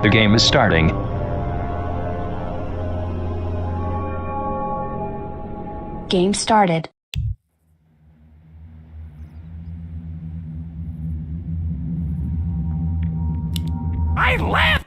The game is starting. Game started. I left!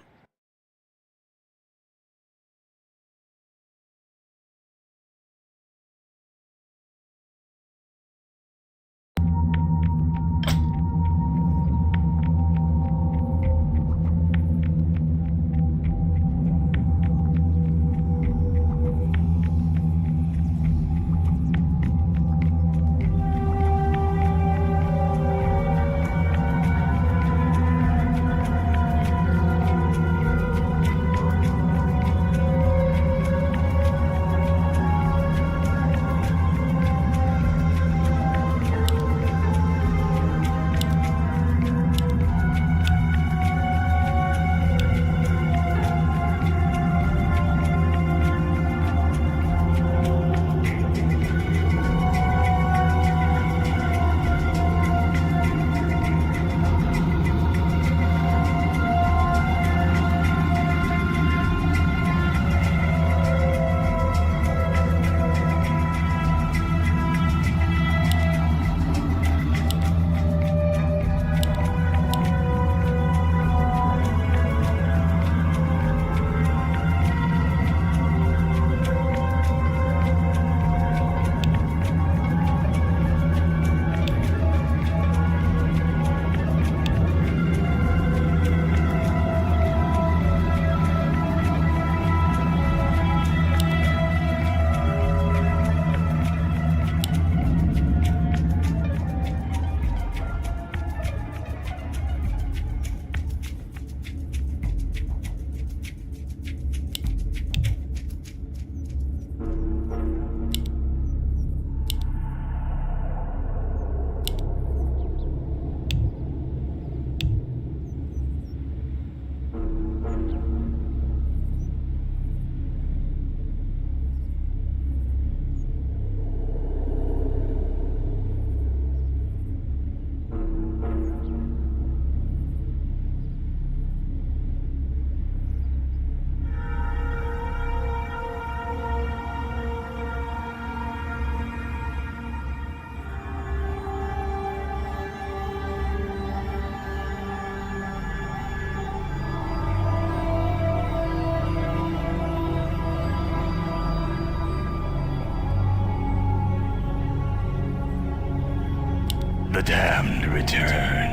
The damned return.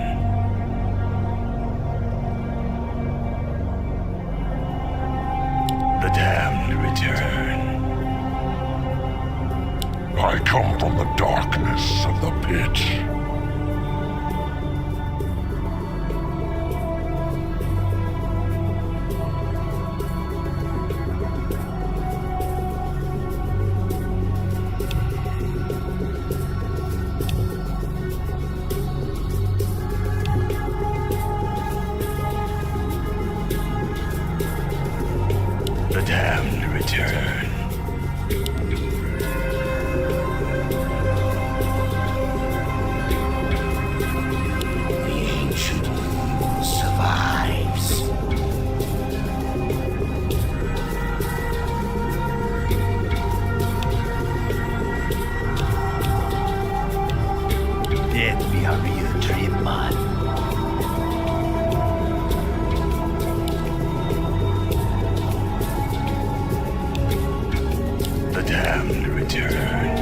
The damned return. I come from the darkness of the pit. The damned return. The ancient moon survives. Let me have your dream, man. The damned return.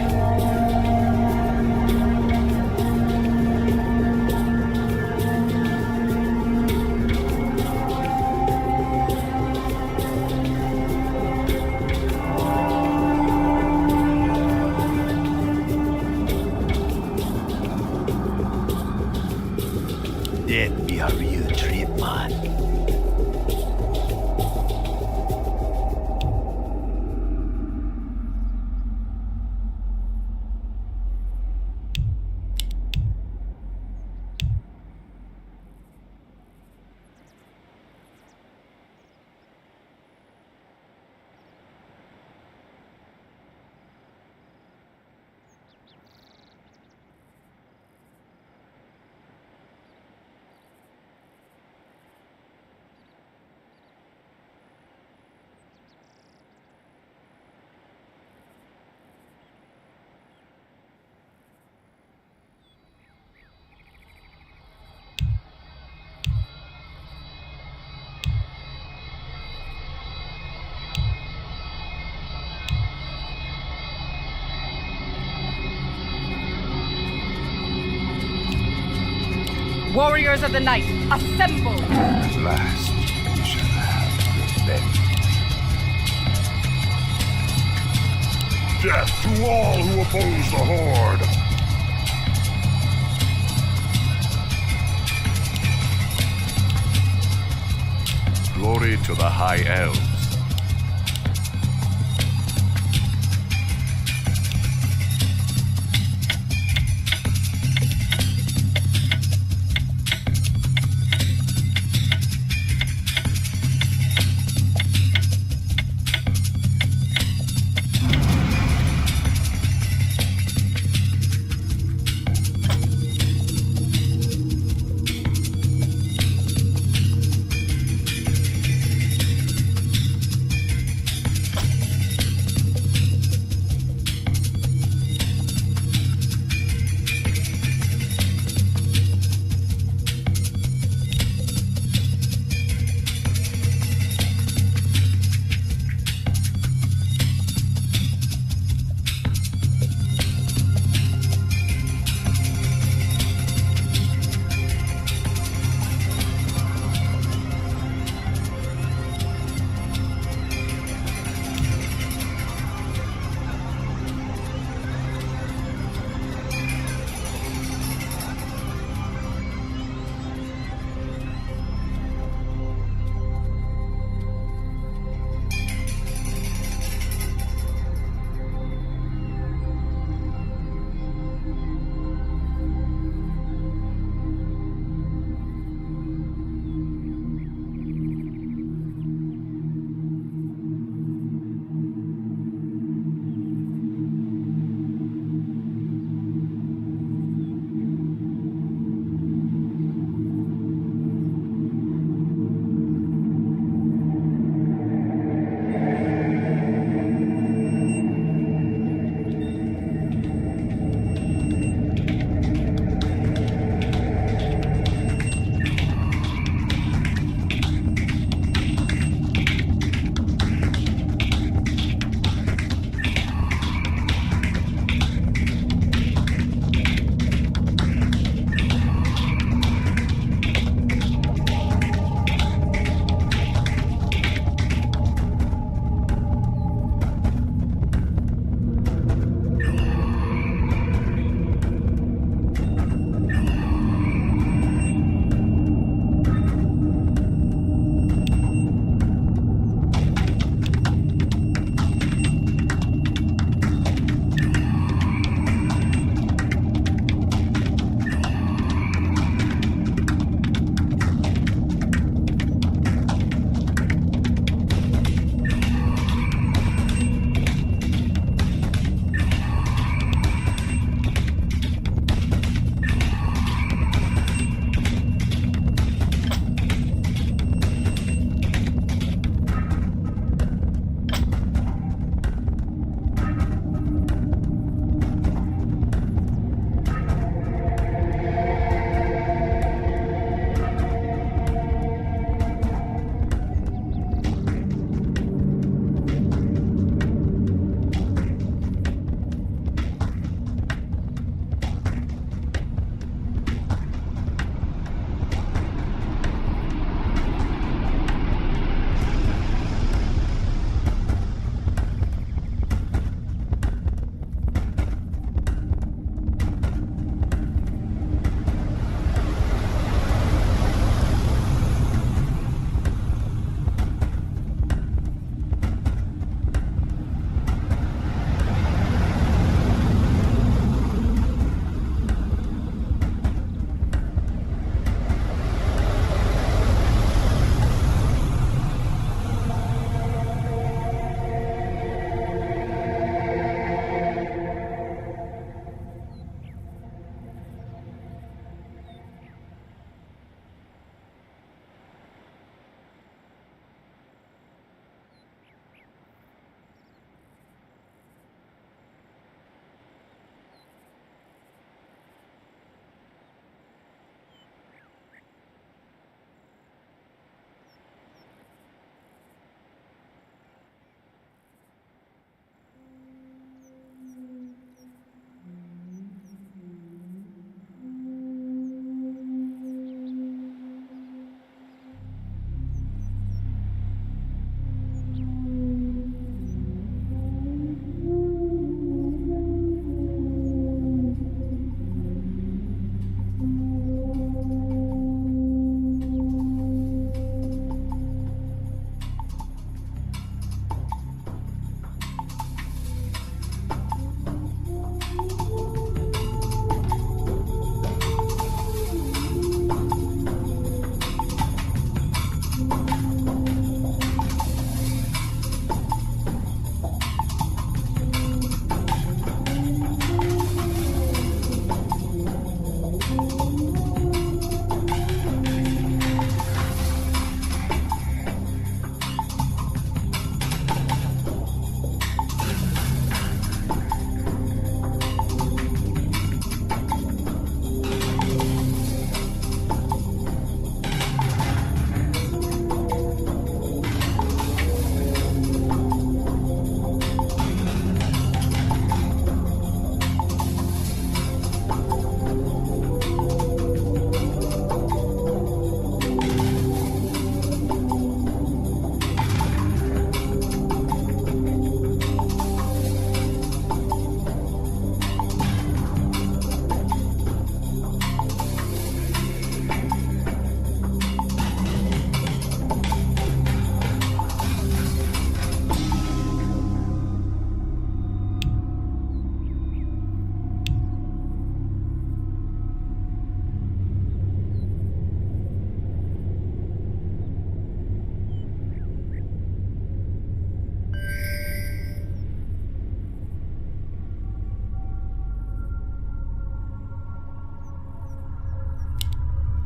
Let me have your dream, man. Warriors of the night, assemble! At last, we shall have revenge. Death to all who oppose the Horde! Glory to the High Elves.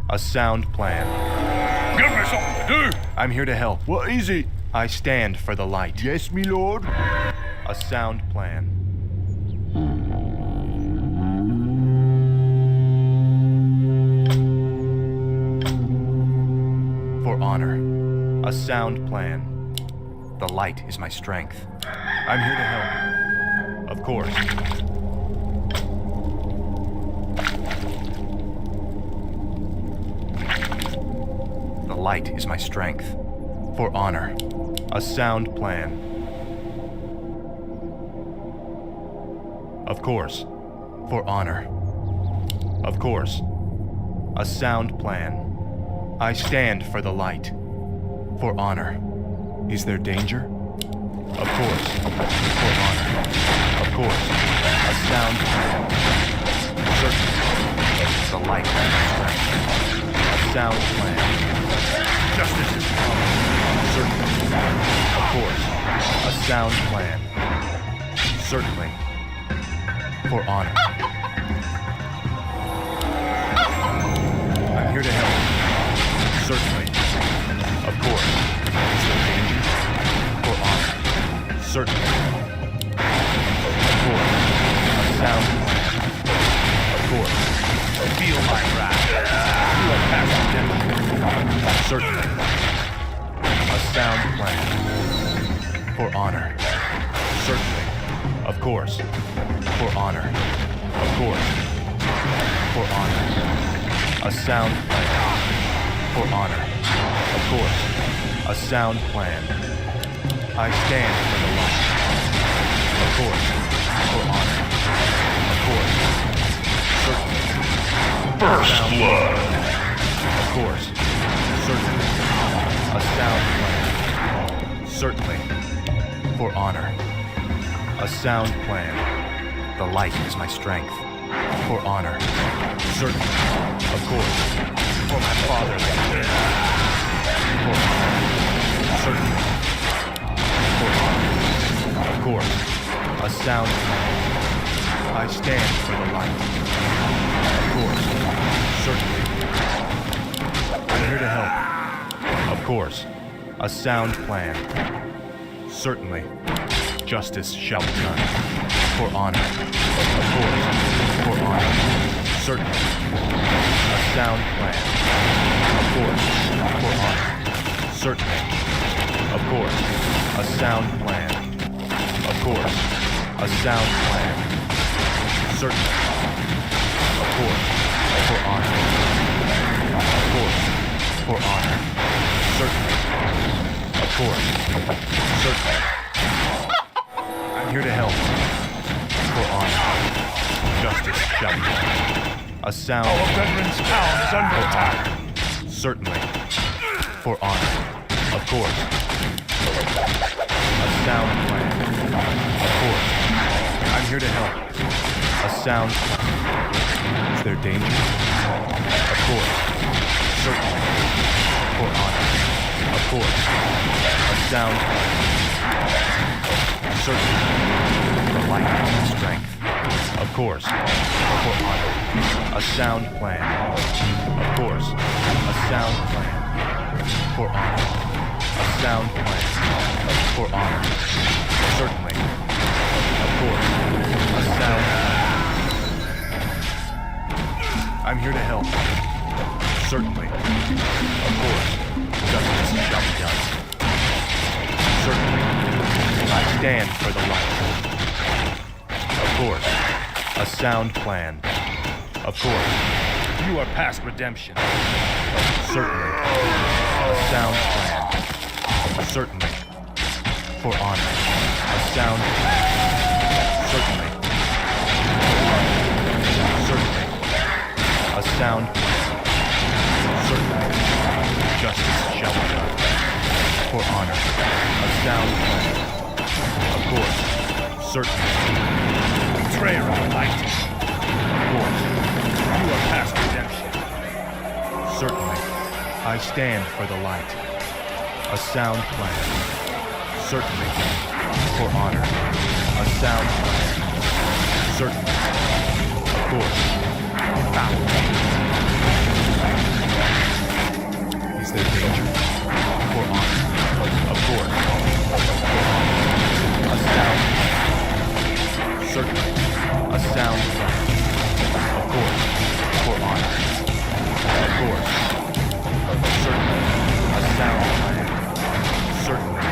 A sound plan. Give me something to do. I'm here to help. What is it? I stand for the light. Yes, me lord. A sound plan. For honor. A sound plan. The light is my strength. I'm here to help. Of course. The light is my strength. For honor. A sound plan. Of course. For honor. Of course. A sound plan. I stand for the light. For honor. Is there danger? Of course. For honor. Of course. A sound plan. Certainly. The light is my strength. A sound plan. Justice is coming. Certainly. Of course. A sound plan. Certainly. For honor. I'm here to help. Certainly. Of course. Is there danger? For honor. Certainly. Of course. A sound plan. Of course. Feel my wrath. You are past redemption. Certainly. A sound plan. For honor. Certainly. Of course. For honor. Of course. For honor. A sound plan. For honor. Of course. A sound plan. I stand for the light. Of course. For honor. Of course. Certainly. First blood. Of course. Certainly. A sound plan. Certainly. For honor. A sound plan. The light is my strength. For honor. Certainly. Of course. For my father's sake. For honor. Certainly. For honor. Of course. A sound plan. I stand for the light. Of course. Certainly. I'm here to help. Of course. A sound plan. Certainly. Justice shall be done. For honor. Of course. For honor. Certainly. A sound plan. Of course. For honor. Certainly. Of course. A sound plan. Of course. A sound plan. Certainly. Of course. For honor. Of course. For honor. Certainly. Of course. Certainly. I'm here to help. For honor. Justice shall be done. A sound. Our veterans' town is under attack. Certainly. For honor. Of course. A sound plan. Of course. I'm here to help. A sound plan. Is there danger? Of course. Certainly. For honor. Of course. A sound plan. Certainly. The light is my strength. Of course. For honor. A sound plan. Of course. A sound plan. For honor. A sound plan. For honor. Certainly. Of course. A sound plan. I'm here to help. Certainly. Of course. Justice shall be done. Certainly. I stand for the light. Of course. A sound plan. Of course. You are past redemption. Certainly. A sound plan. Certainly. For honor. A sound plan. Certainly. Certainly. A sound plan. Certainly. Justice shall be done. For honor. A sound plan. Of course. Certainly. Betrayer of the light. Of course. You are past redemption. Certainly. I stand for the light. A sound plan. Certainly. For honor. A sound plan. Certainly. Of course. Power. there danger? For honor. Of course. For honor. A sound. Certainly. A sound plan. Of course. For honor. Of course. Certainly. A sound plan. Certainly.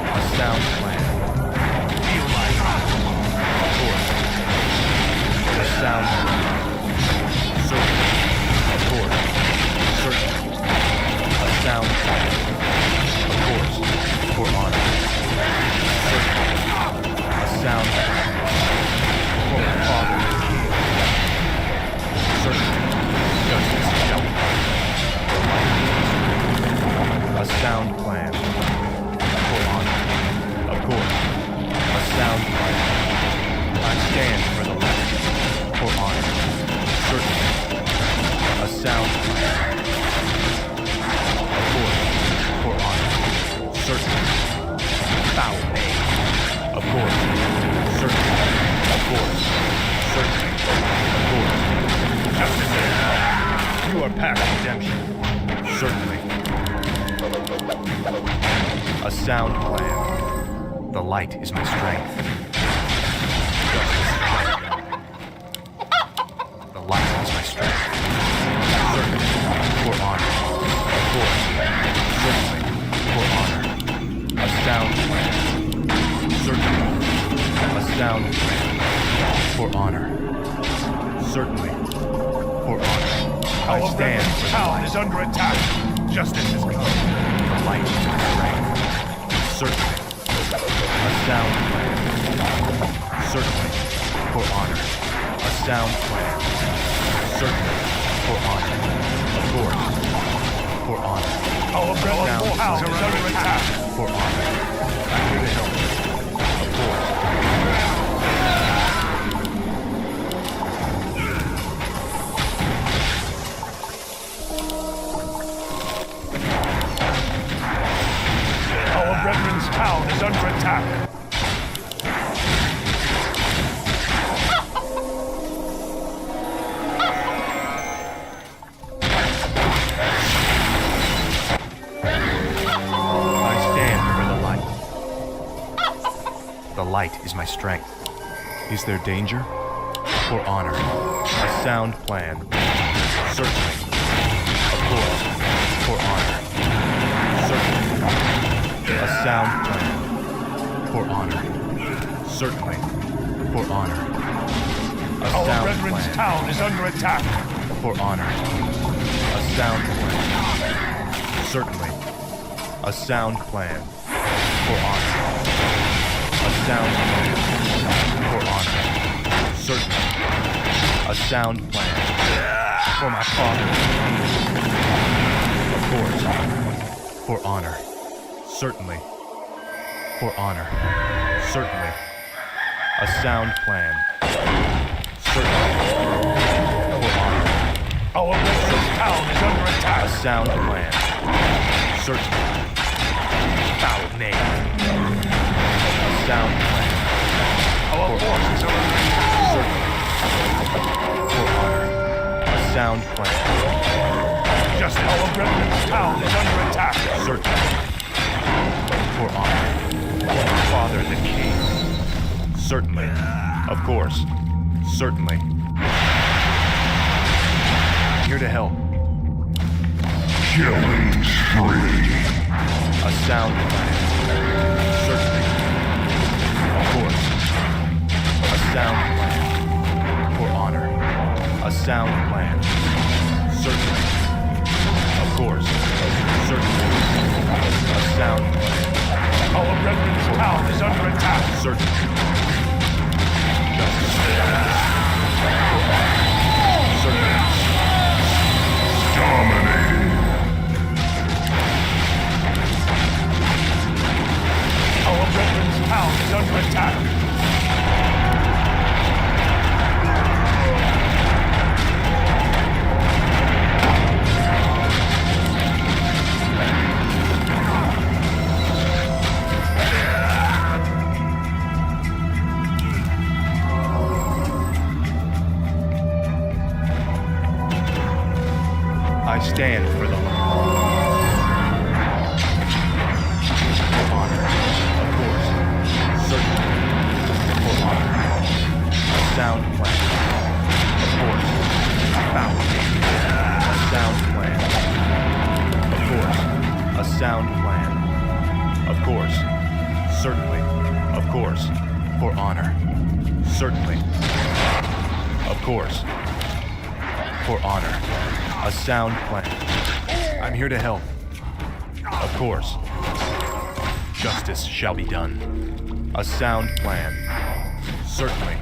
A sound plan. Feel like. Of course. A sound plan. Certainly. Of course. Certainly. A sound plan. Of course. For honor. Certainly. A sound plan. For my father. Certainly. Justice shall be done. A sound plan. For honor. Of course. A sound plan. I stand for the left. For honor. Certainly. A sound plan. Of course. For honor. Certainly. Foul name. Of course. Certainly. Of course. Certainly. Of course. Justice. You are past redemption. Certainly. A sound plan. The light is my strength. Justice shall be done. The light is my strength. Certainly. For honor. Of course. Certainly. For honor. A sound plan. Certainly. A sound plan. For honor. Certainly. For honor. I stand for the town light. is under attack. Justice is coming. The light is my strength. Certainly. A sound plan. Certainly. For honor. A sound plan. Certainly. For honor. Of course. For honor. Our Sound full house is plan. under attack. For honor. I'm here to help. Of course. Our brethren's town is under attack. I stand for the light. The light is my strength. Is there danger? For honor. A sound plan. Certainly. Of course. For honor. Certainly. A sound plan. For honor. Certainly. For honor. A Our sound brethren's plan. town is under attack. For honor. A sound plan. Certainly. A sound plan. For honor. A sound plan. For honor. Certainly. A sound plan. For my father. Of course. For honor. Certainly. For honor. Certainly. A sound plan. Certainly. For honor. Our brethren's town is under A attack. sound plan. Certainly. Foul name. A sound plan. Our forces are under attack. Certainly. For honor. A sound plan. Justice. Our brethren's town is under attack. Certainly. For honor. For my father the king. Certainly. Of course. Certainly. Here to help. Killing spree. A sound plan. Certainly. Of course. A sound plan. For honor. A sound plan. Certainly. Of course. Certainly. A sound plan. Our brethren's town is under attack. Certainly. Justice. Certainly. Dominating. Our brethren's town is under attack. I stand for the light. Certainly. For honor. A sound plan. Of course. Bound. A sound plan. Of course. A sound plan. Of course. Certainly. Of course. For honor. Certainly. Of course. For honor. A sound plan. I'm here to help. Of course. Justice shall be done. A sound plan. Certainly.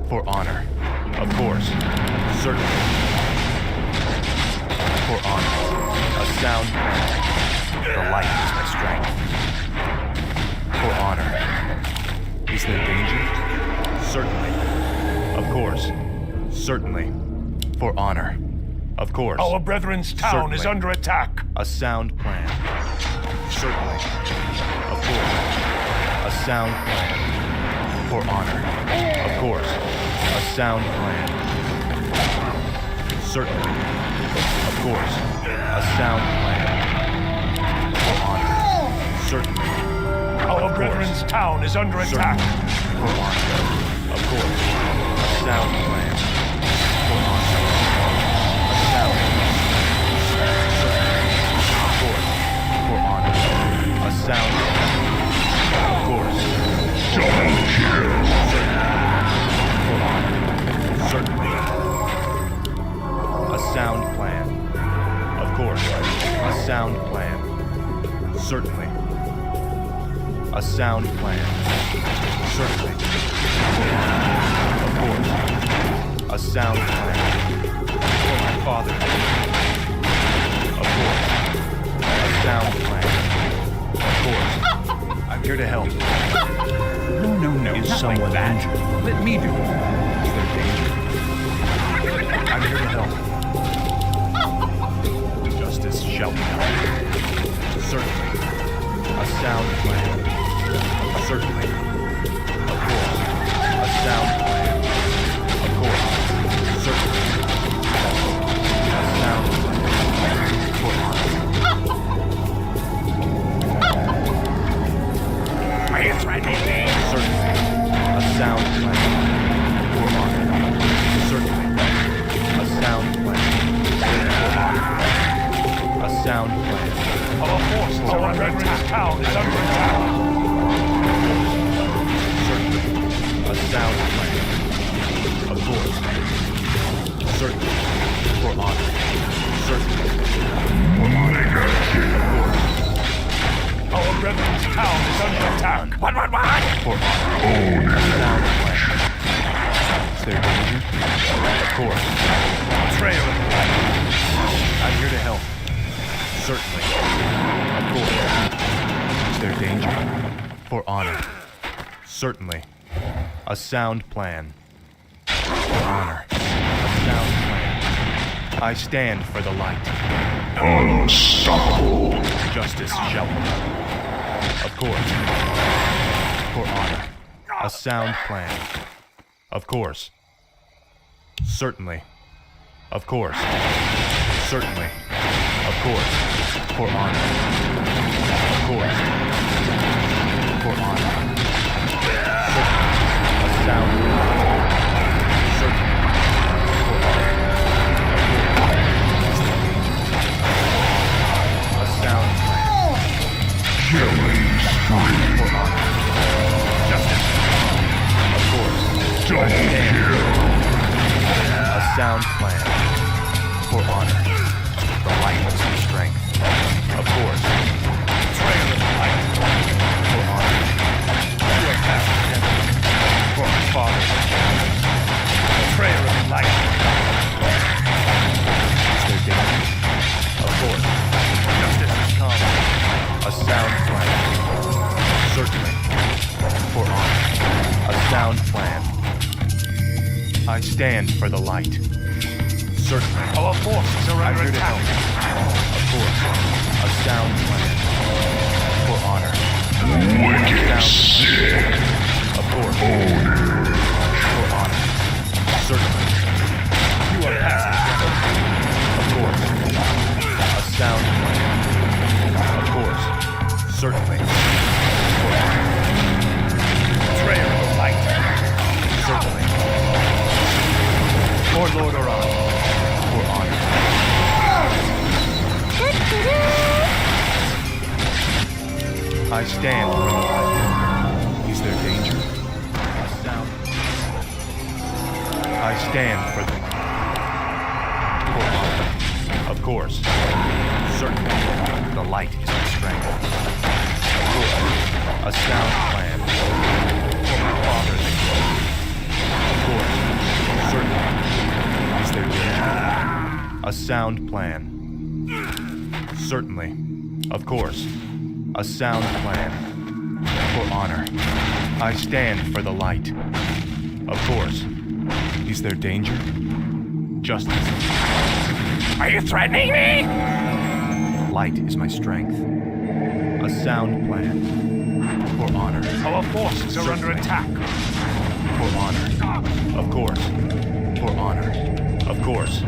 For honor. Of course. Certainly. For honor. A sound plan. The light is my strength. For honor. Is there danger? Certainly. Of course. Certainly. For honor. Of course. Our brethren's town is Certainly. under attack. A sound plan. Certainly. Of course. A sound plan. For honor. Of course. A sound plan. Certainly. Of course. A sound plan. For honor. Certainly. Our Of brethren's course. town is under attack. For honor. Of course. A sound plan. For honor. A sound plan. Of course. For honor. A sound plan. Of course. Double kill. For honor. Certainly. A sound plan. Of course. A sound plan. Certainly. A sound plan. Certainly. Of course. A sound plan. For my father. Of course. A sound plan. Of course. I'm here to help. No, Is someone injured? Let me do it. Is there danger? I'm here to help. Justice shall be done. Certainly. A sound plan. Certainly. Of course. A sound plan. Of course. Certainly. A sound plan. For honor. Are you threatening me? Certainly. A sound plan. For honor. Certainly. A sound plan. For honor. A sound plan. Our forces are under attack. Town is under attack. Certainly. A sound plan. Of course. Certainly. For honor. Certainly. For honor. Of course. Our brethren's town is under attack. What? For honor. A sound plan. Is there danger? Of course. Trail. I'm here to help. Certainly. Of course. Is there danger? For honor. Certainly. A sound plan. For honor. A sound plan. I stand for the light. Unstoppable. Justice shall be done. Of course. For honor. A sound plan. Of course. Certainly. Of course. Certainly. Of course. For honor. Of course. For honor. Certainly. A sound plan. Certainly. For honor. A sound plan. Killing spree. For honor. Justice. Of course. Double kill. A sound plan. For honor. The light gives me strength. Of course. Trail of light. For honor. You are past death. For my father. Trail of light. Is there danger? Of course. Justice has come. A sound plan. Certainly. For honor. A sound plan. I stand for the light. Certainly. Our forces are I'm under here to attack. help. Of course. A sound plan. For honor. Wicked Sound sick. plan. Of course. For honor. Certainly. You are past death. Of course. A sound plan. Of course. Certainly. For honor. Lord Oran. For honor. I stand for the light. Is there danger? A sound. I stand for the light. For honor. Of course. Certainly. The light is my strength. Of course. A sound plan. For my father's glory. Of course. Certainly. Is there danger? A sound plan. Certainly. Of course. A sound plan. For honor. I stand for the light. Of course. Is there danger? Justice. Are you threatening me? The light is my strength. A sound plan. For honor. Our forces are under attack. For honor. Of course. For honor. Of course.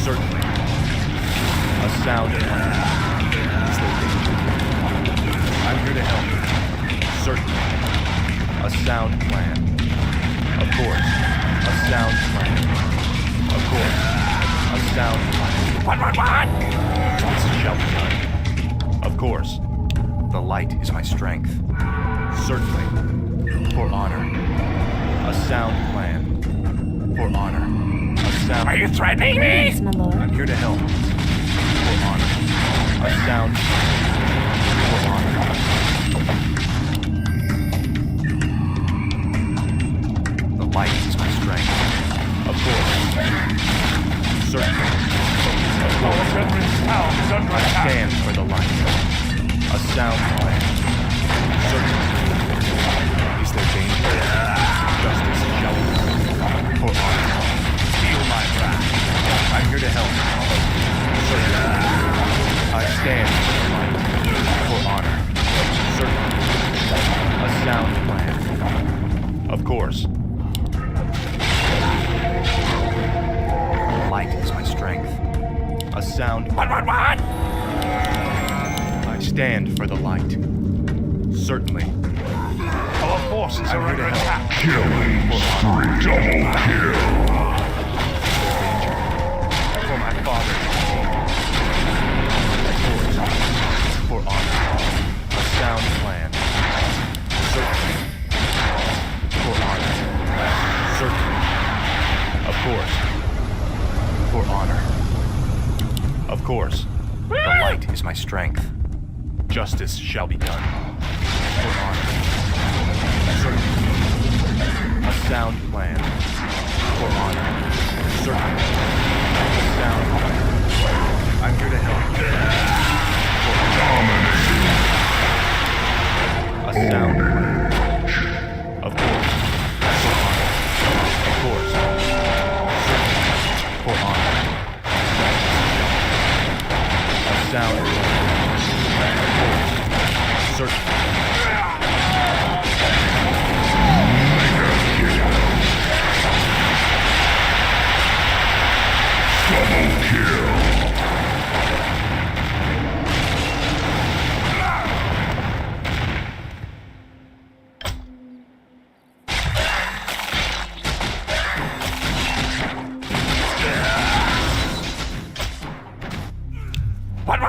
Certainly. A sound plan. Is there danger? I'm here to help. Certainly. A sound plan. Of course. A sound plan. Of course. A sound plan. What? This shall be done. Of course. The light is my strength. Certainly. For honor. A sound plan. For honor. A sound. Are you threatening me? Yes, my lord. I'm here to help. For honor. A sound plan. For honor. The light is my strength. Of course. Certainly. Of Our course. brethren's town is under I attack. stand for the light. A sound plan. Certainly. Is there danger? Justice shall be done. For honor. Feel my wrath. I'm here to help. Certainly. I stand for the light. For honor. Certainly. A sound plan. Of course. Light is my strength. A sound. What? I stand for the light. Certainly. Our forces I'm are here under to help. attack. Killing spree. Double kill. Danger. For my father. Of course. For honor. A sound plan. Certainly. For honor. Certainly. Of course. For honor. Of course. The light is my strength. Justice shall be done. For honor. Certainly. A sound plan. For honor. Certainly. A sound plan. I'm here to help. For domination. A sound plan. Of course. For honor. Of course. Certainly. For honor. A sound plan. Of course. Certainly. Double kill. What?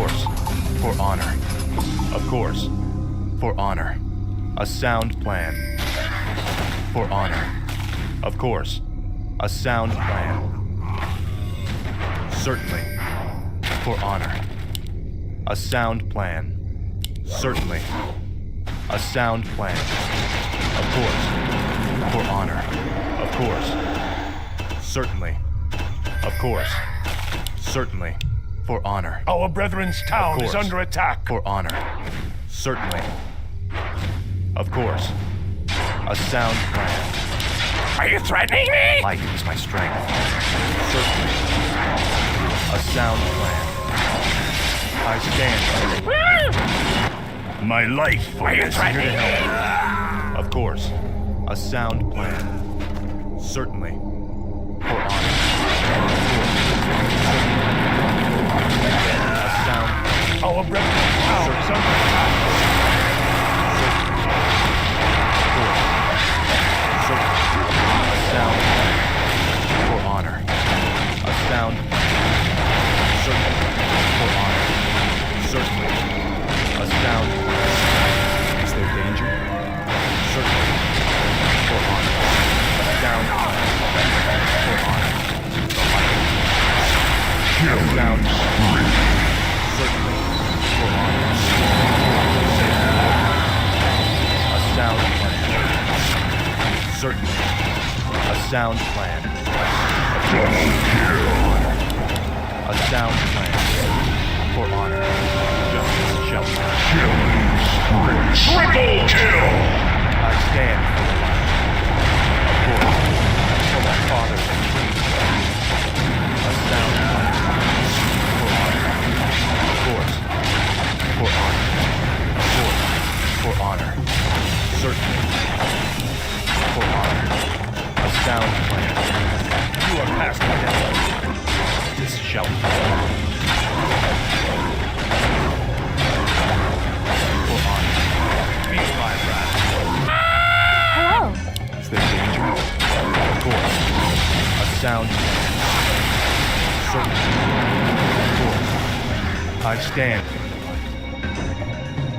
course. For honor. Of course. For honor. A sound plan. For honor. Of course. A sound plan. Certainly. For honor. A sound plan. Certainly. A sound plan. Of course. For honor. Of course. Certainly. Of course. Certainly. For honor. Our brethren's town is course. under attack. For honor. Certainly. Of course. A sound plan. Are you threatening me? Light is my strength. Certainly. A sound plan. I stand. My life. Are you threatening me? Of course. A sound plan. Certainly. For honor. A sound plan. Our brethren's town is under attack. A sound plan. For honor. A sound plan. Certainly. For honor. Certainly. A sound plan. Is there danger? Certainly. For honor. A sound plan. For honor. The light. A sound plan. Certainly. For honor. A sound plan. Certainly. A sound plan. A sound plan. For honor. Justice shall be done. Triple kill! I stand for the light. Of course. For my father and king. A sound plan. For honor. Of course. For honor. Of course. For honor. Certainly. For honor. A sound plan. You are past my deadline. This shall be done. For honor. Feel my wrath. Hello. Is there danger? Of course. A sound plan. Certainly. Of course. I stand.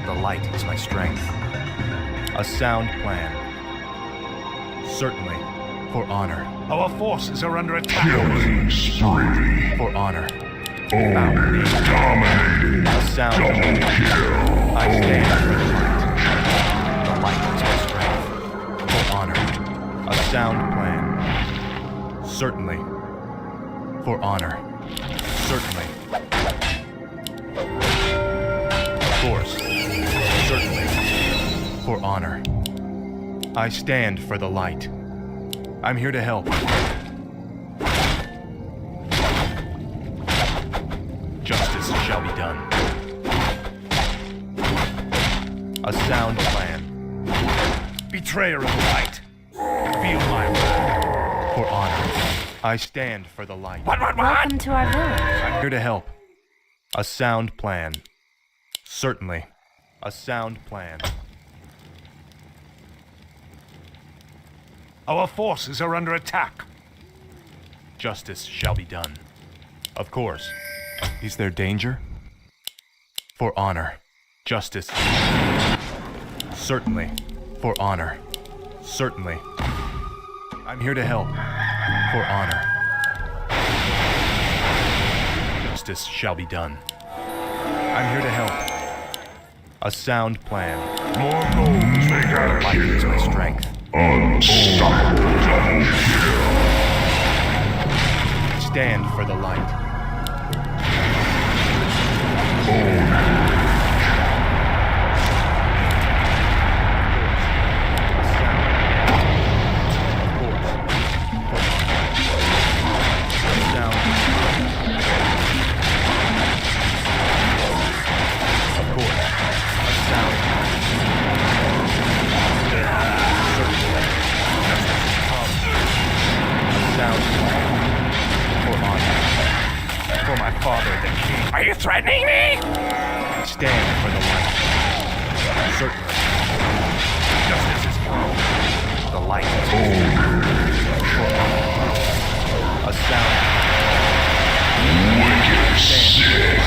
The light is my strength. A sound plan. Certainly. For honor. Our forces are under attack. Killing spree. For honor. Only dominating. A sound plan. Kill. I stand for the light. The light is my strength. For honor. A sound plan. Certainly. For honor. Certainly. Of course. Certainly. For honor. I stand for the light. I'm here to help. Justice shall be done. A sound plan. Betrayer of the light. Feel my wrath. For honor. I stand for the light. Welcome to our village. I'm here to help. A sound plan. Certainly. A sound plan. Our forces are under attack. Justice shall be done. Of course. Is there danger? For honor. Justice. Certainly. For honor. Certainly. I'm here to help. For honor. Justice shall be done. I'm here to help. A sound plan. More goals make our Light is my strength. Unstoppable double kill. Stand for the light. For my father, the king. Are you threatening me? Stand for the light. Certainly. Justice is come. The light is here. For honor. A sound. Wicked Stand. sick.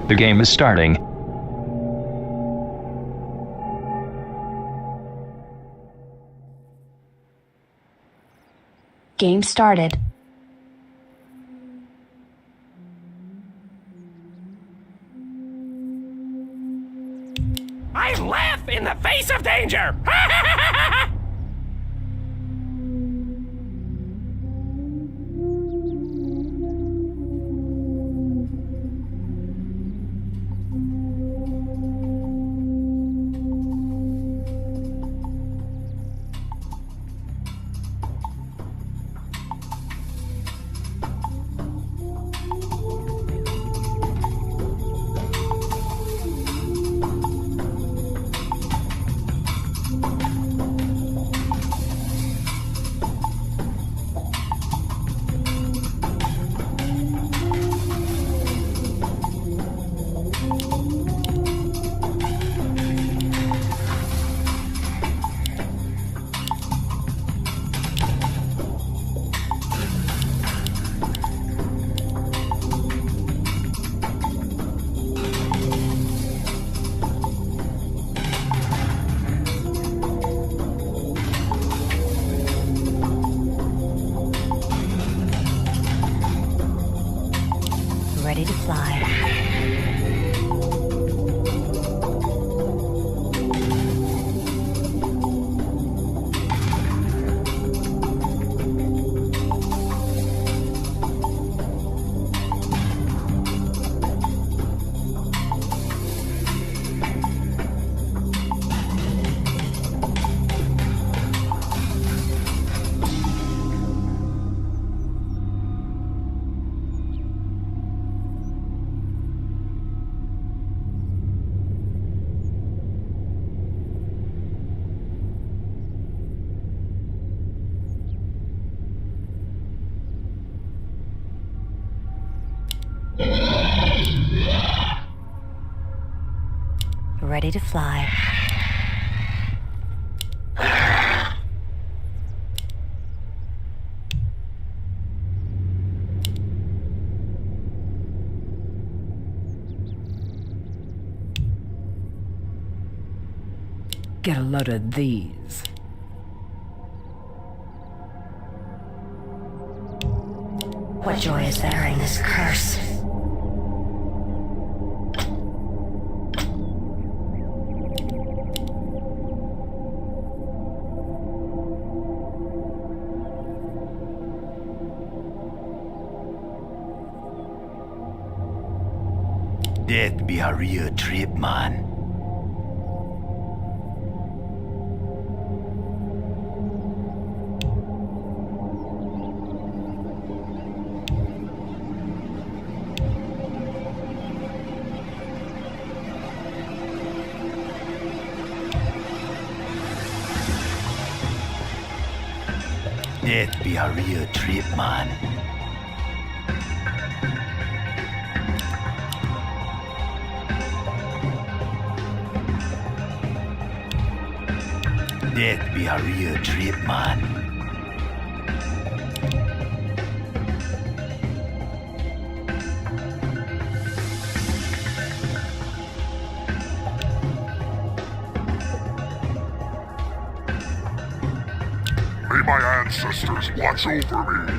The game is starting. Game started. I laugh in the face of danger! Ready to fly. Ready to fly. Get a load of these. What joy is there in this curse? Death be a real trip, man. Death be a real trip, man. Death be a real trip, man. May my ancestors watch over me.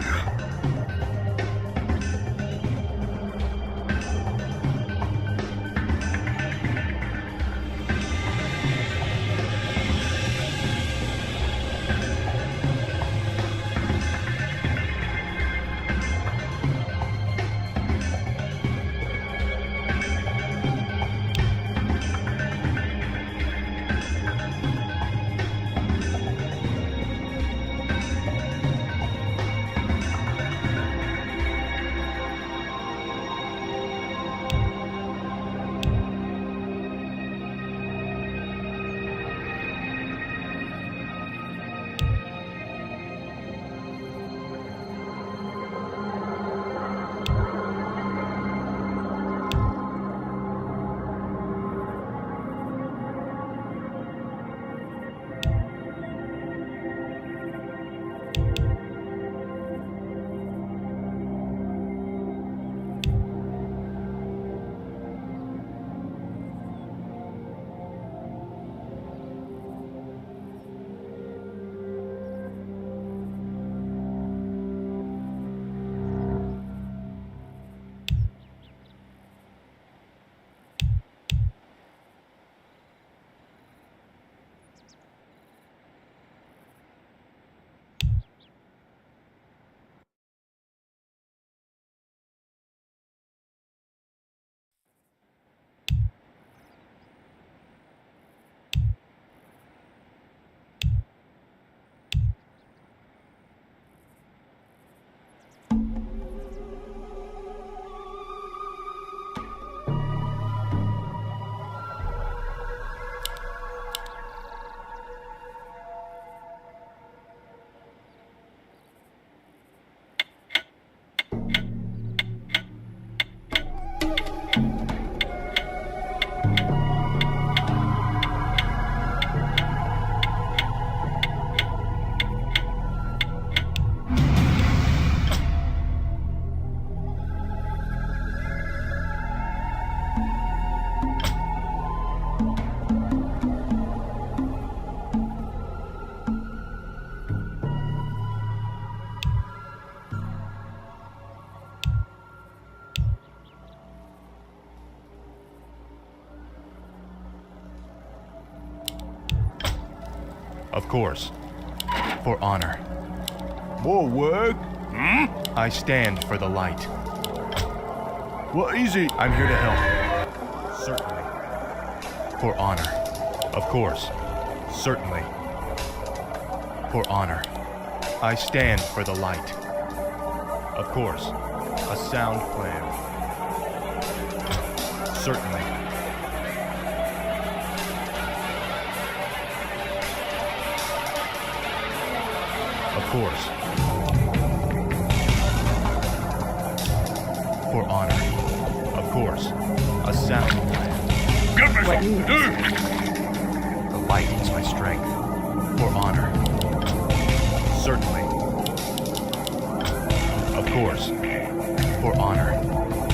Of course. For honor. More work? I stand for the light. What is it? I'm here to help. Certainly. For honor. Of course. Certainly. For honor. I stand for the light. Of course. A sound plan. Certainly. Of course. For honor. Of course. A sound plan. The light is my strength. For honor. Certainly. Of course. For honor.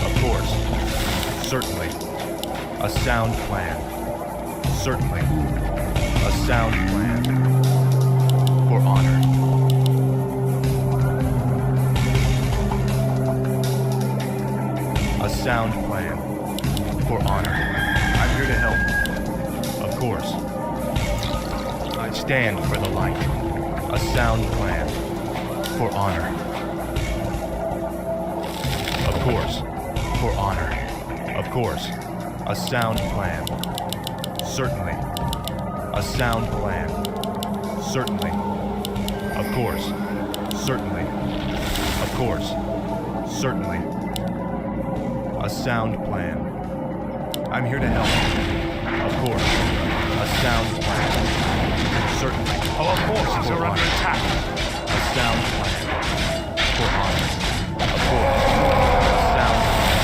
Of course. Certainly. A sound plan. Certainly. A sound plan. For honor. A sound plan. For honor. I'm here to help. Of course. I stand for the light. A sound plan. For honor. Of course. For honor. Of course. A sound plan. Certainly. A sound plan. Certainly. Of course. Certainly. Of course. Certainly. A sound plan. I'm here to help. Of course. A sound plan. Certainly. Our forces are under attack. A sound plan. For honor. Of course. A sound plan.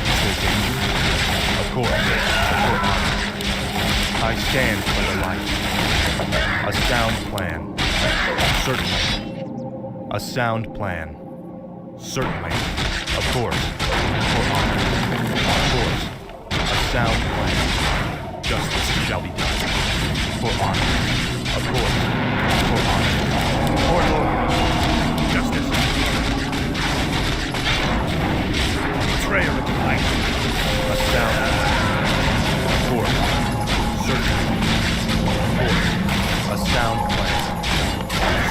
Is there danger? Of course. For honor. I stand for the light. A sound plan. Certainly. A sound plan. Certainly. Of course. For honor. Of course. A sound plan. Justice shall be done. For honor. Of course. For honor. For Lord. Justice. Betrayer of the light. A sound plan. Of course. Certainly. Of course. A sound plan.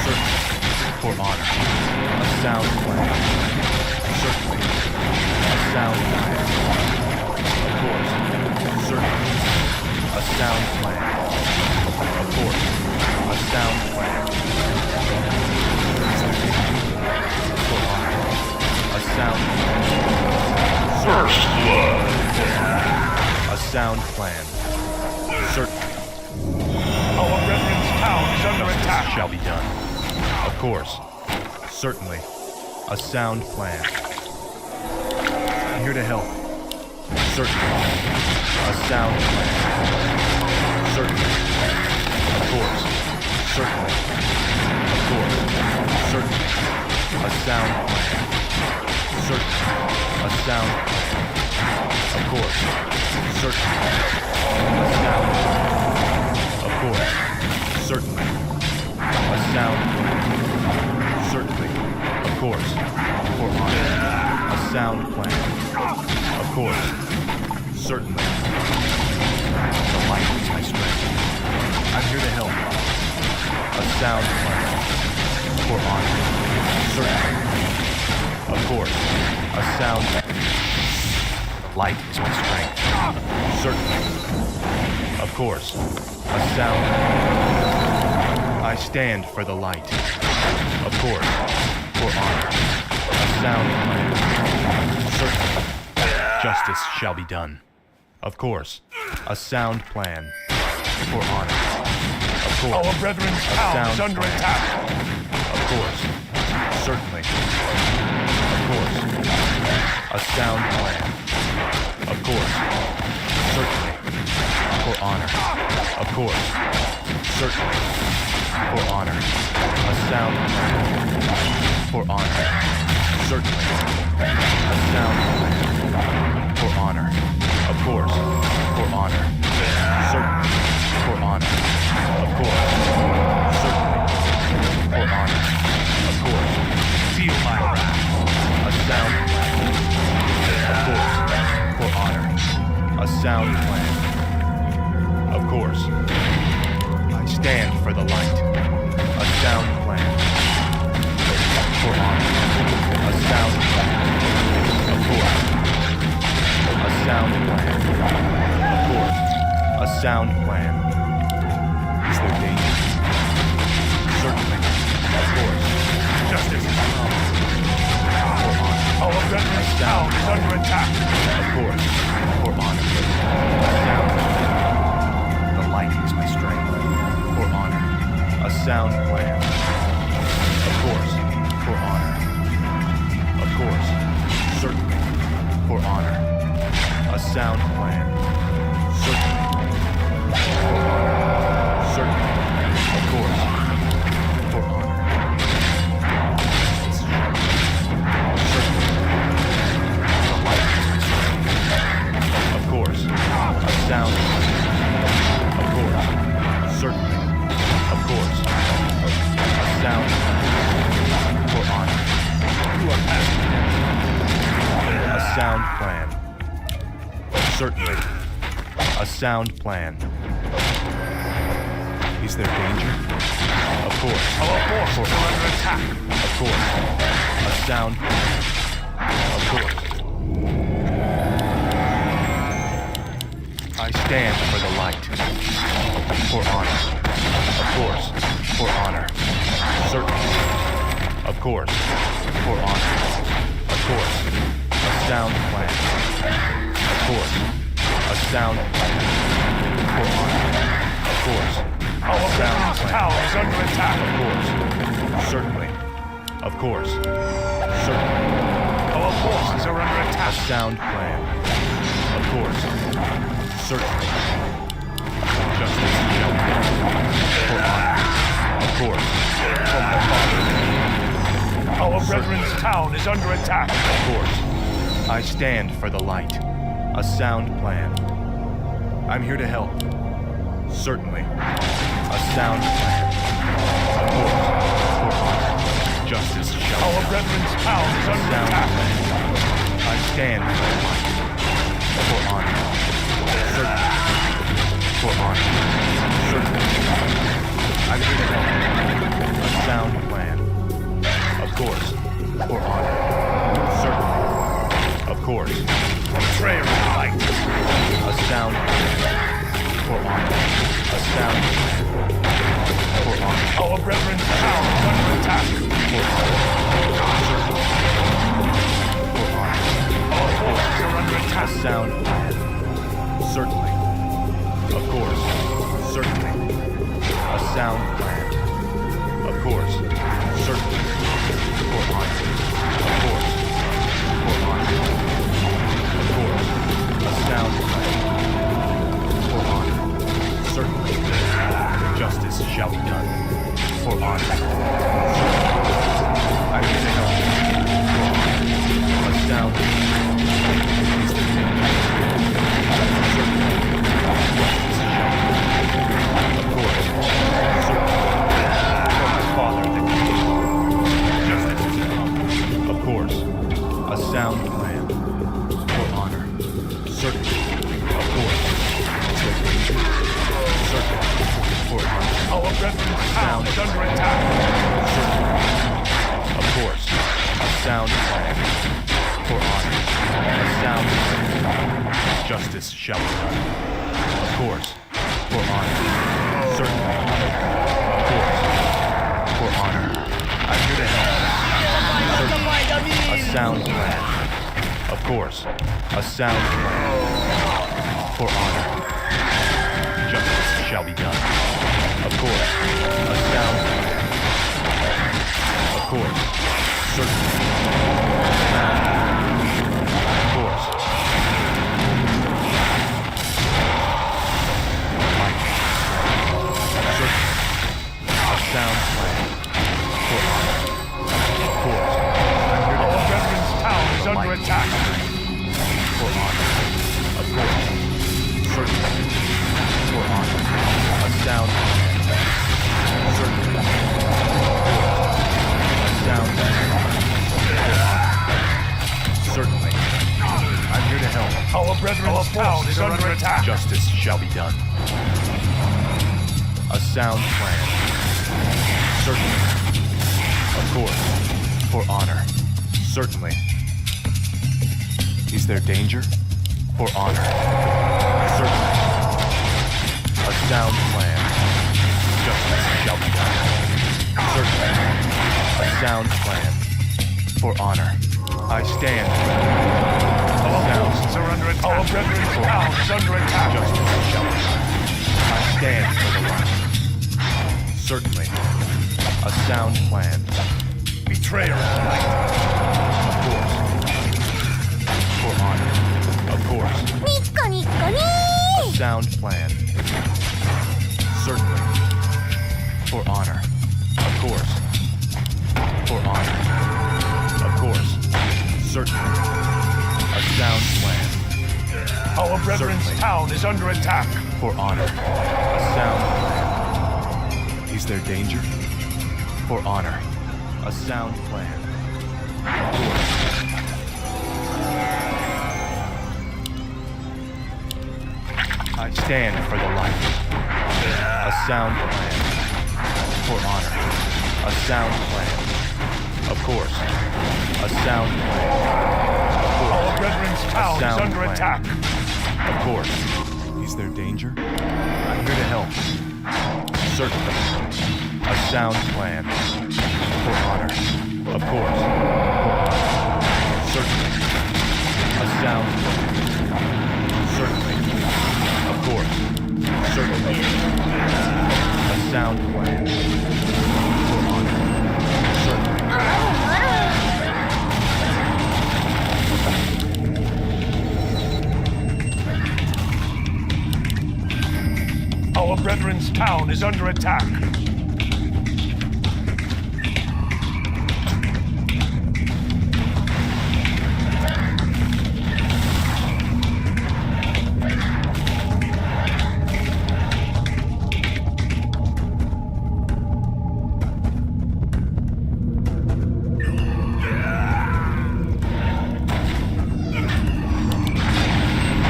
Certainly. For honor. A sound plan. Certainly. A sound plan. Of course. Certainly. A sound plan. Of course. A sound plan. For honor. A sound plan. First blood. A sound plan. Certainly. Our brethren's town is under attack. Shall be done. Of course. Certainly. A sound plan. I'm here to help. Certainly. A sound plan. Certainly. Of course. Certainly. Of course. Certainly. A sound plan. Certainly. A sound plan. Of course. Certainly. A sound plan. Of course. Certainly. A sound plan. Certainly. Of course. For honor. A sound plan. Of course. Certainly. The light is my strength. I'm here to help. A sound plan. For honor. Certainly. Of course. A sound plan. The light is my strength. Certainly. Of course. A sound plan. I stand for the light. Of course. For honor. A sound plan. Certainly. Justice shall be done. Of course. A sound plan. For honor. Of course. Our brethren's town is under attack. Of course. Certainly. Of course. A sound plan. Of course. Certainly. For honor. Of course. Certainly. For honor. A sound plan. For honor. Certainly. A sound plan. For honor. Of course. For honor. Certainly. For honor. Of course. Certainly. For honor. Of course. Feel my wrath. A sound plan. Of course. For honor. A sound plan. Of course. I stand for the light. A sound plan. For honor. A sound plan. Of course. A sound plan. Of course. A sound plan. Is there danger? Certainly. Of course. Justice is come. For honor. Our veteran's town is under attack. Of course. For honor. A sound plan. The light is my strength. For honor. A sound plan. Of course. For honor. Of course. Certainly. For honor. A sound plan. Certainly. For honor. Certainly. Of course. For honor. Certainly. The light is my strength. Of course. A sound plan. Of course. Certainly. Of course. A sound plan. For honor. You are passing. A sound plan. Certainly. A sound plan. Is there danger? Of course. Our forces are under attack. Of course. A sound plan. Of course. I stand for the light. For honor. Of course. For honor. Certainly. Of course. For honor. Of course. A sound plan. Of course. A sound plan. For honor. Of course. Our sound veteran's plan. town is under attack. Of course. Certainly. Of course. Certainly. Our forces are under A attack. sound plan. Of course. Certainly. Justice shall be done. For honor. Of course. For my father. Our veteran's town is under attack. Of course. I stand for the light. A sound plan. I'm here to help. Certainly. A sound plan. Of course. For honor. Justice shall Our be done. veteran's town is A under sound attack. plan. I stand for the light. For honor. Certainly. For honor. Certainly. I'm here to help. A sound plan. Of course. For honor. Certainly. Of course. Betrayer of the light. A sound plan. For honor. A sound plan. For honor. Our veteran's town is under attack. For honor. Certainly. For honor. Our forces are under A attack. sound plan. Certainly. Of course. Certainly. A sound plan. Of course. Certainly. For honor. Of course. For honor. Of course. A sound plan. For honor. Certainly. Justice shall be done. For honor. Certainly. I'm here to help. For honor. A sound plan. Is there danger? Certainly. Justice shall be done. Of course. Certainly. For my father, the king. Justice is come. Of course. A sound plan. For honor. Certainly. Of course. Is there danger? Certainly. For honor. Our veteran's town is under attack. Certainly. Of course. A sound plan. For honor. A sound plan. Justice shall be done. Of course. For honor. Certainly. Of course. For honor. I'm here to help. Certainly. A sound plan. Of course. A sound plan. For honor. Justice shall be done. Of course. A sound plan. Of course. Certainly. Sound plan. Of course. under attack. Justice shall be done. A sound plan. Certainly. Of course. For honor. Certainly. Is there danger? For honor. Certainly. A sound plan. Justice shall be done. Certainly. A sound plan. For honor. I stand. Our forces are under attack. Our brethren's town is under attack. Justice shall be done. I stand for the right. Certainly. A sound plan. Betrayer of the light. Of course. For honor. Of course. A sound plan. Certainly. For honor. Of course. For honor. Of course. Certainly. A sound plan. Our brethren's Certainly. town is under attack. For honor. A sound plan. Is there danger? For honor. A sound plan. Of course. I stand for the light. A sound plan. For honor. A sound plan. Of course. A sound plan. Of Our course. brethren's town is sound under plan. attack. Of course. Is there danger? I'm here to help. Certainly. A sound plan. For honor. Of course. For honor. Certainly. A sound plan. Certainly. Of course. Certainly. A sound plan. For honor. Certainly. Our brethren's town is under attack.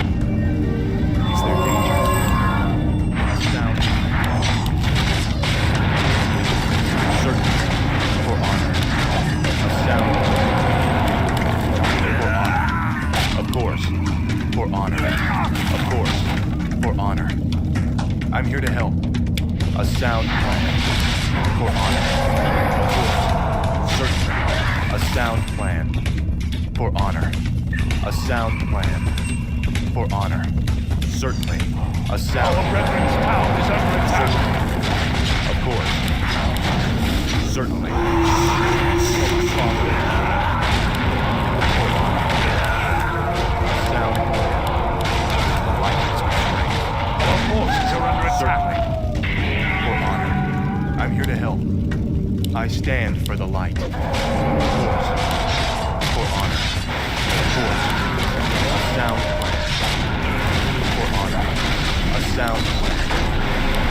Is there danger? A sound plan. Certainly. For honor. A sound plan. For honor. Of course. For honor. Of course. For honor. I'm here to help. A sound plan. For honor. Of course. Certainly. A sound plan. For honor. A sound plan. For honor. Certainly. A sound Our brethren's town is under attack. Of course. Certainly. For honor. A sound plan. The light is betrayed. Our forces are under attack. Certainly. For honor. I'm here to help. I stand for the light. Of course. For honor. Of course. A sound plan. For honor. A sound plan.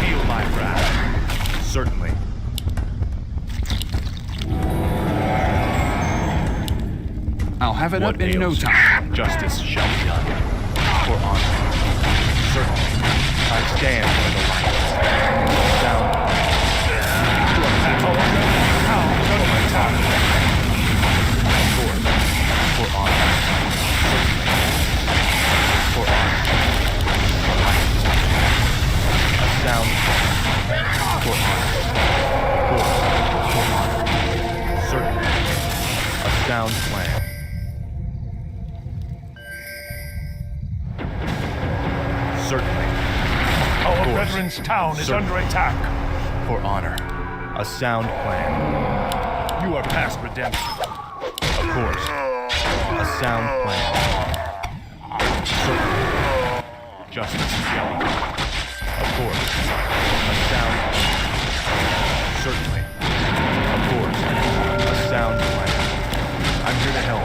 Feel my wrath. Certainly. I'll have it What up in no ails you? time. Justice shall be done. For honor. Certainly. I stand for the light. Sound plan. Our brethren's town is under attack. Of course. For honor. Certainly. For honor. The light is betrayed. A sound plan. For honor. Of course. For honor. Certainly. A sound plan. Certainly. Our course. brethren's town is Certainly. under attack. For honor. A sound plan. You are past redemption. Of course. A sound plan. Certainly. Justice shall be done. Of course. A sound plan. Certainly. Of course. A sound plan. I'm here to help.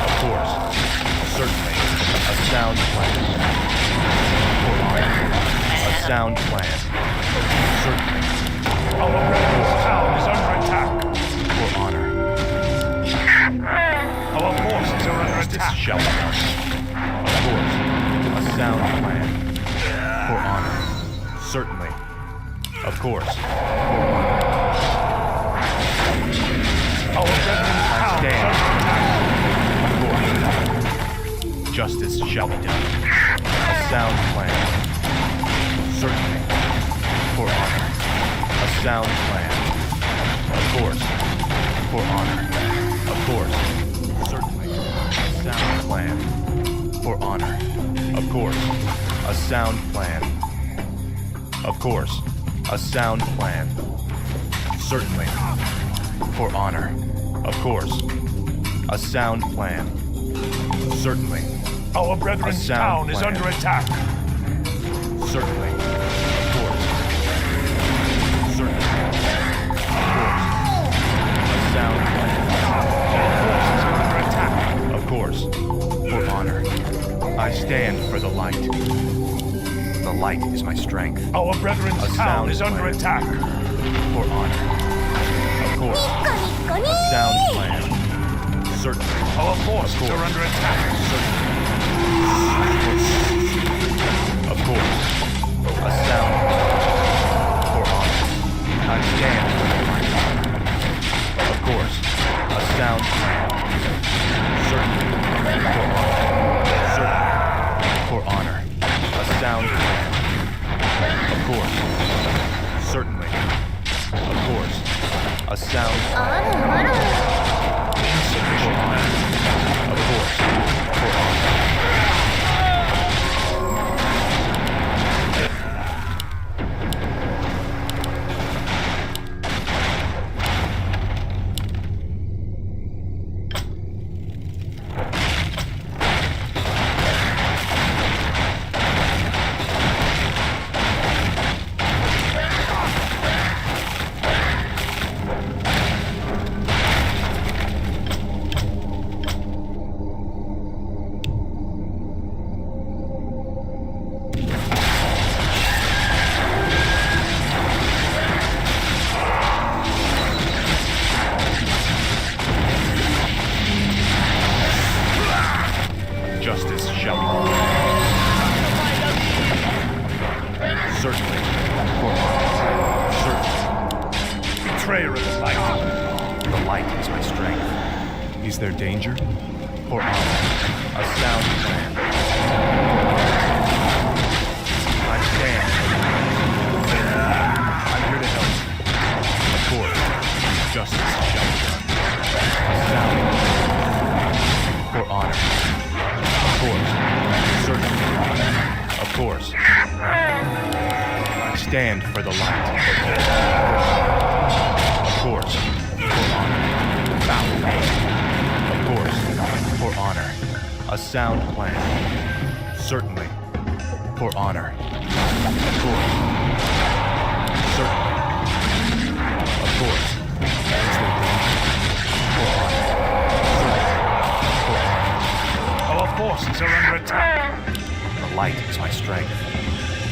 Of course. Certainly. A sound plan. For honor. A sound plan. Certainly. Our brethren's town is under attack. For honor. Our forces are under Justice attack. shall be done. Of course. A sound plan. For honor. Certainly. Of course. For honor. Our brethren's I town is stand. under attack. Of course. Justice shall be done. A sound plan. Certainly. For honor. A sound plan. Of course. For honor. Of course. Certainly. A sound plan. For honor. Of course. A sound plan. Of course. A sound plan. Certainly. For honor. Of course. A sound plan. Certainly. Our brethren's sound town is plan. under attack. Certainly. Of course. Certainly. Of course. A sound plan. Our forces are under attack. Of course. For honor. I stand for the light. The light is my strength. Our brethren's A town sound is under plan. attack. For honor. Of course. A sound plan. Certainly. Our forces course. are under attack. Of course. A sound plan. For honor. I stand for the light. Of course. A sound plan. Certainly. For honor. Certainly. For honor. A sound plan. Of course. Certainly. Of course. A sound plan. For honor. Of course. For honor. Justice shall be done. Certainly. For honor. Certainly. Betrayer of the light. The light is my strength. Is there danger? For honor. A sound plan. I stand. I'm here to help. Of course. Justice shall be done. A sound plan. For honor. Of course. Certainly. Of course. I stand for the light. Of course. For honor. Of course. For honor. A sound plan. Certainly. For honor. Of course. Certainly. Of course. Is there danger? For honor. Certainly. For honor. Our forces are under attack. The light is my strength.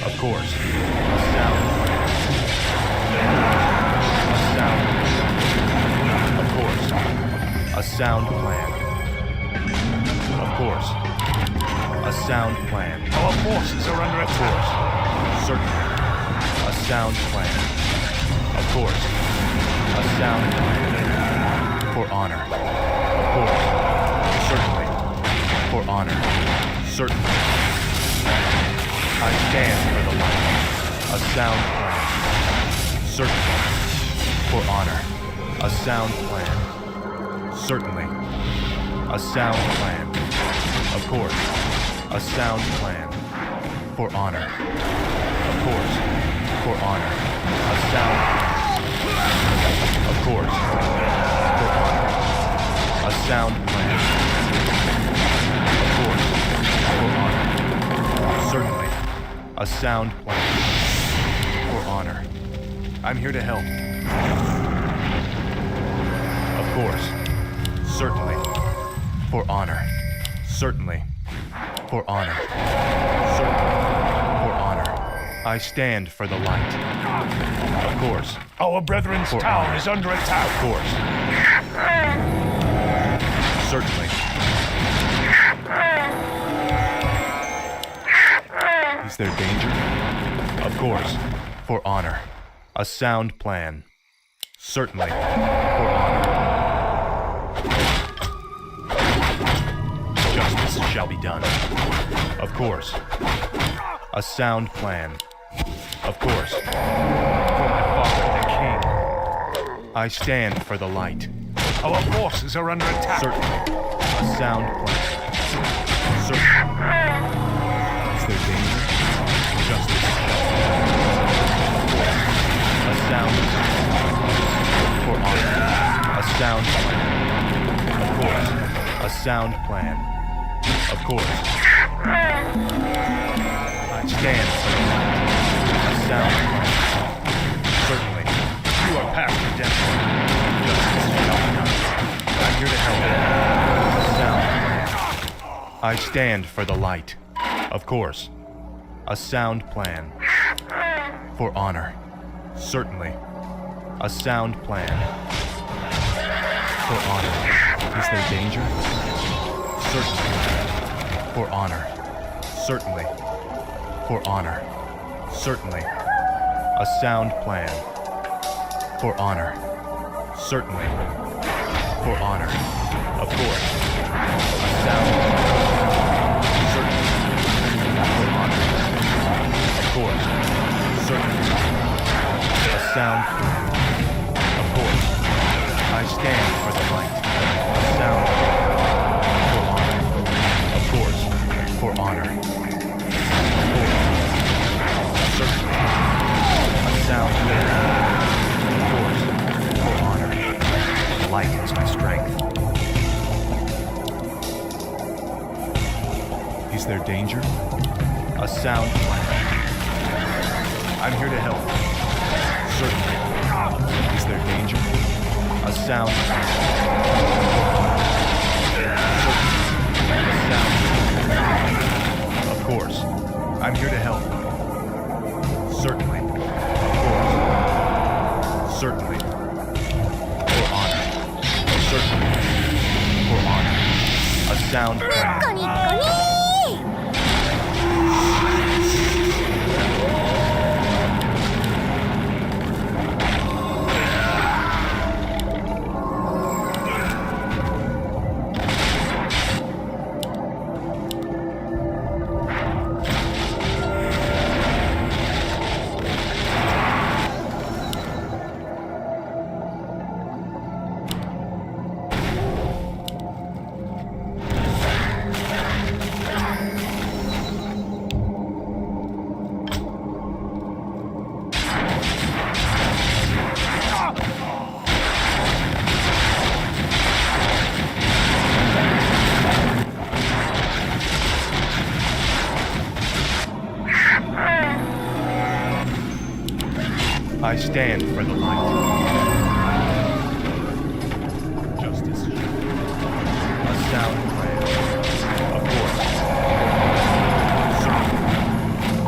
Of course. A sound plan. A sound plan. Of course. A sound plan. Of course. A sound plan. Our forces are under Of attack. course. Certainly. A sound plan. Of course. A sound plan. For honor. Of course. Certainly. For honor. Certainly. I stand for the light. A sound plan. Certainly. For honor. A sound plan. Certainly. A sound plan. Of course. A sound plan. For honor. Of course. For honor. A sound plan. Of course. For honor. A sound plan. Of course. For honor. Certainly. A sound plan. For honor. I'm here to help. Of course. Certainly. For honor. Certainly. For honor. Certainly. For honor. I stand for the light. Of course. Our brethren's For town honor. is under attack. Of course. Certainly. Is there danger? Of course. For honor. A sound plan. Certainly. For honor. Justice shall be done. Of course. A sound plan. Of course. For my father, the king. I stand for the light. Our forces are under attack. Certainly. A sound plan. Certainly. Is there danger? Justice. A sound plan. For honor. A sound plan. Of course. A sound plan. Of course. I stand for the light. A sound plan. Certainly. You are past redemption. Justice shall be done. I'm here to help. A sound plan. I stand for the light. Of course. A sound plan. For honor. Certainly. A sound plan. For honor. Is there danger? Certainly. For honor. Certainly. For honor. Certainly. A sound plan. For honor. Certainly. For honor. Of course. A sound plan. Certainly. For honor. Of course. Certainly. A sound plan. Of course. I stand for the light. A sound plan. For honor. Of course. For honor. Certainly. A sound plan. Of course. For honor. Light is my strength. Is there danger? A sound plan. I'm here to help. Certainly. Is there danger? A sound plan. Certainly. A sound plan. Of course. I'm here to help. Certainly. Of course. Certainly. For honor. Certainly. For honor. A sound plan. I stand for the light. Justice. A sound plan. Of course. Certainly.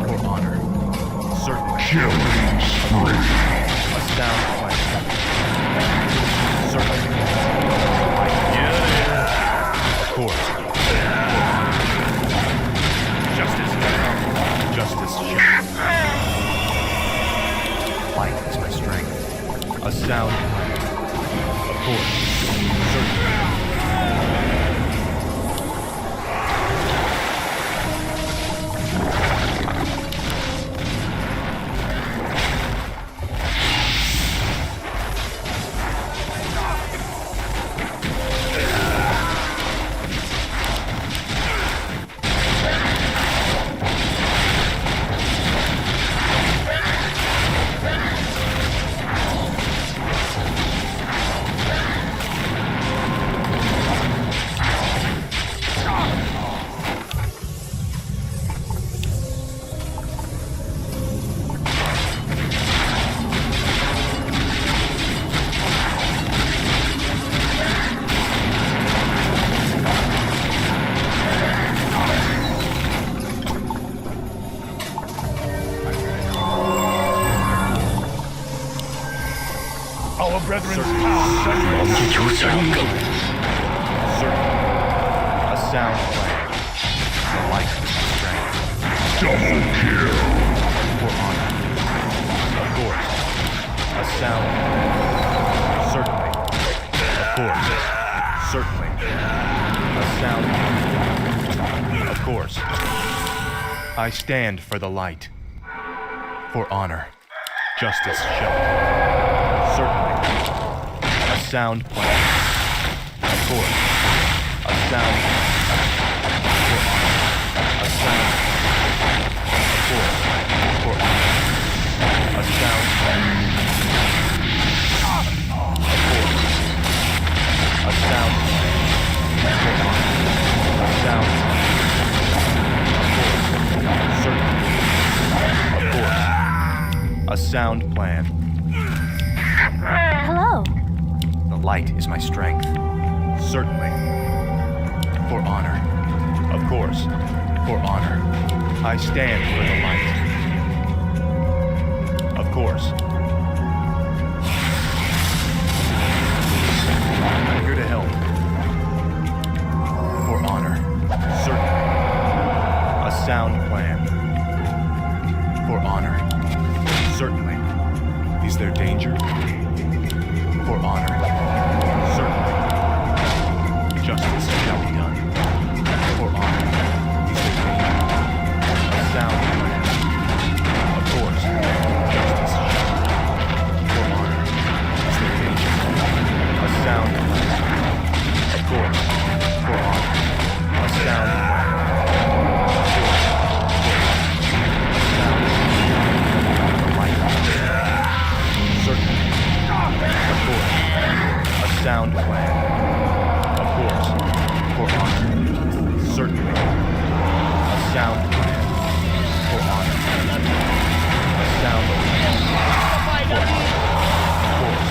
For honor. Certainly. Killing spree. A sound plan. Certainly. Of course. Justice. Justice. Light is my strength. A sound plan. Of course. Certainly. Our brethren's power Certainly. A sound plan. The light is my strength. Double kill. For honor. Of course. A sound. Certainly. Of course. Certainly. A sound. Of course. I stand for the light. For honor. Justice shall be. Certainly. A sound plan. Of course. A sound. For honor. A sound. Of course. For honor. A sound plan. Of course. A sound plan. For honor. A sound plan. Of course. Certainly. Of course. A sound plan. Hello. The light is my strength. Certainly. For honor. Of course. For honor. I stand for the light. Of course. I'm here to help. For honor. Certainly. A sound plan. For honor. Certainly. Is there danger? For honor. Certainly. Justice shall be done. For honor. Is there danger? A sound plan. Of course. Justice shall be done. For honor. Is there danger? A sound plan. Of course. For honor. A sound plan. Of course. A sound plan. The light. Certainly. Of course. A sound plan. Of course. For honor. Certainly. A sound plan. For honor. A sound plan. For honor. Of course.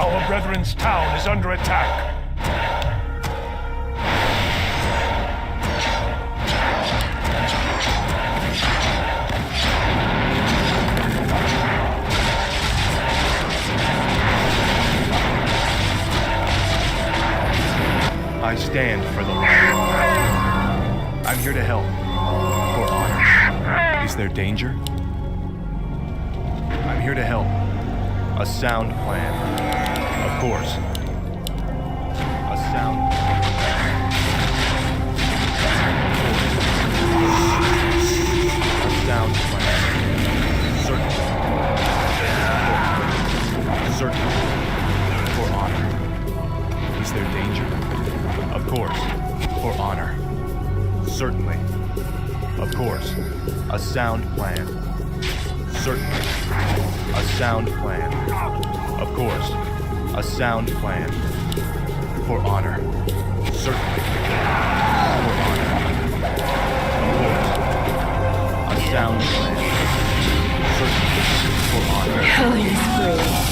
Our brethren's town is under attack. I stand for the light. I'm here to help. For honor. Is there danger? I'm here to help. A sound plan. Of course. A sound plan. A sound plan. Certainly. Certainly. For honor. Is there danger? Of course. For honor. Certainly. Of course. A sound plan. Certainly. A sound plan. Of course. A sound plan. For honor. Certainly. For honor. Of course. A sound plan. Certainly. For honor. Killing spree.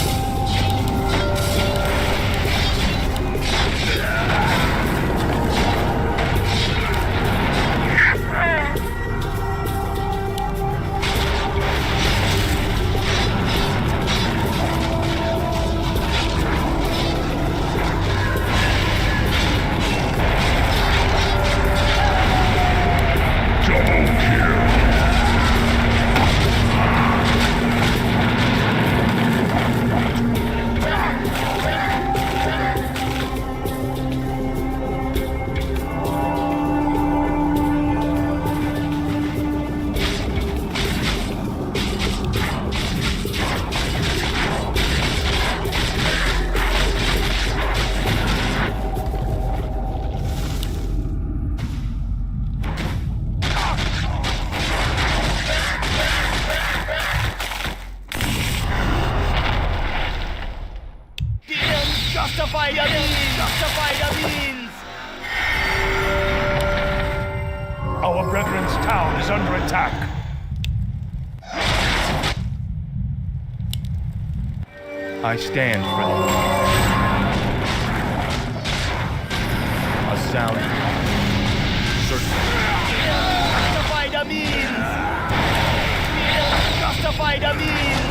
Double kill. Justify the means! Our brethren's town is under attack. I stand for the light. A sound certain. Justify the means! Justify the means!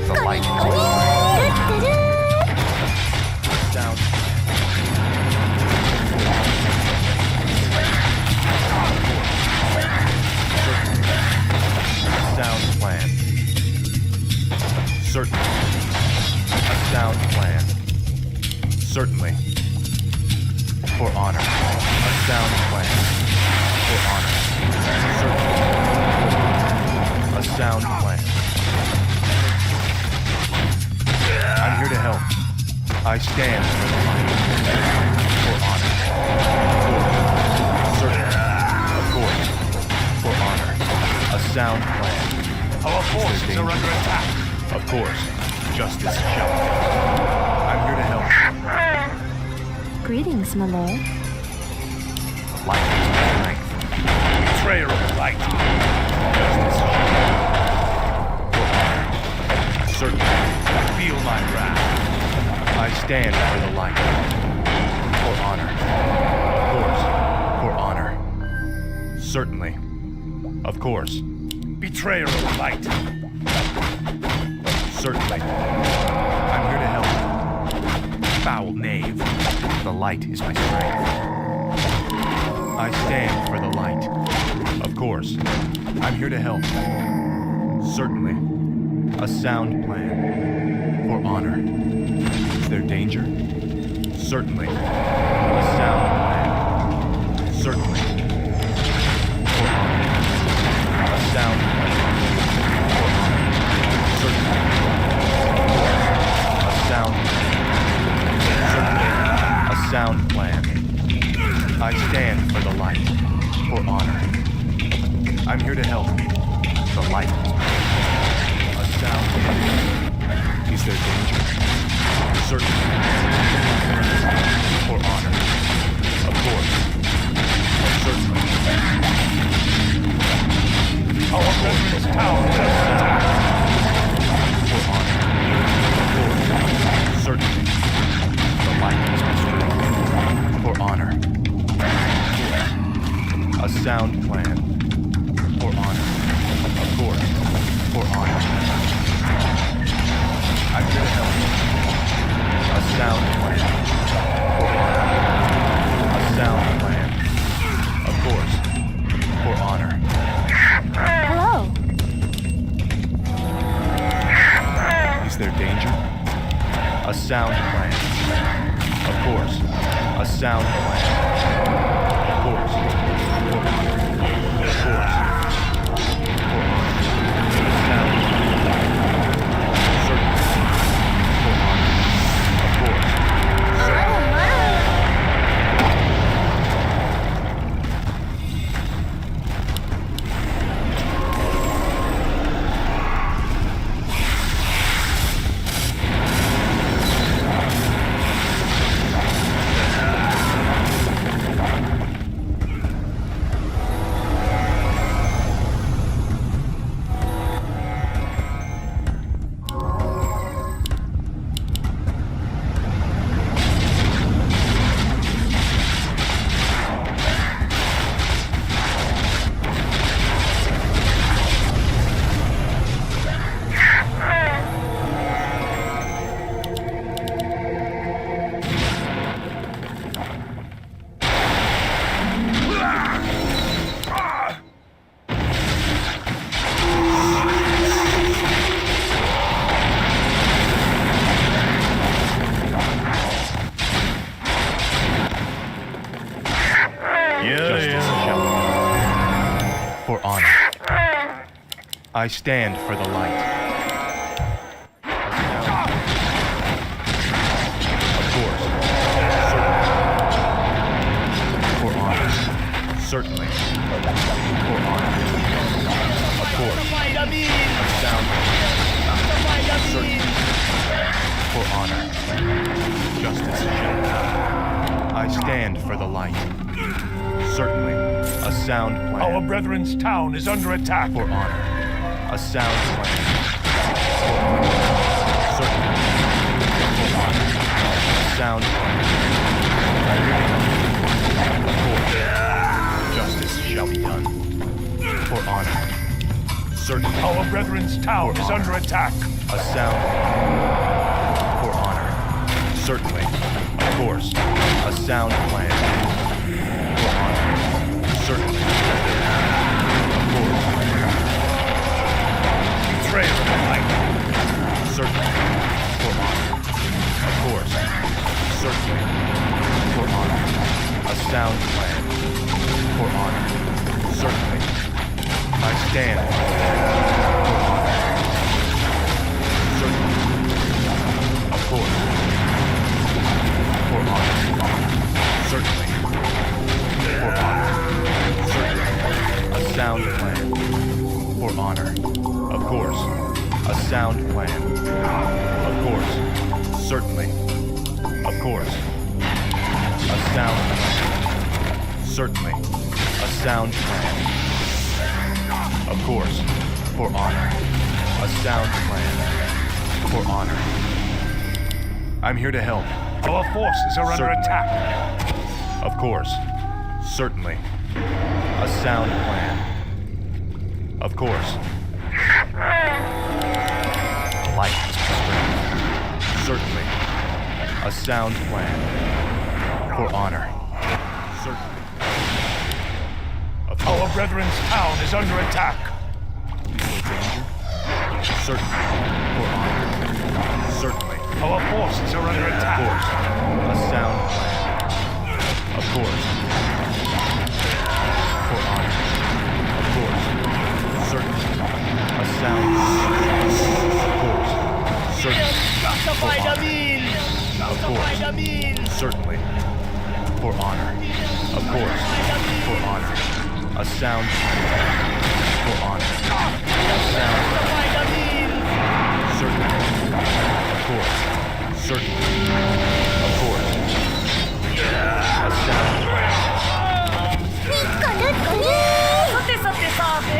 The light is down. Sound plan. Certainly. A sound plan. Certainly. For honor. A sound plan. For honor. Certainly. A sound plan. I'm here to help. I stand for the light. For honor. Certainly. Of course. For honor. A sound plan. Our forces are under attack. Of course. Justice shall be. I'm here to help. Greetings, my lord. Light is my strength. Betrayer of the light. Justice shall be. For honor. Certainly. Feel my wrath. I stand for the light. For honor. Of course. For honor. Certainly. Of course. Betrayer of the light. Certainly. I'm here to help. Foul knave. The light is my strength. I stand for the light. Of course. I'm here to help. Certainly. A sound plan. For honor. Is there danger? Certainly. A sound plan. Certainly. For honor. A sound plan. For honor. Certainly. A sound plan. Certainly. A sound plan. I stand for the light. For honor. I'm here to help. The light. A sound plan. Is there danger? Certainly. For honor. Of course. Certainly. Our brethren's town is under attack. For honor. Of course. Certainly. The light is my strength. For honor. A sound plan. For honor. Of course. For honor. I'm here to help. A sound plan. For honor. A sound plan. Of course. For honor. Hello. Is there danger? A sound plan. Of course. A sound plan. Of course. For honor. Of course. For honor. Sound plan. Certainly. For honor. Of course. I stand for the light. Of course. For honor. Certainly. For honor. Of course. A sound. Certainly. For honor. Justice shall be done. I stand for the light. Certainly. A sound plan. Our brethren's town is under attack. For honor. A sound plan. For honor. Certainly. For honor. A sound plan. Of course. Justice shall be done. For honor. Certainly. Our brethren's town is under attack. A sound plan. For honor. Certainly. Of course. A sound plan. For honor. Certainly. Of course. Betrayer of the light. Certainly. For honor. Of course. Certainly. For honor. A sound plan. For honor. Certainly. I stand. For honor. Certainly. Of course. For honor. Certainly. For honor. Certainly. A sound plan. For honor. Of course. A sound plan. Of course. Certainly. Of course. A sound plan. Certainly. A sound plan. Of course. For honor. A sound plan. For honor. I'm here to help. Our forces are under Certainly. attack. Of course. Certainly. A sound plan. Of course. Light is constrained. Certainly. A sound plan. For honor. Certainly. Of Our course. brethren's town is under attack. Certainly. For honor. Certainly. Our forces are under Of attack. course. A sound plan. Of course. For honor. Of course. Certainly. A sound plan. Of course. Certainly. For honor. Of course. Certainly. For honor. Of course. For honor. A sound plan. For honor. A sound plan. Certainly. Of course. Certainly. Of course. A sound plan. さてさてさて。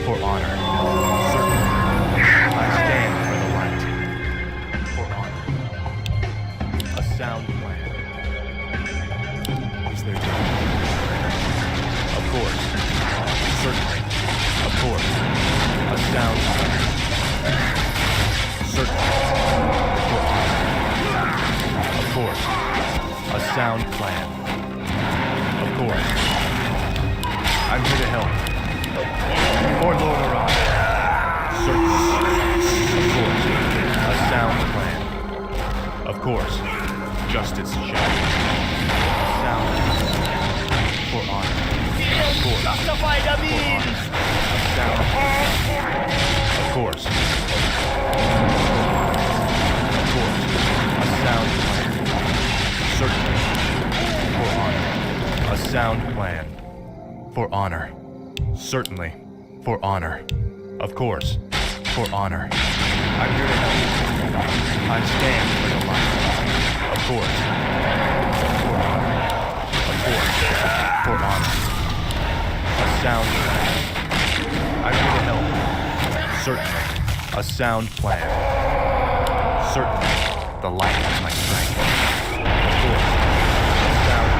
For honor. Certainly. I stand for the light. For honor. A sound plan. Is there danger? Of course. Certainly. Of course. A sound plan. Certainly. For honor. Of course. A sound plan. Of course. I'm here to help. For Lord Aron. Certainly. Of course. A sound plan. Of course. Justice shall be. Sound plan. For honor. Of course. Justify the means. A sound plan. Of course. Of course. A sound plan. Certainly. For honor. A sound plan. For honor. Certainly. For honor. Of course. For honor. I'm here to help. I stand for the light. Of course. For honor. Of course. For honor. A sound plan. I'm here to help. Certainly. A sound plan. Certainly. The light is my strength. Of course. A sound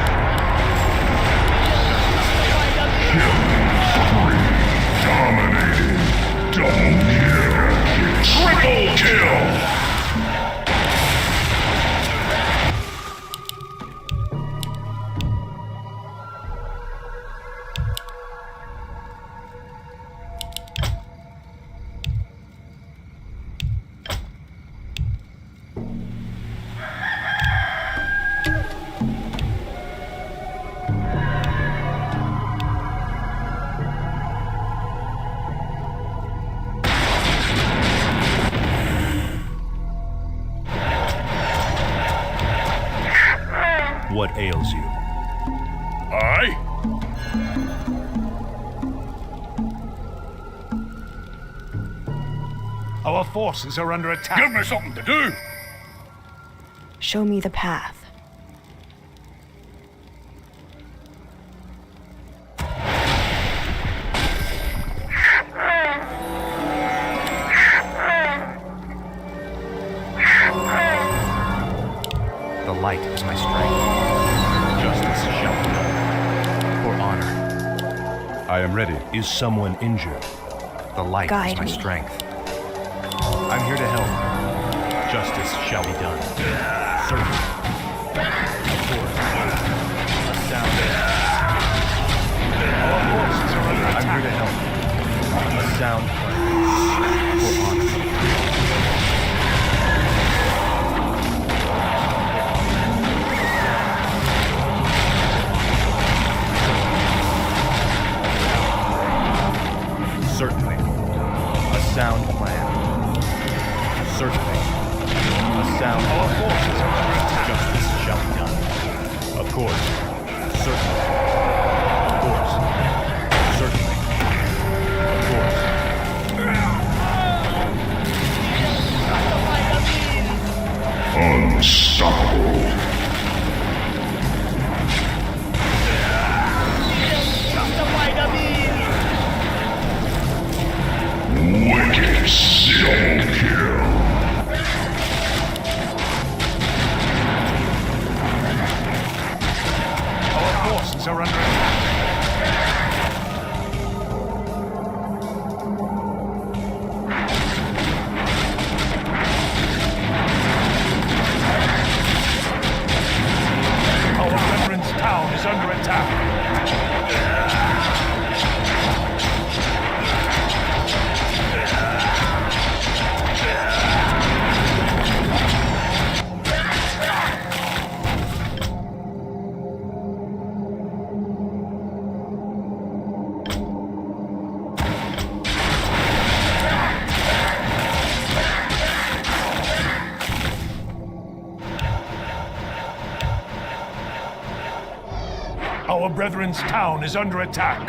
Dominating. Double kill. Triple kill. What ails you? Aye? Our forces are under attack. Give me something to do. Show me the path. The light is my strength. Justice shall be done. For honor. I am ready. Is someone injured? The light Guide is my me. strength. I'm here to help. Justice shall be done. Certainly. Of course. A sound. Our forces are under I'm attack. here to help. A sound plan. For honor. Certainly. A sound plan. Certainly. A sound Our plan. forces are under attack. Justice shall be done. Of course. Certainly. Of course. Certainly. Of course. Unstoppable. Wicked double kill. Our forces are under attack. Our veterans' town is under attack. Our brethren's town is under attack.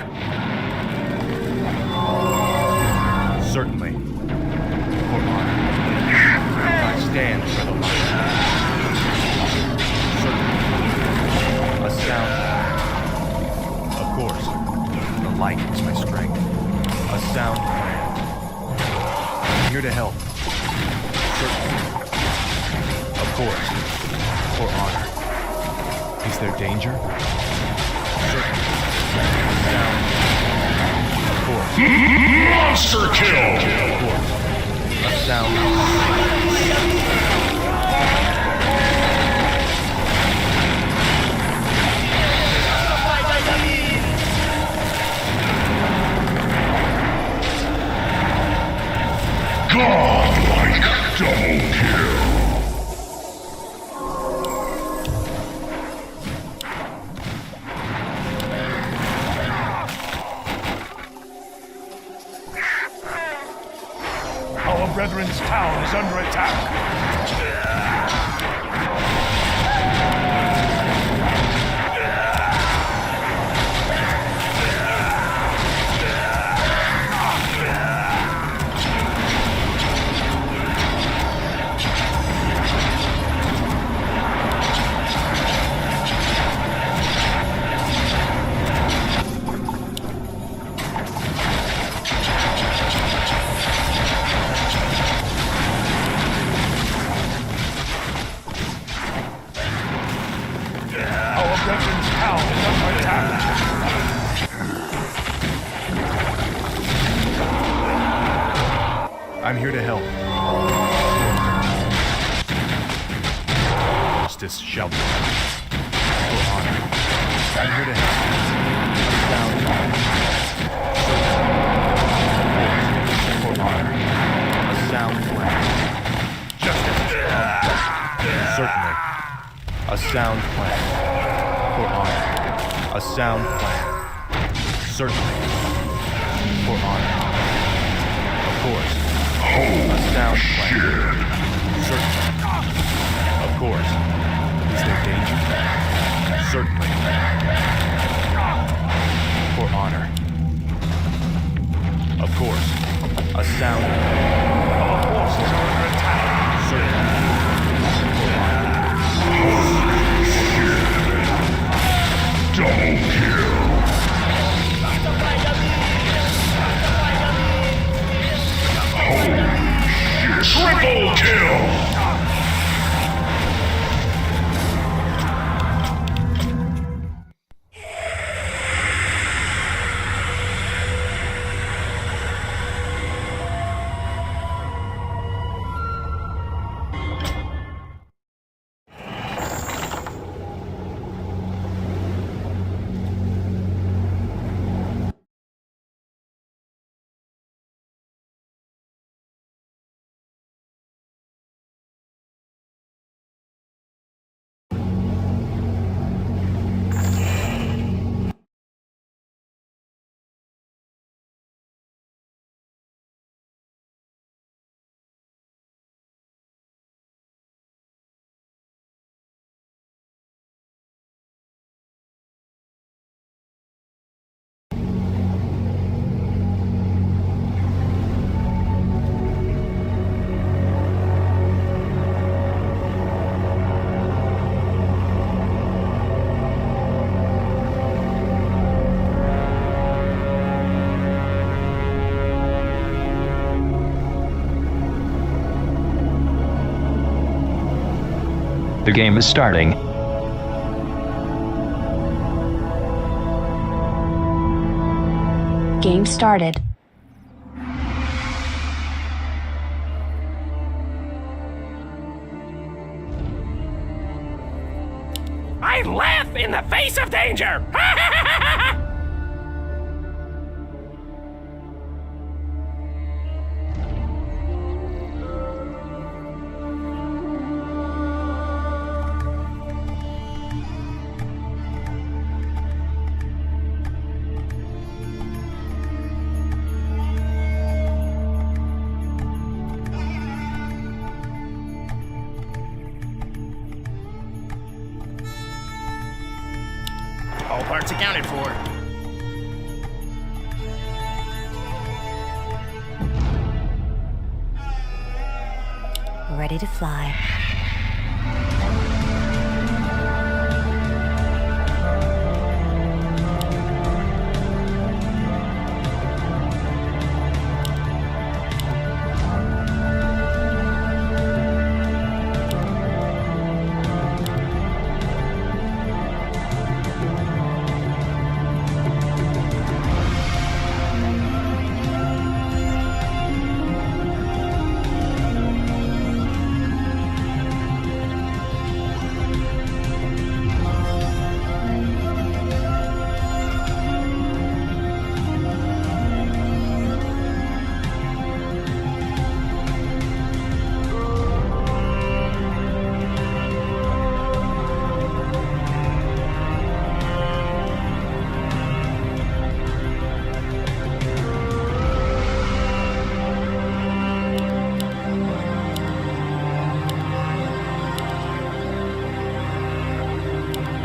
Certainly. For honor. I stand for the light. Certainly. A sound. Of course. The light is my strength. A sound plan. I'm here to help. Certainly. Of course. For honor. Is there danger? Certainly. A sound. Of course. Monster kill. Of course. A sound. Godlike double kill. Our brethren's town is under attack. I'm here to help. Justice shall be done. For honor. I'm here to help. A sound plan. Justice. Certainly. A sound plan. For honor. A sound plan. Certainly. For honor. Of course. A sound plan. Certainly. Of course. Is there danger? Certainly. For honor. Of course. A sound plan. Our forces are under attack. Certainly. Double kill. Holy shit. Triple kill. The game is starting. Game started. I laugh in the face of danger! All parts accounted for. Ready to fly.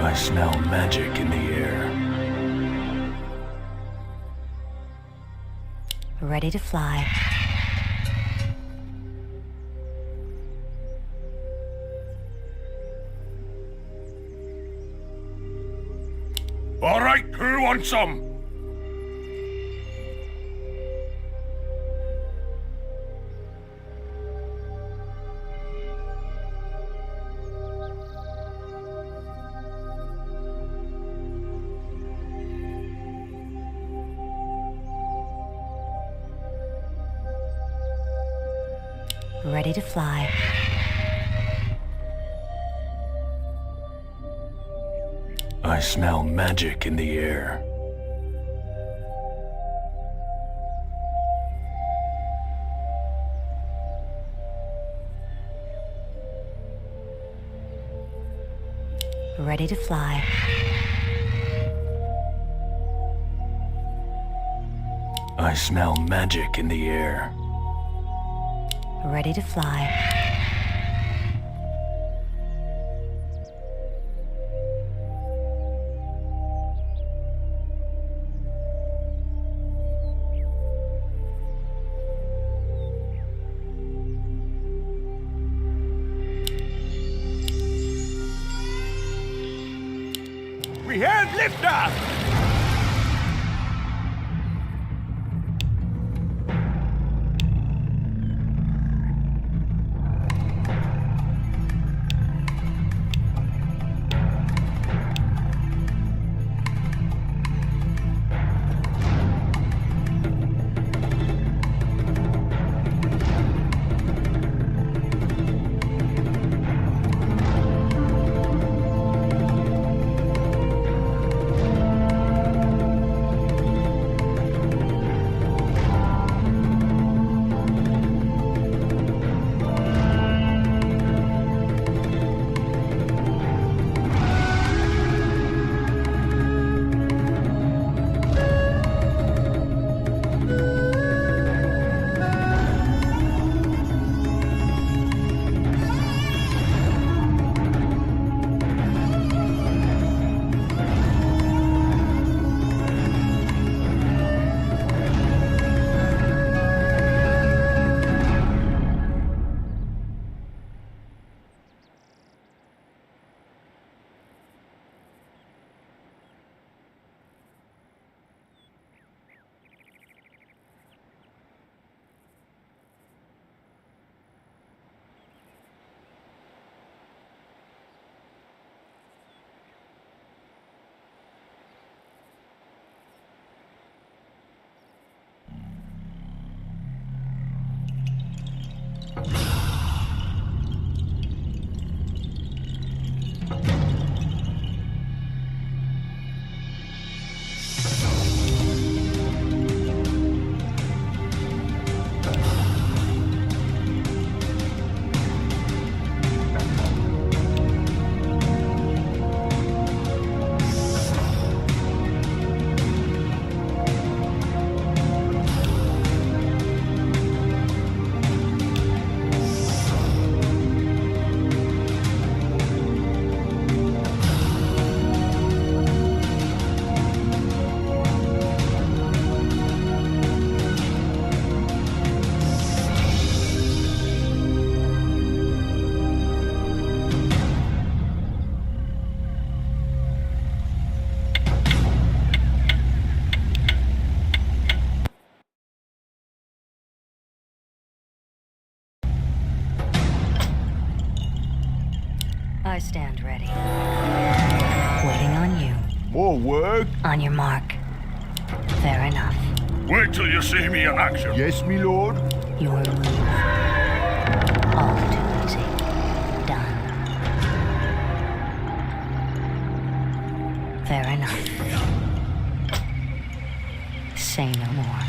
I smell magic in the air. Ready to fly. All right, who wants some? Ready to fly. I smell magic in the air. Ready to fly. I smell magic in the air. Ready to fly. We have liftoff! I stand ready. Waiting on you. More work? On your mark. Fair enough. Wait till you see me in action. Yes, me lord. Your move. All too easy. Done. Fair enough. Say no more.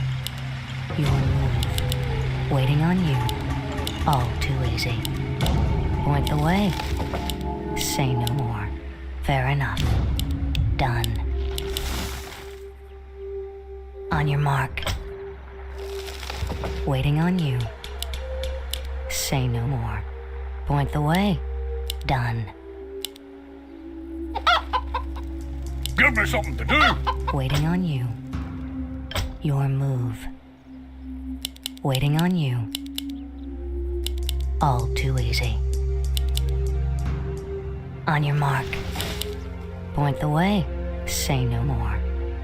Your move. Waiting on you. All too easy. Point the way. Say no more. Fair enough. Done. On your mark. Waiting on you. Say no more. Point the way. Done. Give me something to do. Waiting on you. Your move. Waiting on you. All too easy. On your mark. Point the way. Say no more.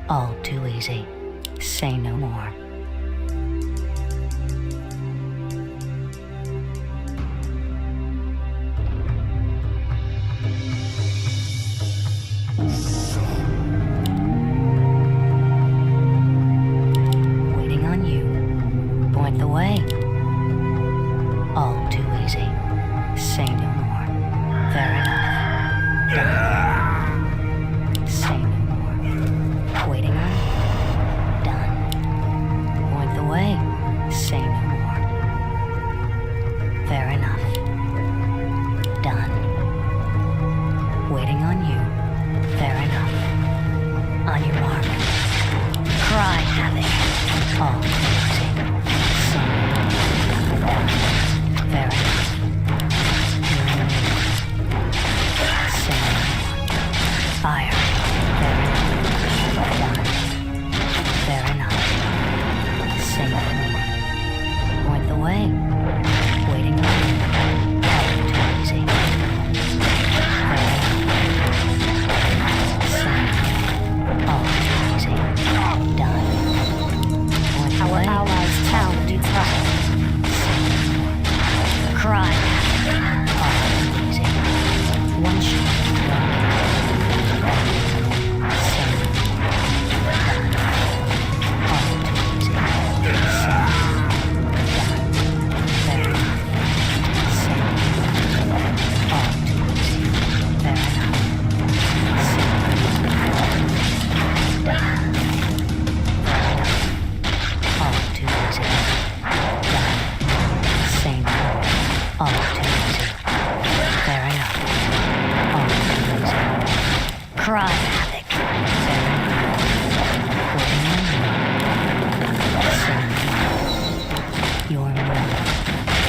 All too easy. Say no more. Waiting on you. Point the way. All All too easy. Fair enough. All too easy. Cry havoc. Fair enough. Waiting on you. Send me. Your move.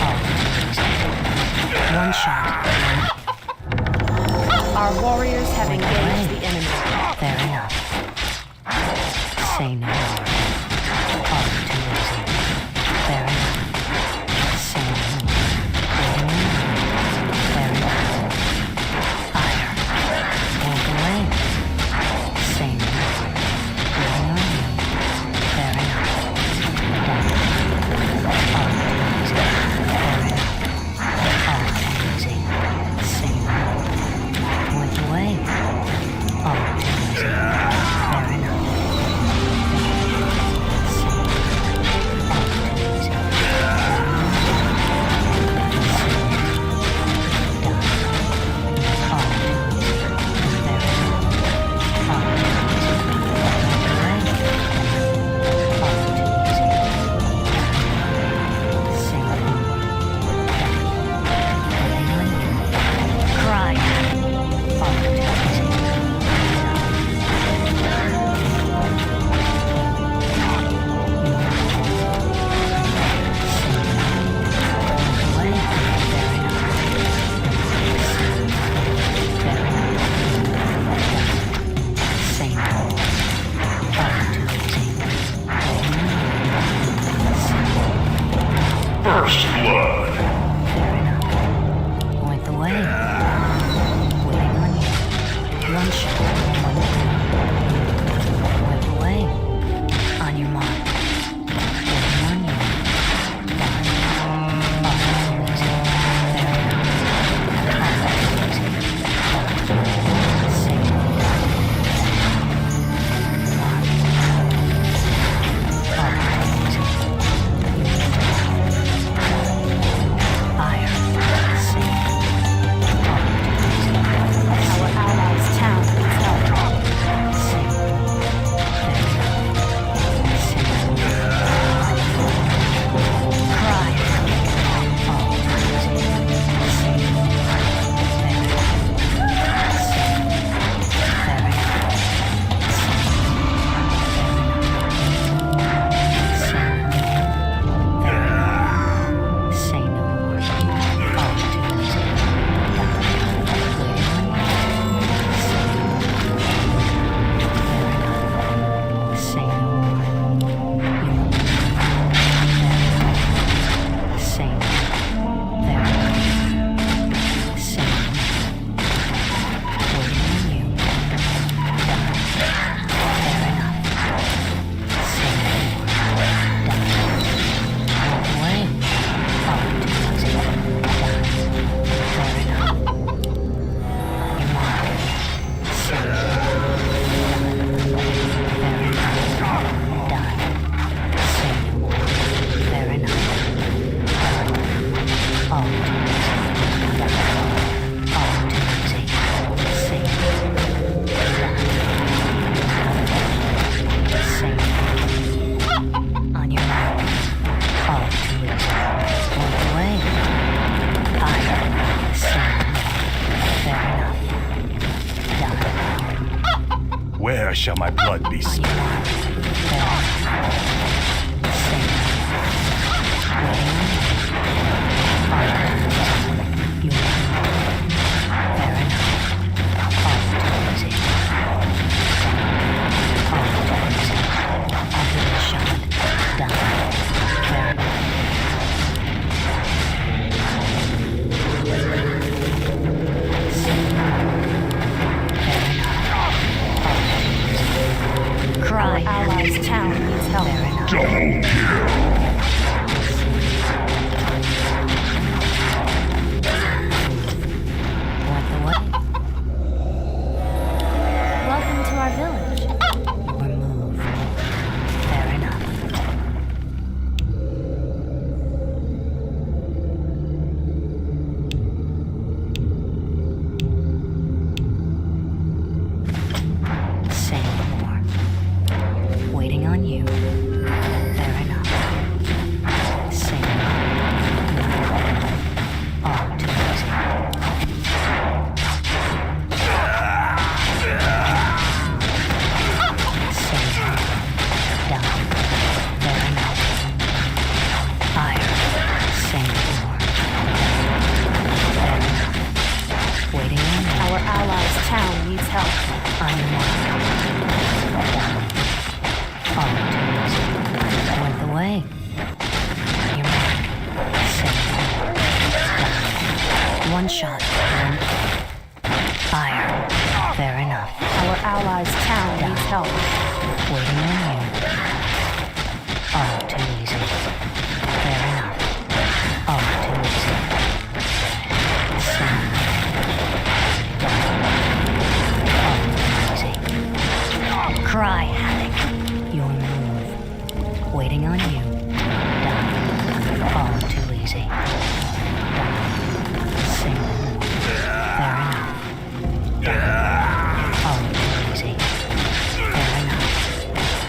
All too easy. One shot. Our warriors have Wait, engaged wait. the enemy. Fair enough. Say no more. All too easy. Fair enough. Say no more. Waiting on you. Fair enough. Fire. Walk away. Say no more. Waiting on you. Fair enough. Done. All too easy. Fair enough. All too easy. Say no more. Went away. All too easy. Fair enough. Say no more. All too easy. Done. All too easy. Fair enough. All too easy. Went away. All too easy. Say no more. Done. Waiting on you. Cry. All too easy. First blood. Fair enough. Went the way. Waiting on you. One shot. One kill. Went away. On your mark. Waiting on you. Done. All too easy. Fair enough. All too easy. Done. Say no more. Done. All too easy. Fire. Sing. All too easy. Our allies' town is held. Sing. Fair enough. Sing. Cry. All too easy. Sing. Fair enough. Sing. Fair enough. Sing. Fair enough. Say no more. All too easy. Done. Waiting on you. Say no more. Fair enough. Say no more. Your move. Fair enough. Say no more. Fair enough. Say no more. Waiting on you. Done. Fair enough. Say no more. Done. Walk away. All too easy. Done. Fair enough. Your mark. Say no more. Done. Fair enough. Done. Say no more. Fair enough. Done. All too easy. Done. All too easy. Say no more. Done. Say no more. On your mark. All too easy. Walk away. Fire. Say no more. Fair enough. Done. Where shall my blood be On seen? your mark. Fair enough. Say no more. Waiting on you. All too easy. You move. Fair enough. All too easy. All too easy. I'll give it a shot. Done. Fair enough. Say no more. Fair enough. All too easy. Cry. help. On your mark. All too easy. Went the way. On your mark. Set. One shot. One. Fire. Fair enough. Our allies' town needs help. Waiting on you. All too easy. Fair enough. All too easy. Sound. All too easy. Cry havoc. Your move. Waiting on you. Done. All too easy. Done. Sing. Fair enough. Done. All too easy. Fair enough.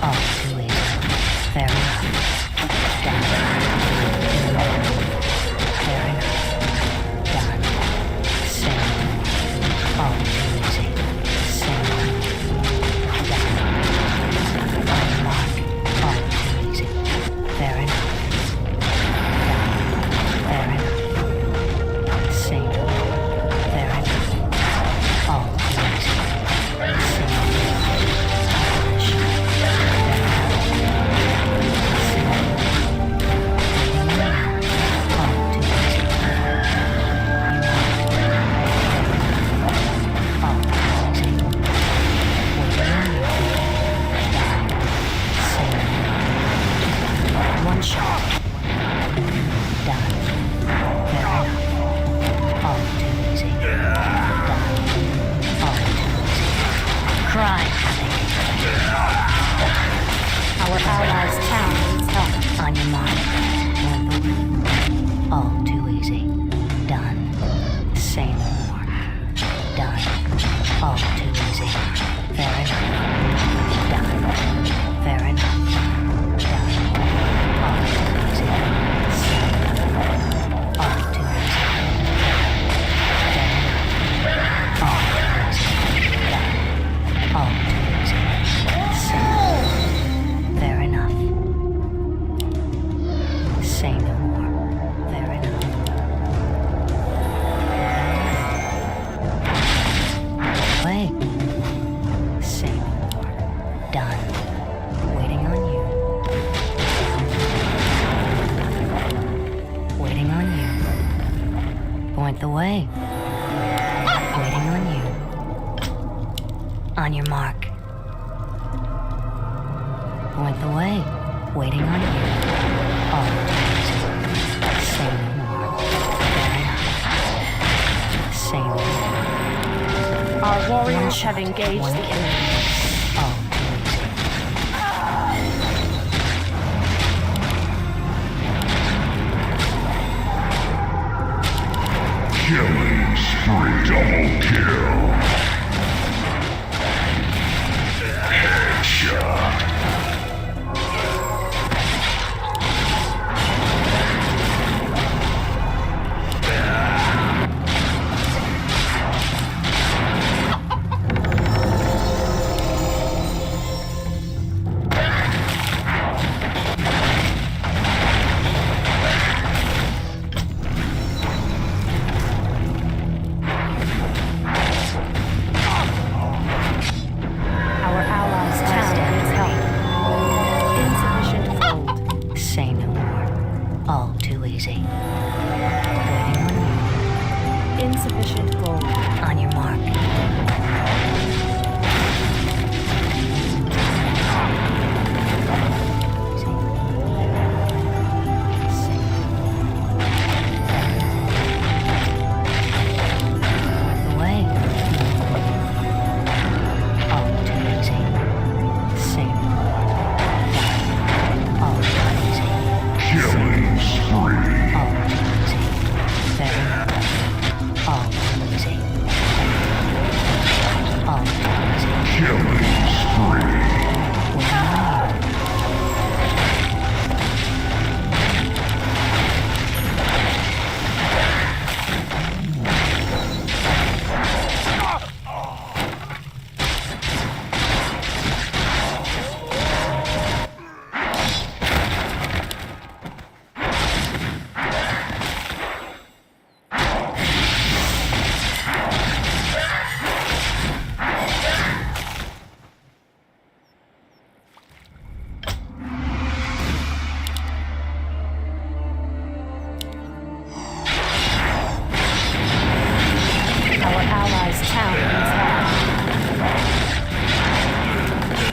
All too easy. Fair enough. Done. Fair enough. Done. Sing. All too easy. Sing. Done. On the mark. All too easy. Fair enough. Done. Fair enough. Sing. Fair enough. All too easy. Sing. Finish. Fair enough. Sing. Waiting on you. All too easy. All too easy. Waiting on you. Done. Sing. One shot. Done. Fair enough. All too easy. Done. All too easy. Cry havoc. Our allies' town needs help. On your mark. Went the way. All too easy. Done. Say no more. Done. All too easy. Fair enough. Done. Fair enough. Done. All too easy. Say. All too easy. Fair enough. All too easy. Done. All too easy. Say. Fair enough. Say no more. Fair enough. Way. Say no more. Done. Waiting on you. Waiting on you. Point the way. Waiting on you. On your mark. Point the way. Waiting on you. All too easy. Say no more. Fair enough. Say no more. Our warriors have engaged the enemy. All too easy. Killing spree. Double kill. Headshot.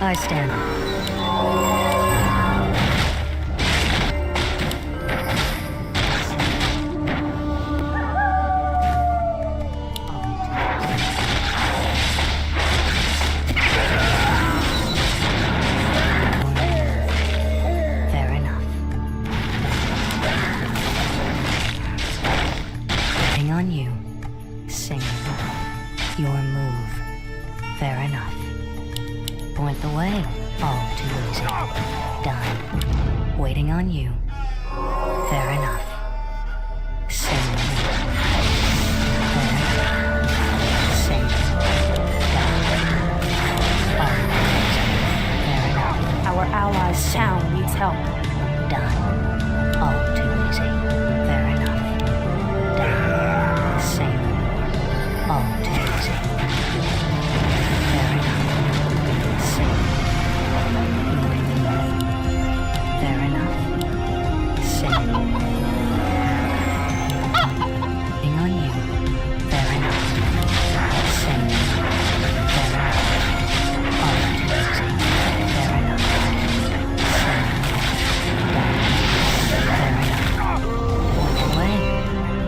bystander. Fair enough. Waiting on you. Sing your move. Fair enough. Point the way. All too easy. Done. Waiting on you. Fair enough. Sing your move. Fair enough. Sing. Done. All too easy. Fair enough. Our allies' town needs help. Done. All too easy. Fair enough. Done. Same. All too easy. Fair enough. Same. Fair enough. Same. Waiting on you. Fair enough. Same. Fair enough. All too easy. Fair enough. Same. Done. Fair enough. Walk away.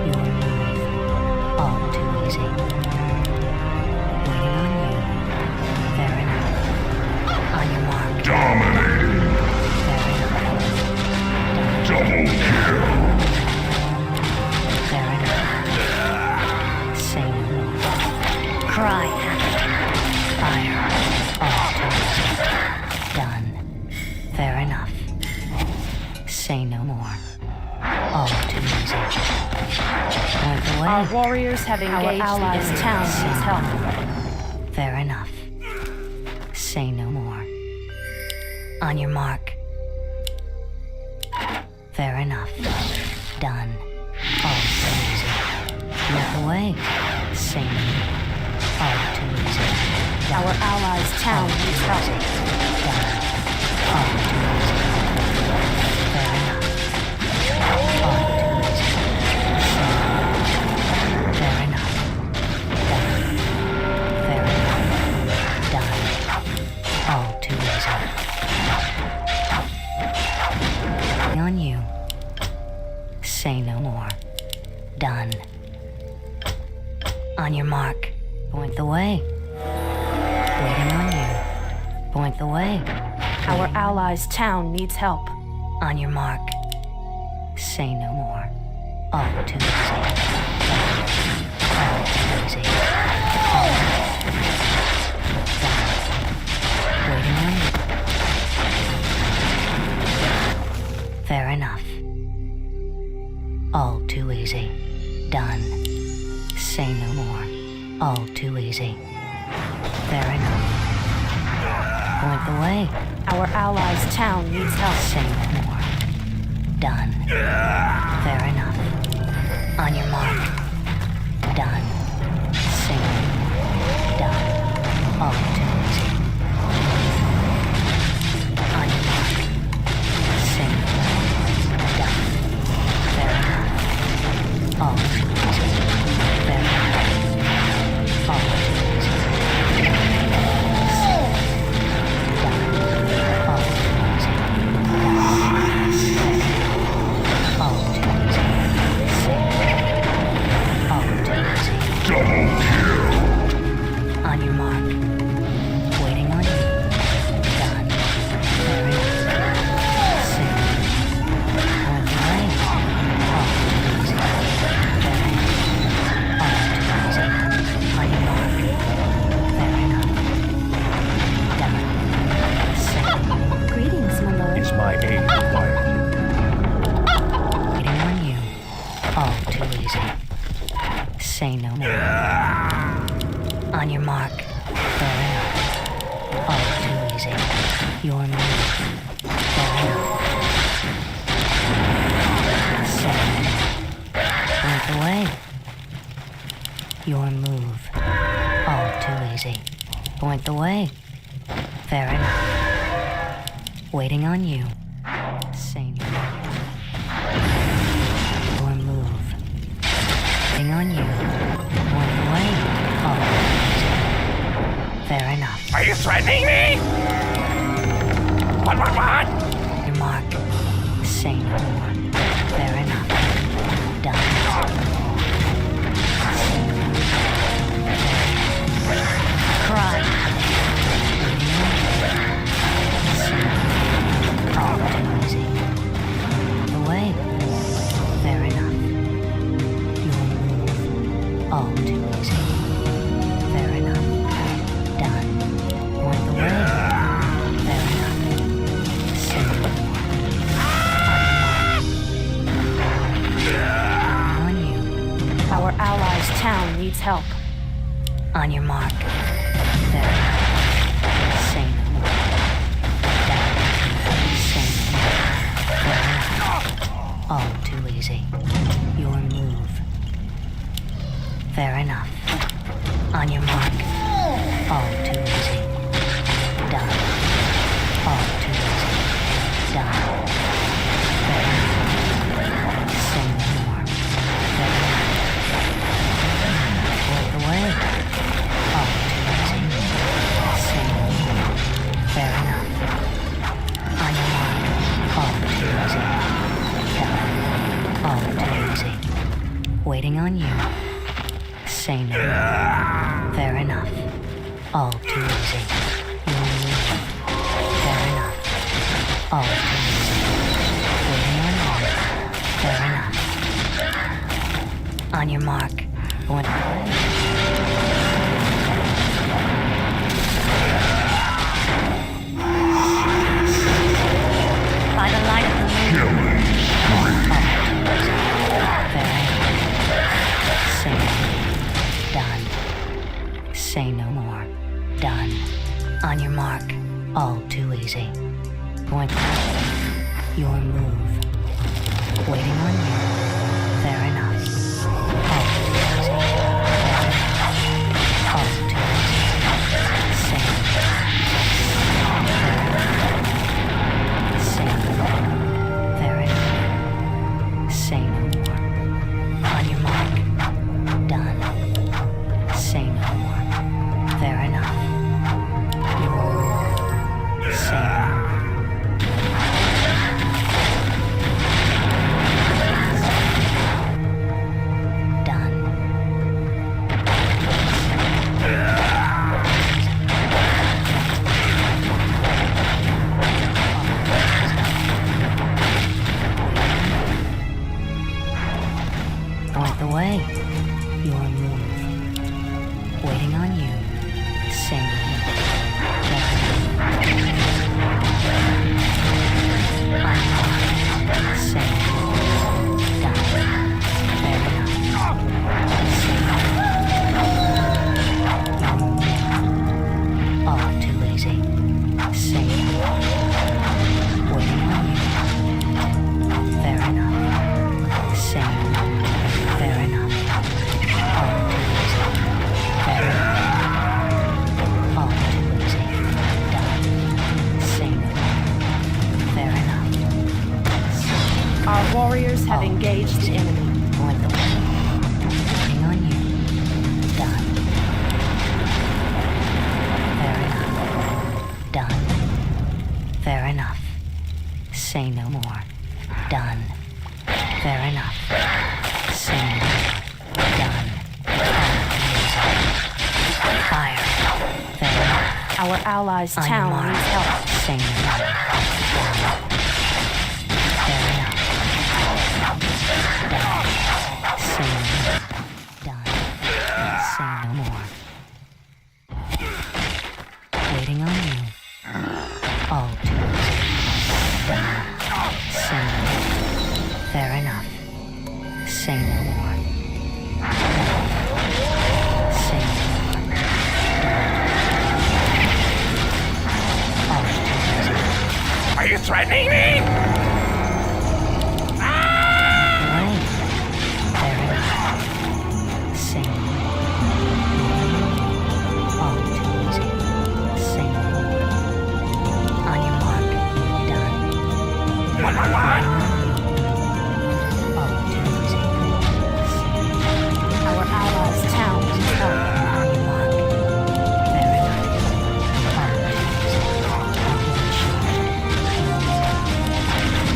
Your move. All too easy. Waiting on you. Fair enough. On your mark. Dominating. Fair enough. Double kill. Fair enough. Say no more. Cry havoc. Fire. All too easy. Done. Fair enough. Say no more. All too easy. Point the way. Our warriors have engaged. Our allies' town needs help. Fair enough. Say no more. On your mark. Fair enough. Done. All too easy. Look away. Say no more. All too easy. Done. Our allies' town needs help. Done. All too easy. Fair enough. All too easy. Say no more. Fair enough. Done. Fair enough. Done. All too easy. On you. Say no more. Done. On your mark. Point the way. Waiting on you. Point the way. Our allies' town needs help. On your mark. Say no more. All too easy. Done. All too easy. All. Done. Waiting on you. Fair enough. All too easy. Done. Say no more. All too easy. Fair enough. Point the way. Our allies' town needs help. Say no more. Done. Fair enough. On your mark. Done. Say no more. Done. All too easy. On your mark. Say no more. Done. Fair enough. All too easy. Fair enough. All too easy. Done. All too easy. All too easy. All too easy. Double kill. On your mark. Waiting on you. Done. Fair enough. Sing. On your way. All too easy. Fair enough. All too easy. On your mark. Fair enough. Done. Sing. Greetings, my lord. Is my aid required? Waiting on you. All too easy. Say no more. On your mark. Fair enough. All too easy. Your move. Fair enough. Say. Point the way. Your move. All too easy. Point the way. Fair enough. Waiting on you. Say no more. Your move. Waiting on you. Point the way. All too easy. Fair enough. Are you threatening me? All too easy. Fair enough. Done. Point the way. Fair enough. Say no more. On you. Our allies' town needs help. On your mark. Fair enough. Say no more. Down. Say no more. Fair enough. All too easy. Your move. Fair enough. On your mark. All too easy. Done. All too easy. Done. Fair enough. Say no more. Fair enough. Point the way. All too easy. Say no more. Fair enough. On your mark. All too easy. Done. All too easy. Waiting on you. Say no more. Fair enough. All too easy. Your move. Fair enough. All too easy. Waiting on you. Fair enough. On your mark. Point the way. By the light of the moon. Fair enough. Say no more. Done. Say no more. Done. On your mark. All too easy. Point the way. Your move. Waiting on you. Fair enough. All too easy. Fair enough. All too easy. Say no more. Say no more. Fair enough. Say no more. On your mark. Done. Say no more. Fair enough. Your move. Say no more. Done. Point the way. Your move. Waiting on you. Say no more. Fair enough. Say no more. Done. Fair enough. Say no more. All too easy. Say no more. Waiting on you. Fair enough. Say no more. Fair enough. All too easy. Fair enough. All too easy. Done. Say no more. Fair enough. Our warriors have All engaged the too easy. enemy. Point the way. Waiting on you. Done. Fair enough. Done. Fair enough. Say no more. Done. Fair enough. Say no more. Done. Fire. Fair enough. Our allies' On your town mark. needs help. Say no more. Fair enough. Done. Say no more. Done. Say no more. Waiting on you. All too easy. Done. Say no more. Fair enough. Say no more. Done. Say no more. Done. All too easy. Are you threatening me? Away. Fair enough. Say no more. All too easy. Say no more. On your mark. Done. All too easy. Our allies' town needs help. On your mark. Fair enough. All too easy. On your shield.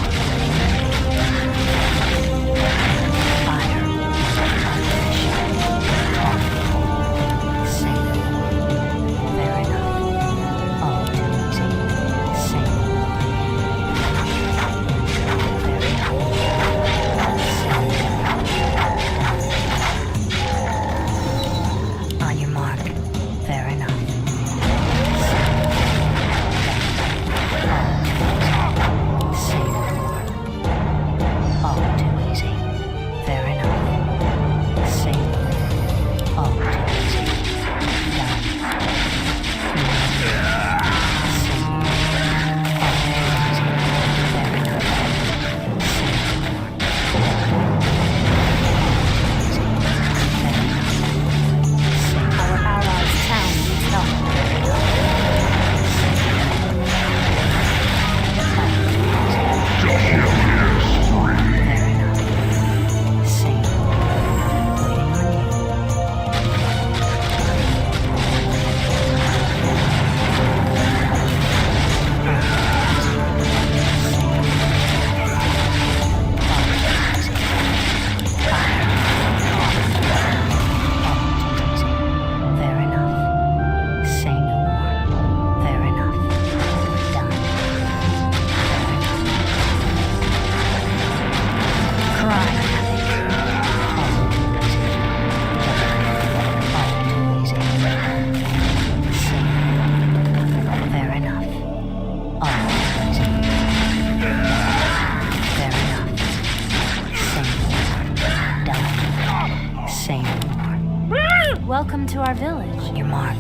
Welcome to our village. On your mark.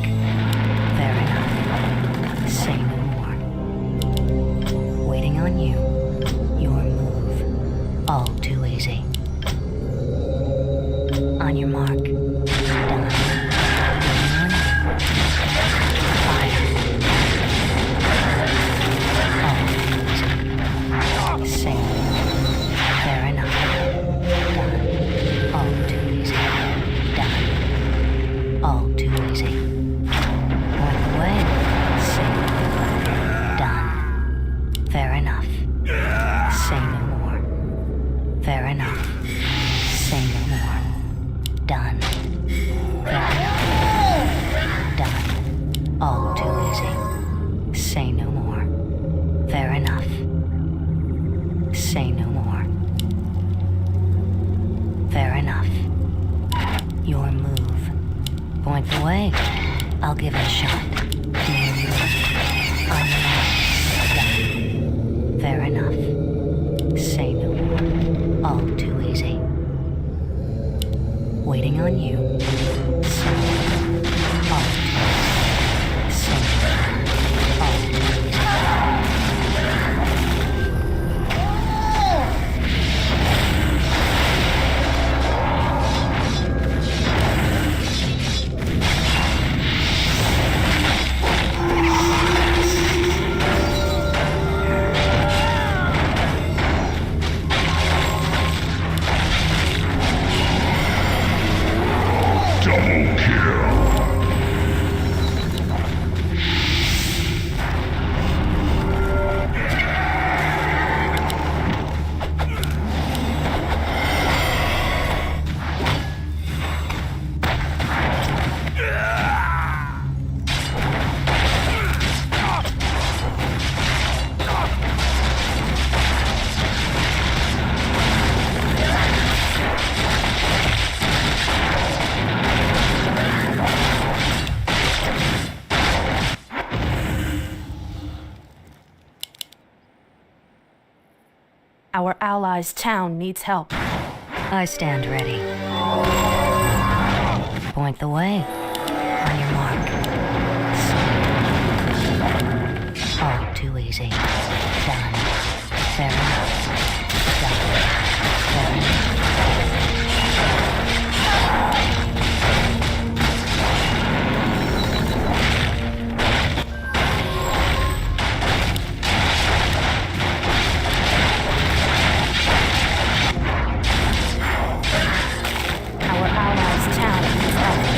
Fair enough. Say no more. Waiting on you. Your move. All too easy. On your mark. Done. Waiting on you. Fire. All too easy. Say no more. Fair enough. Done. All too easy. Done. All too easy. Point the way. Say no more. Done. Fair enough. Say no more. Fair enough. Say no more. Done. Fair enough. Done. All too easy. Say no more. Fair enough. Say no more. Fair enough. Your move. Point the way. I'll give it a shot. Your move. On your mark. Done. Fair enough. Say no more. All too easy. Waiting on you. Say no more. All too easy. Say no more. All too easy. Double kill. Our allies' town needs help. I stand ready. Point the way. On your mark. All too easy. Done. Fair enough. Done. Fair enough. Our allies' town needs help.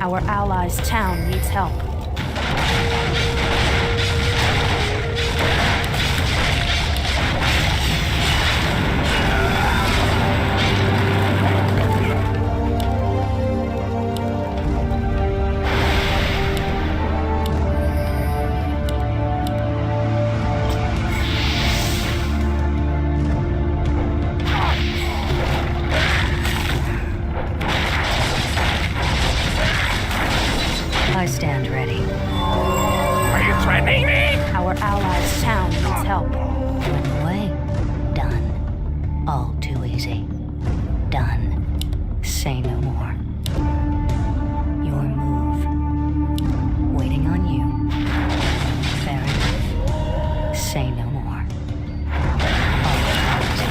Our allies' town needs help. I stand ready. Are you threatening me? Our allies' town needs help. Point the way. Done. All too easy. Done. Say no more. Your move. Waiting on you. Fair enough. Say no more. All too easy.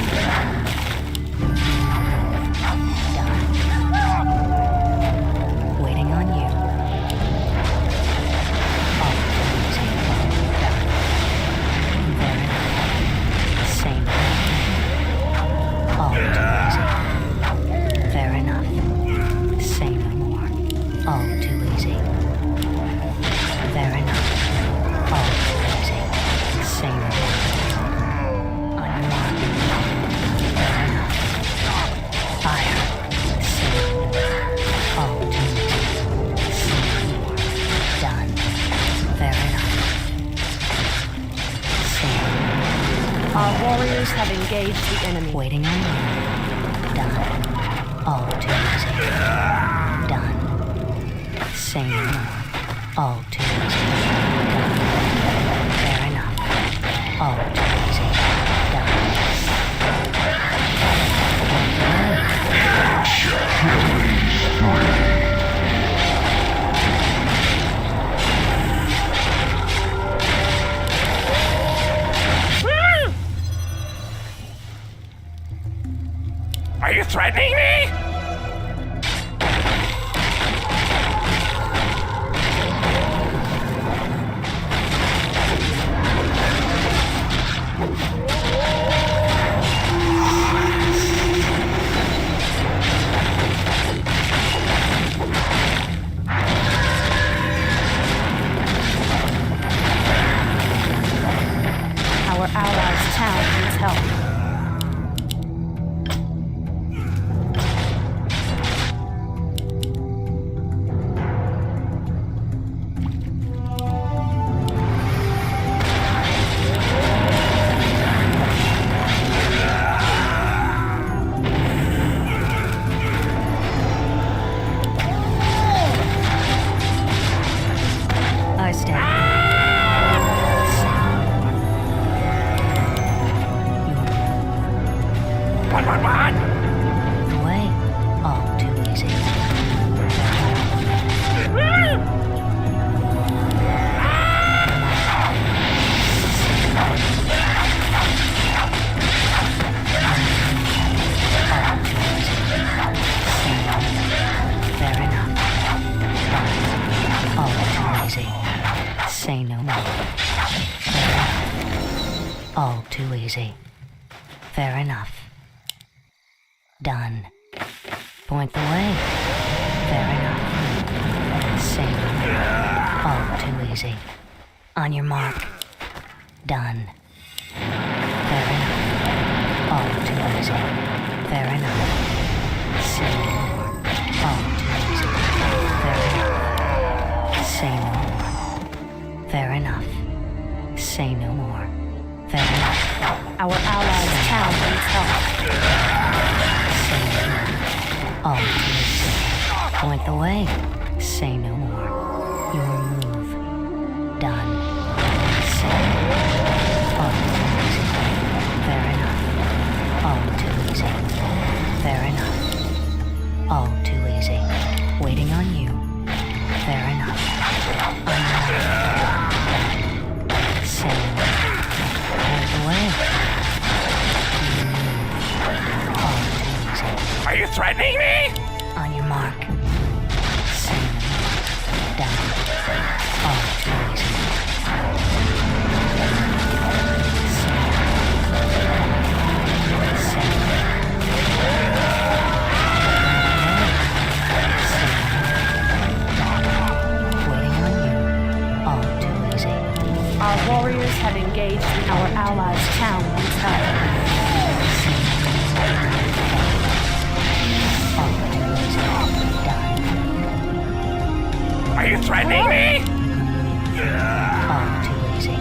Done. Waiting on you. All too easy. Done. Fair enough. Say no more. All too easy. Fair enough. Say no more. All too easy. Fair enough. All too easy. Say no more. On your mark. Fair enough. Fire. Say no more. All too easy. Say no more. Done. Fair enough. Say no more. Our warriors have engaged the enemy. Waiting on you. Done. All too easy. Done. Say no more. All too easy. Done. Fair enough. All too easy. Done. Are you threatening me? Our allies' town needs help. I stand. What? Away. All too easy. Fair enough. All too easy. Say no more. All too easy. Fair enough. Done. Point the way. Fair enough. Say no more. All too easy. On your mark. Done. Fair enough. All too easy. Fair enough. Say no more. All too easy. Fair enough. Say no more. Fair enough. Say no more. Fair enough. Our allies' town needs help. Say no more. All too easy. Point the way. Say no more. Your move. Done. Say no more. All too easy. Fair enough. All too easy. Fair enough. All too easy. Waiting on you. Fair enough. Say no more. Point the way. Your move. All too easy. Are you threatening me? On your mark. Say no more. Done. All too easy. Say no more. Waiting on you. All too easy. Our warriors have engaged in our allies' town needs help. All too easy. Done. Are you threatening me? All too easy.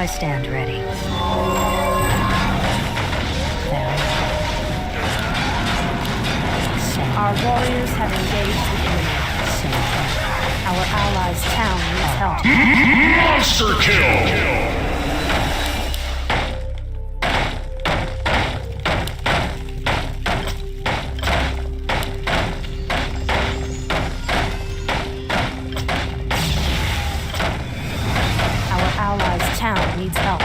I stand ready. Very well. Our warriors have engaged the enemy. Our allies' town needs help. Monster kill! Our allies' town needs help.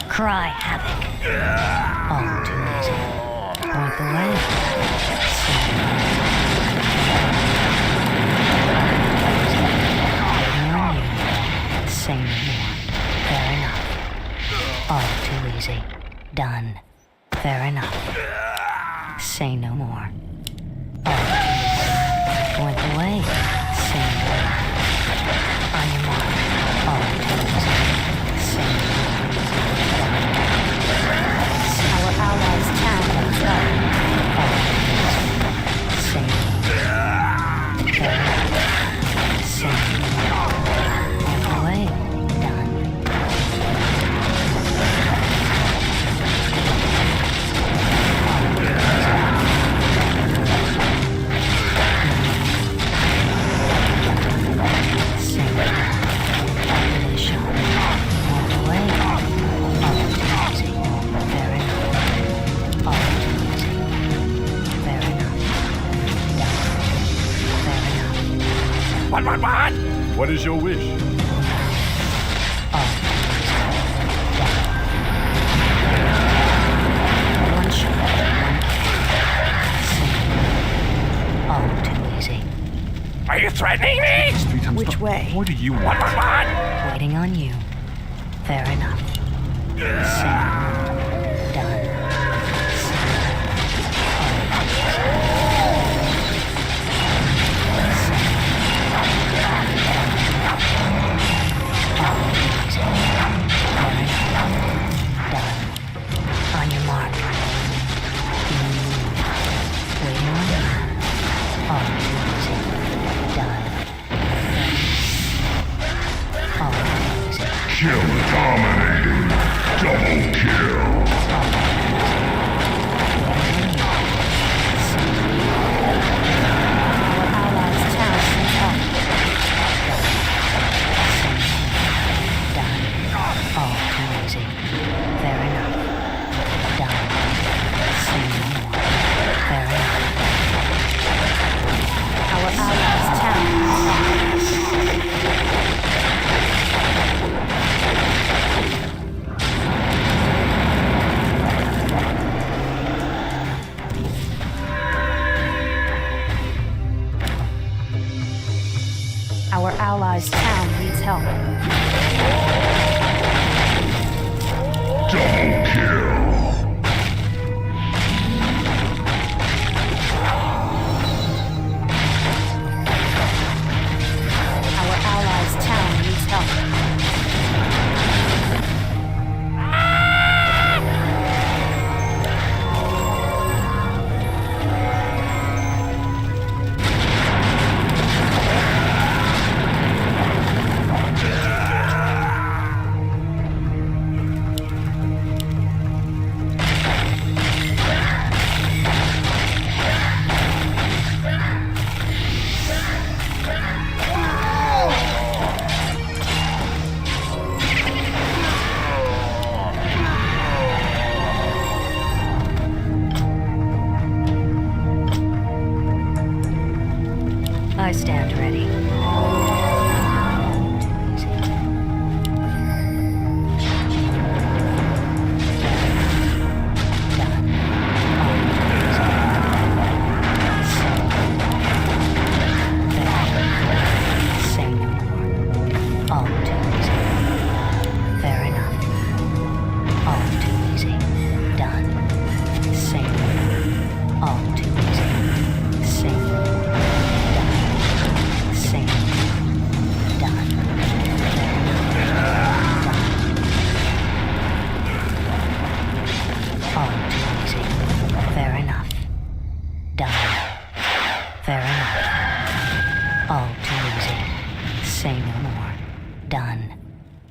Cry havoc. All too easy. Point the way. Say no more. Fair enough. All too easy. Done. Fair enough. Say no more. All too easy. Point the way. Say no more. On your mark. All too easy. Say no more. Our allies' town needs help. Say no more. Say no more. Point the way. Done. What? What is your wish? One shot, one kill. All too easy. Are you threatening me? Which way? What do you want? What? Waiting on you. Fair enough. Done. On your mark. Waiting on you. All too easy. Done. All too easy. Kill dominating. Double kill. Our allies' town needs help. Done. All too easy. Fair enough. Done. Say no more. Fair enough. Our allies' town needs help. I stand ready. Too easy. Done. Say no more. All too easy. Fair enough. All too easy. Done. Say no more. All too easy. Say no more. Done. Say no more. Done. Fair enough. Done. All too easy. Fair enough. Done. Fair enough. All too easy. Say no more. Done.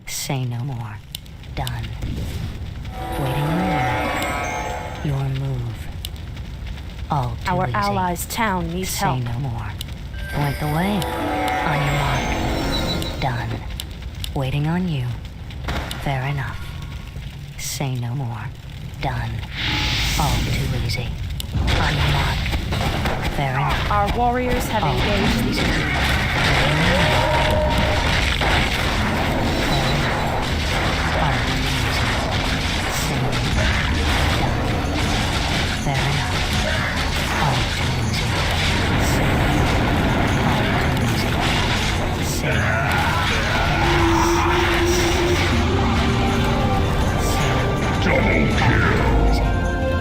Say no more. Done. Waiting on you. Your move. All too Our easy. allies' town needs Say help. no more. Point the way. On your mark. Done. Waiting on you. Fair enough. Say no more. Done. All too easy. On your mark. Fair enough. Our warriors have All engaged too the easy. Fair enough. All too easy. Say no more. All too easy. Say no more. Double kill.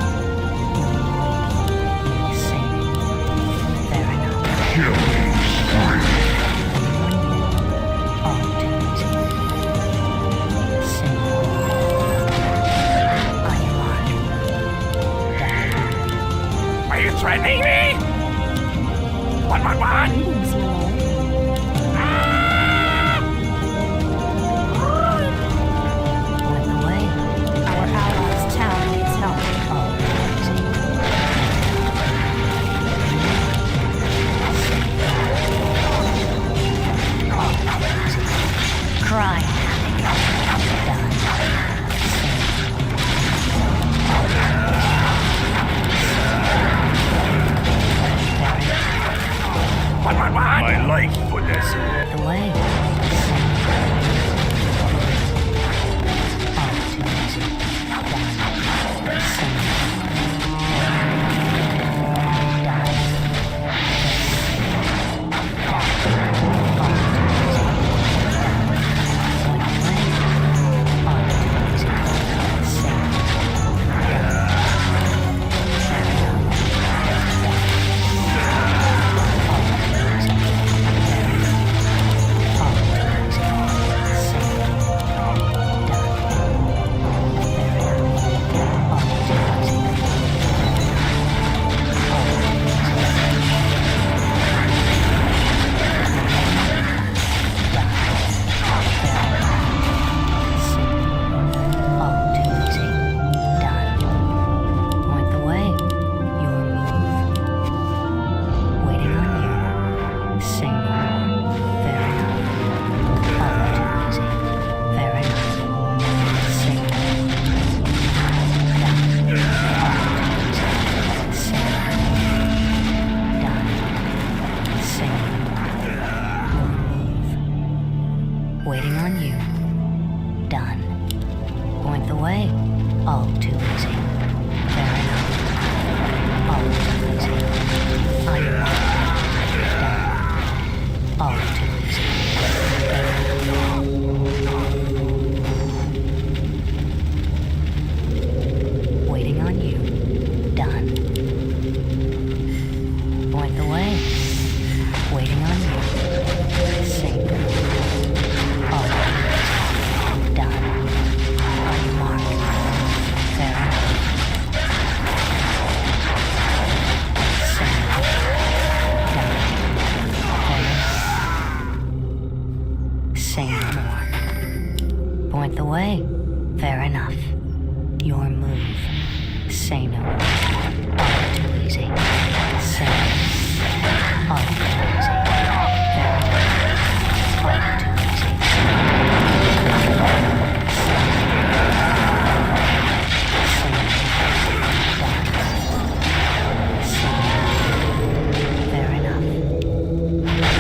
Fair enough. Killing spree. All too easy. Say no more. On your mark. Done. Are you threatening me? What? Greetings, my lord. Point the way. Our allies' town needs help. All too easy. All too easy. Cry. Done. What? My life for this. The way. All too easy. Done. All too easy. Done. Point the way. Your move. Waiting on you. Say no more. Fair enough. All too easy. Fair enough. Say no more. Done. All too easy. Say no more. Done. Say no more. Your move. Waiting on you. Done. Point the way. All too easy. Fair enough. All too easy. On your mark. Done. All too easy. Fair enough. Waiting on you. Done. Point the way. Waiting on you. Say no more. All too easy. Done. On your mark. Fair enough. Say no more. Done. Fair enough. Say no more. Point the way. Fair enough. Your move. Say no more. All too easy. Say no more. All too easy. Fair enough. All too easy. Fair enough.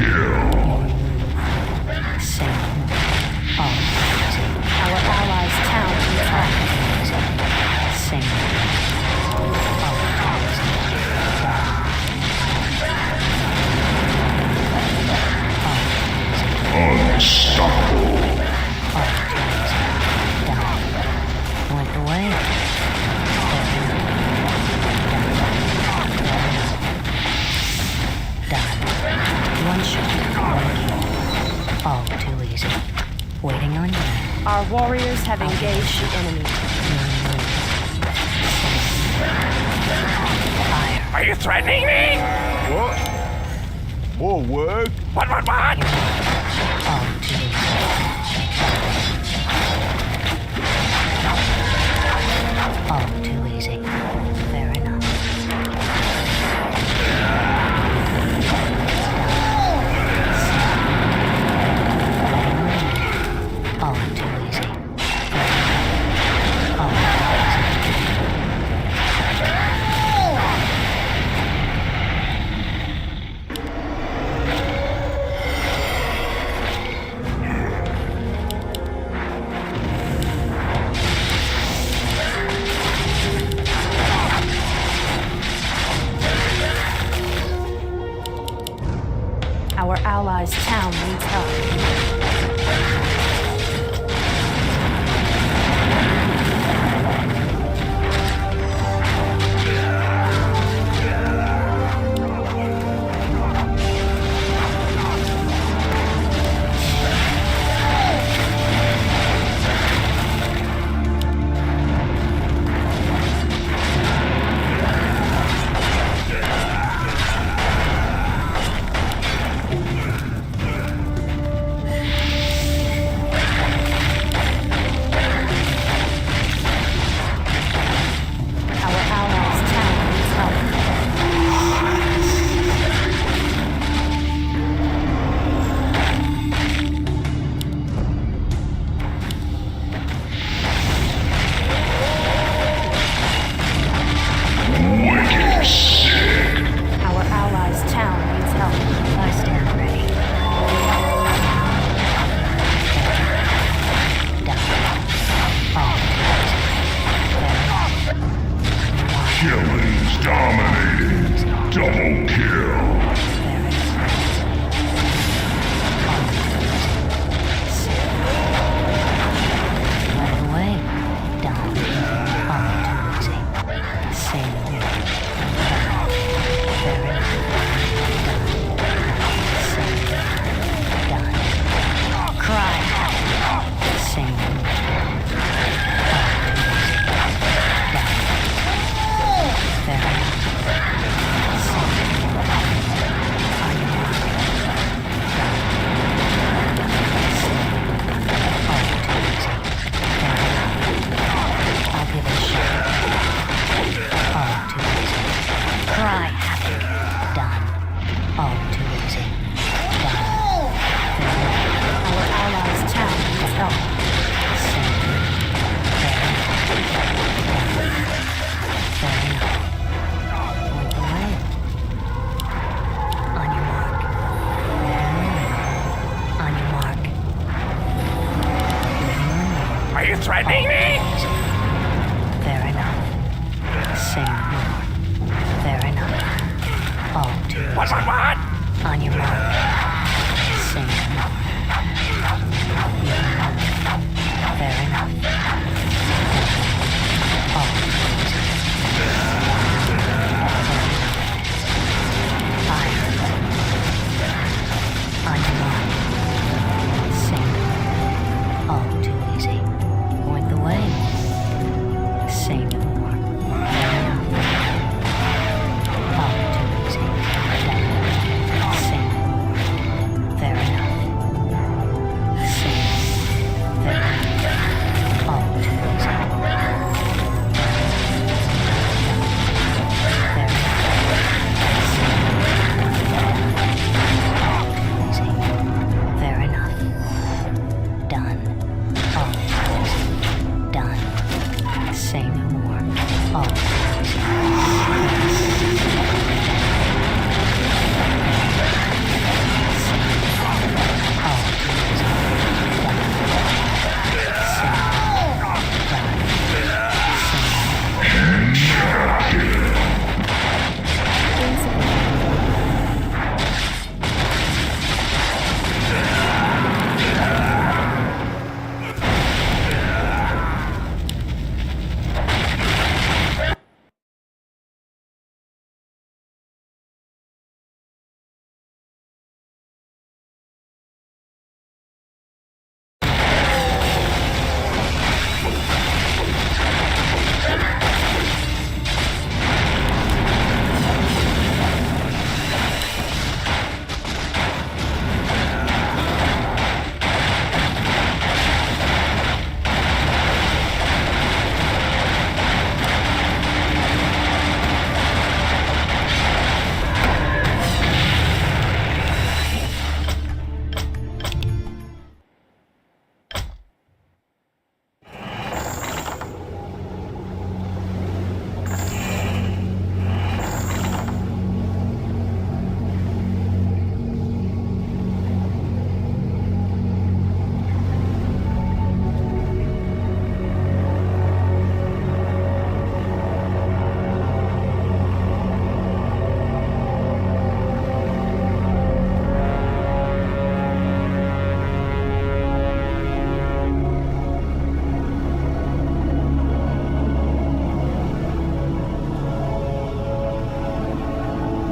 kill. Say no more. All too easy. Our allies' town needs help. Say no more. All too easy. Unstoppable. All too easy. Done. Went away. Done. One shot. One kill. All too easy. Waiting on you. Our warriors have engaged the enemy. Fire. Are you threatening me? What? More work? What? All too easy. All too easy. Fair enough. All too easy. All too Our allies' town needs help. Our allies' town needs help. Wicked sick. Our allies' town needs help. I stand ready. Done. All too easy. Killings dominated. Double kill. Right away. Done. All too easy. Say no more. Fair enough. Done. Cry. Say no more. All too easy. Done. Fair enough. Say no more. On your mark. Done. Say no more. All too easy. Fair enough. I'll give it a shot. All too easy. Cry happy. Done. All too easy. Done. Fair enough. Our allies' town needs help. Say no more. Fair enough. Fair enough. Point the way. On your mark. On your mark. Waiting on you. Are you threatening me? Fair enough. Say no more. Fair enough. All too easy. What? On your mark. Say no more. Fair enough. All too easy. Fire. On your mark. Say no more. All too easy. Point the way.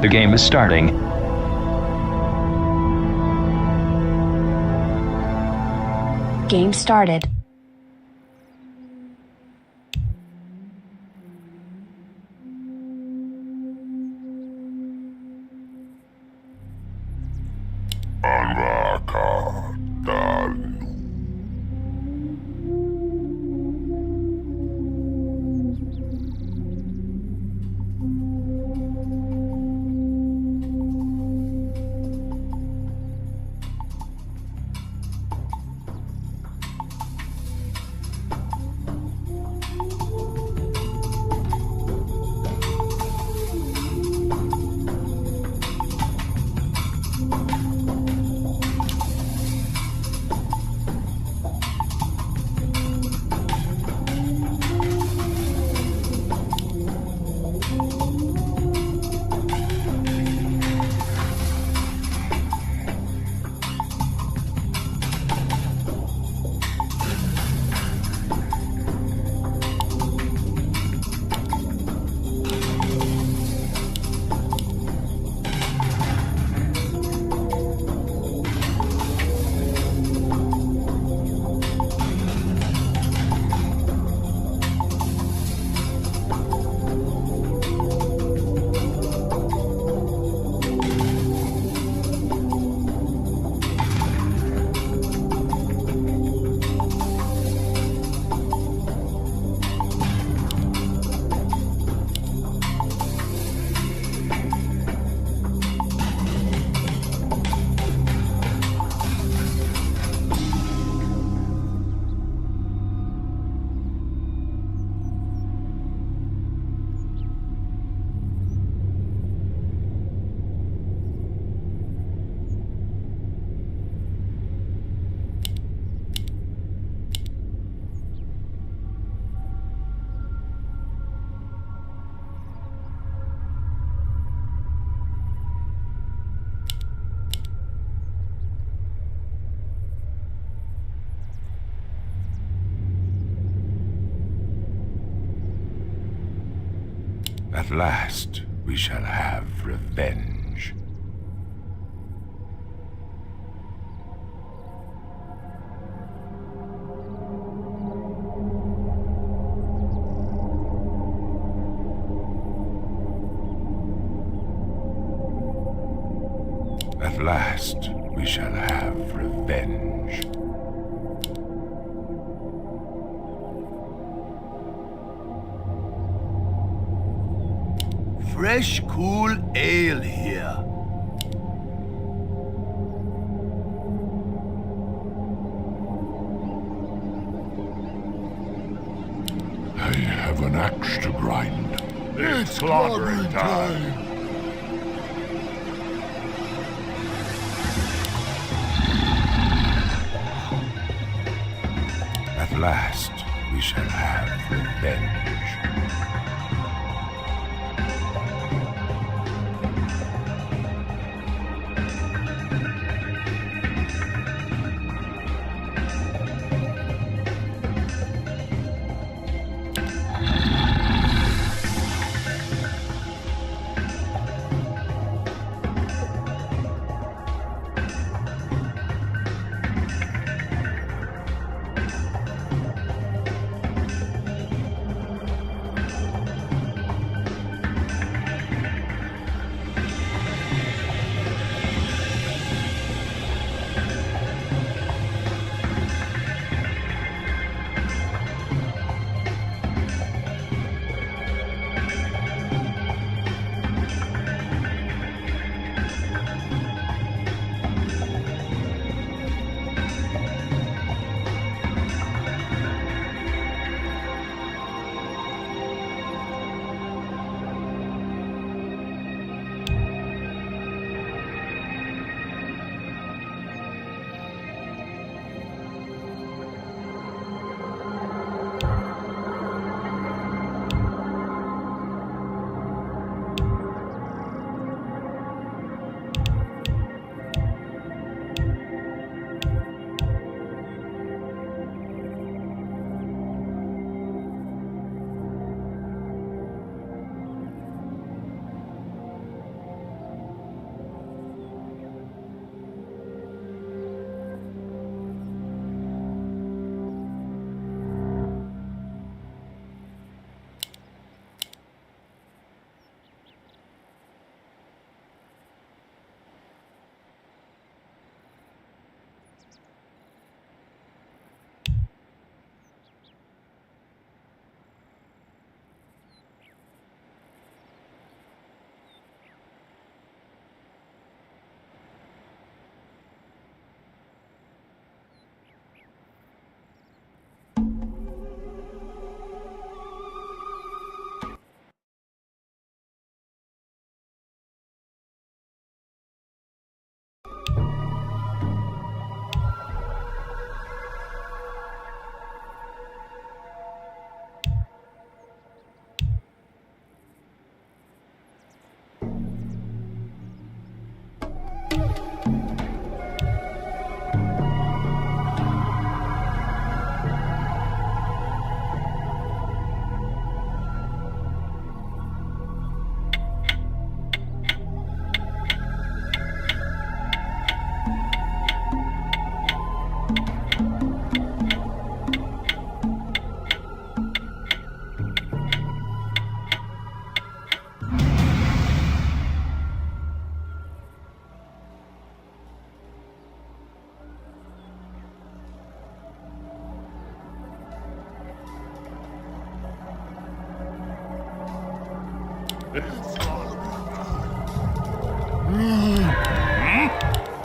The game is starting. Game started. At last, we shall have revenge. At last, we shall have revenge. Fresh, cool ale here. I have an axe to grind. It's clobbering time. At last, we shall have revenge.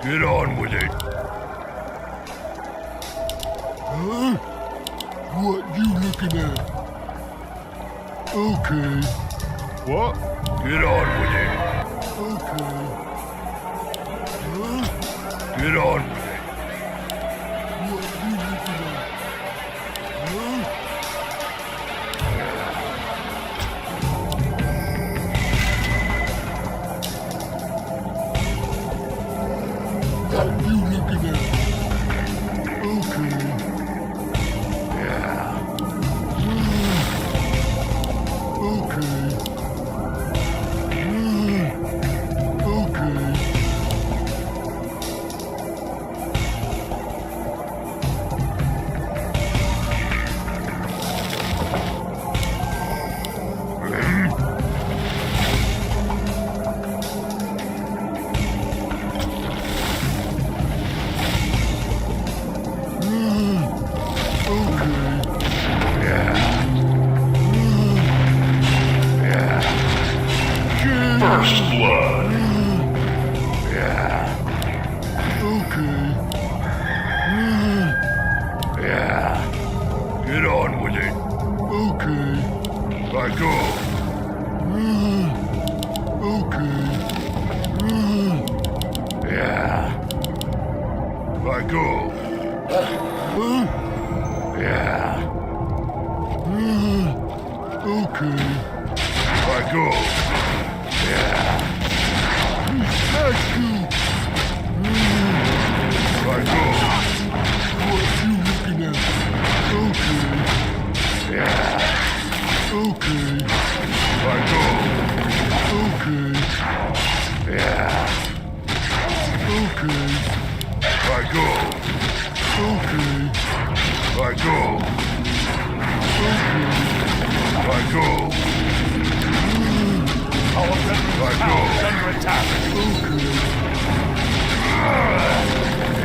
Get on with it. Huh? What you looking at? Okay. What? Get on with it. Okay. Huh? Get on with it. What you looking at? Huh? What you looking at? Okay. Yeah. Okay. Okay. First blood. Yeah. Okay. Yeah. Get on with it. Okay. Let go. Okay. Yeah. Let go. Yeah. Okay. Let go. Yeah. Let go. Let go. What you looking at? Okay. Yeah. Okay. Let go. Okay. Yeah. Okay. Let go. Okay. Let go. Okay. Let go. Our veteran town is under attack. Okay.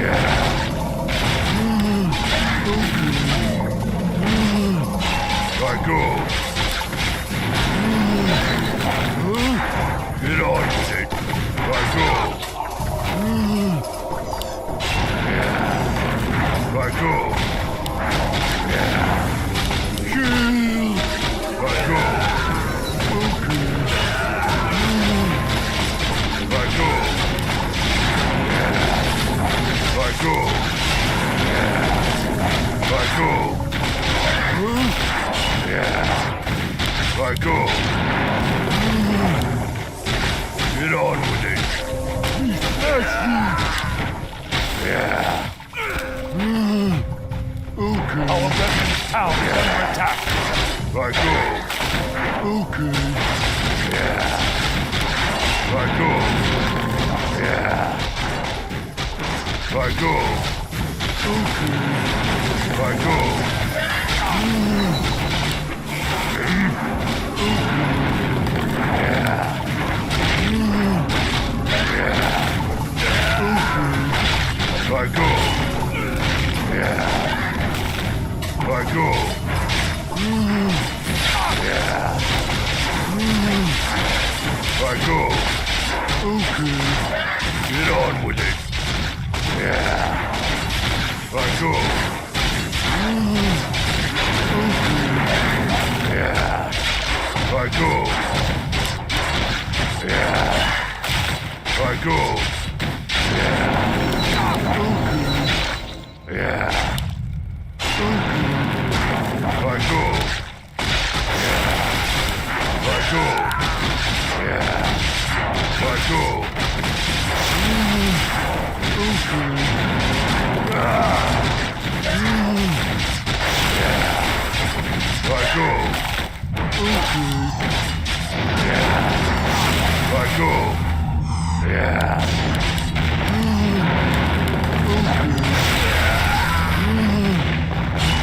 Yeah. Okay. Let go. Get on with it. Let go. Yeah. Let go. Yeah. Shield. Let go. Okay. Let go. Yeah. Let go. Yeah. Let go. Yeah. Let go. Get on with it. Yeah. Okay. Our veteran town is under attack. Let go. Okay. Yeah. Let go. Yeah. Let go. Okay. Let go. Yeah. Yeah. Okay. Let go. Yeah. Let go. Yeah. Let go. Okay. Get on with it. Yeah. Let go. Okay. Yeah. Let go. Yeah. Let go. Yeah. Okay. Yeah. Okay. Let go. Yeah. Let go. Yeah. Let go. Okay. Yeah. Let go. Okay. Yeah. Let go. Yeah. Okay.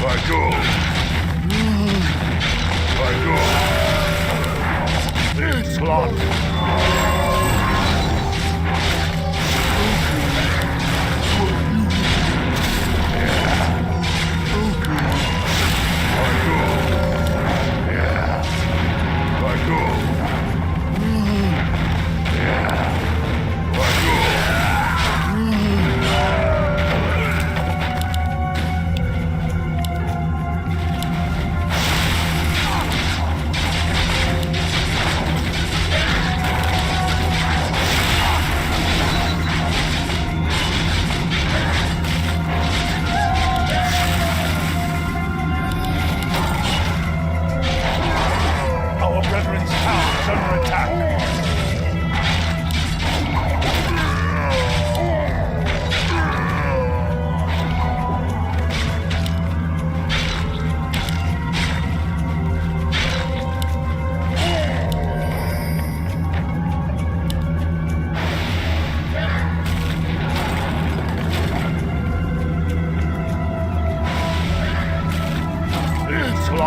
Let go. Let go. It's locked. Let go.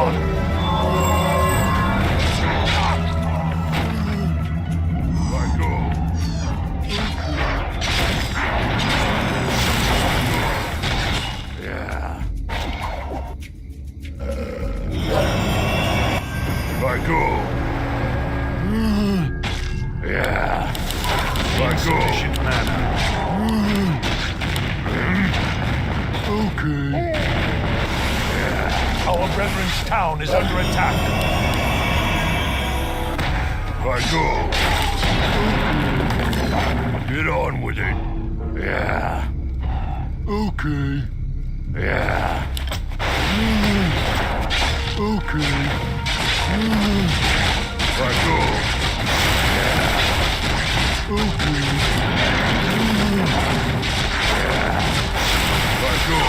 honor. I go. Yeah. I go. Yeah. I go. Sufficient mana. Okay. Yeah. Our brethren's town is under attack. I go. Get on with it. Yeah. Okay. Yeah. Okay. I go. Yeah. Okay. Yeah. I go.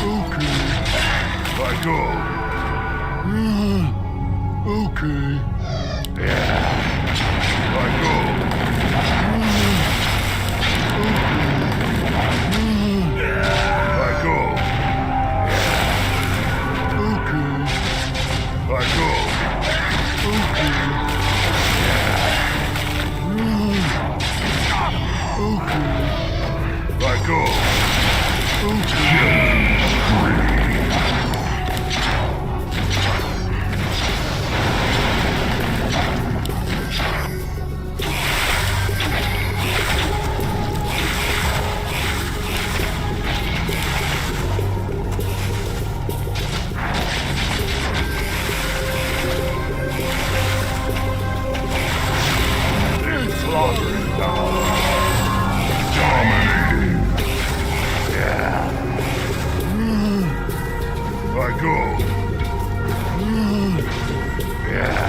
Okay. I go. Okay. Yeah. I go. I go. Okay. I go. Okay. Okay. I go. I go. Yeah.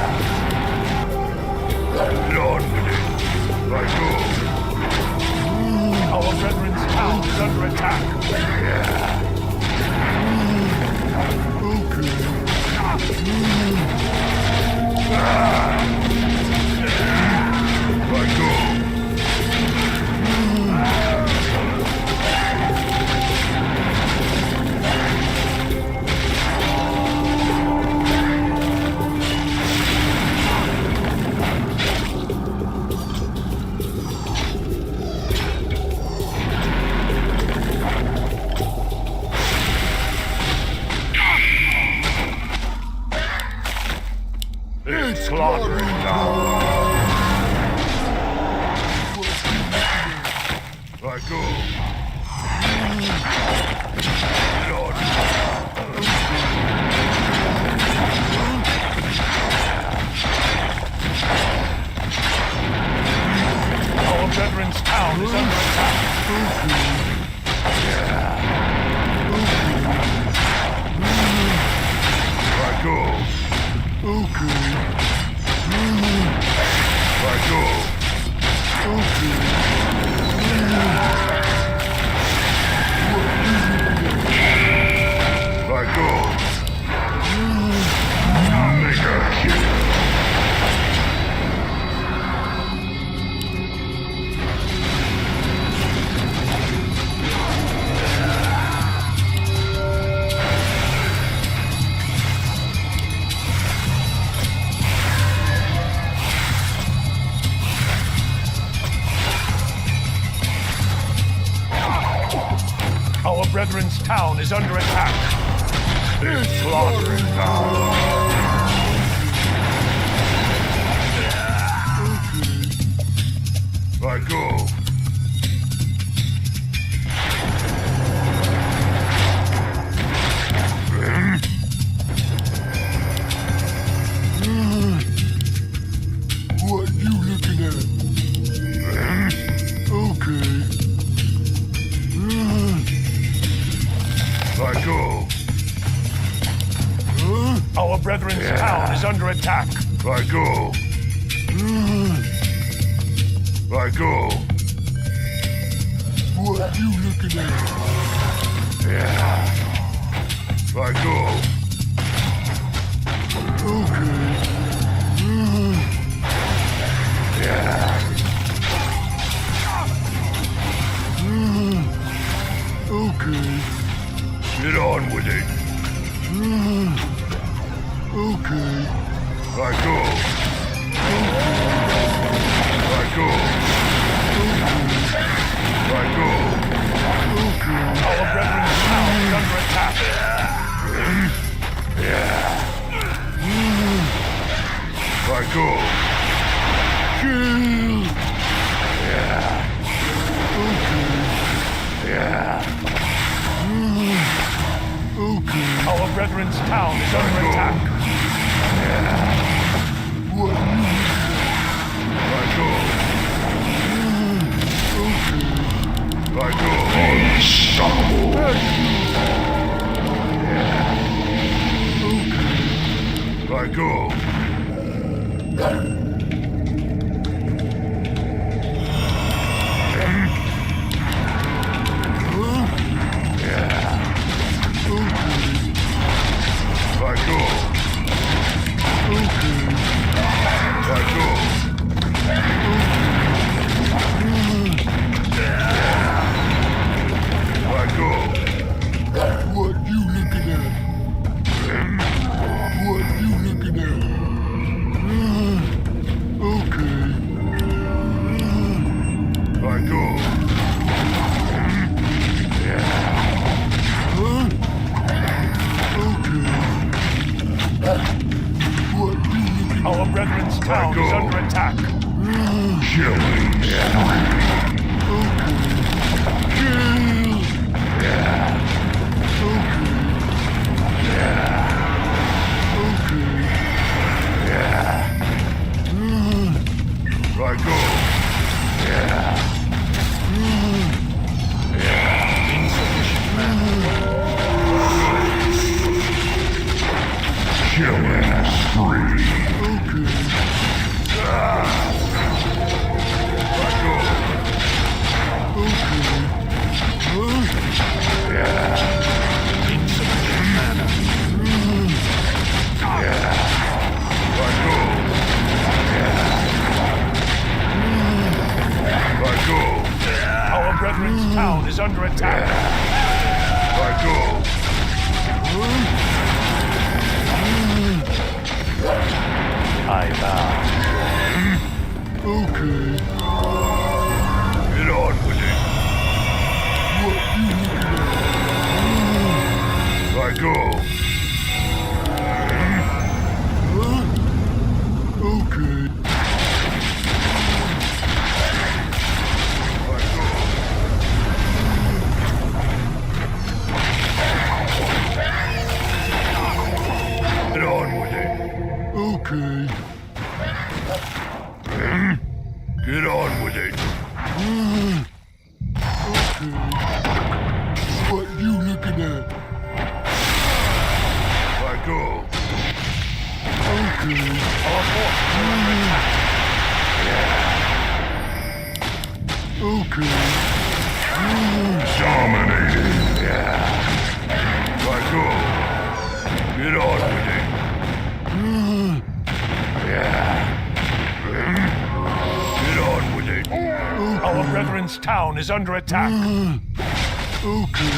Get on with it. I go. Our brethren's town is under attack. Yeah. Okay. I go. It's slaughtering now. I go. Lord. Our brethren's town is under attack. Yeah. I go. Okay. I go. Okay. I go. Mega kill. Our brethren's town is under attack. It's slaughtering now. I go. What you looking at? Okay. I go. Our brethren's town is under attack. I go. I go. What you looking at? Yeah. I go. Okay. Yeah. Okay. Get on with it. Okay. I go. I go. I go. Okay. Our brethren's town is under attack. I go. Kill. Okay. Our brethren's town is under attack. What? I go. Okay. I go. Unstoppable. Okay. I go. I go. Okay. I go. I go. What you looking at? What you looking at? Okay. I go. Our brethren's town is under attack. Killing. I go. Insufficient killing spree. Our brethren's town is under attack. I go. I bow. Okay. Get on with it. What you looking at? I go. Okay. Get on with it. Okay. Get on with it. Okay. What you looking at? I go. Okay. Our forces are under attack. Okay. Dominating. I go. Get on with it. Get on with it. Our brethren's town is under attack. Okay.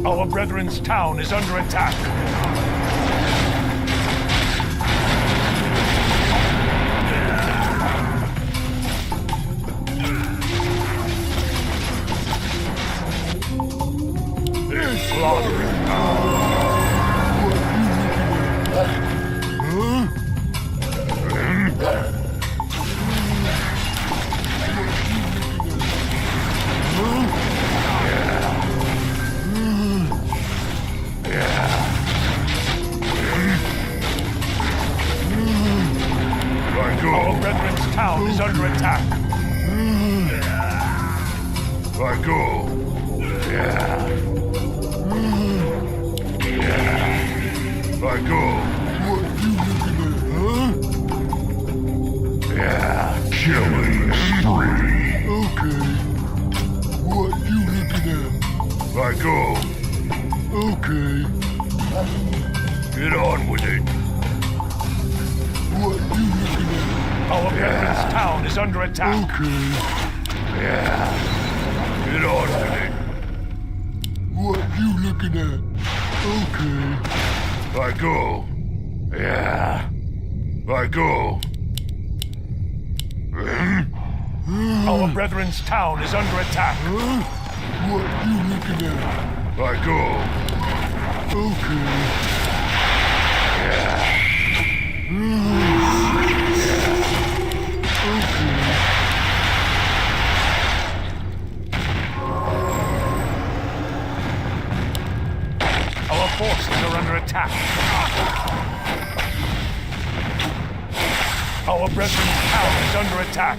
Our brethren's town is under attack. Our brethren's town is under attack. I go. I go. What you looking at, huh? go. Okay. Get on with it. What you looking at? Our brethren's town is under attack. Okay. Yeah. Get on with it. What you looking at? Okay. I go. Yeah. I go. Our brethren's town is under attack. What you looking at? I go. Okay. Yeah. Okay. Our forces are under attack. Our brethren's town is under attack.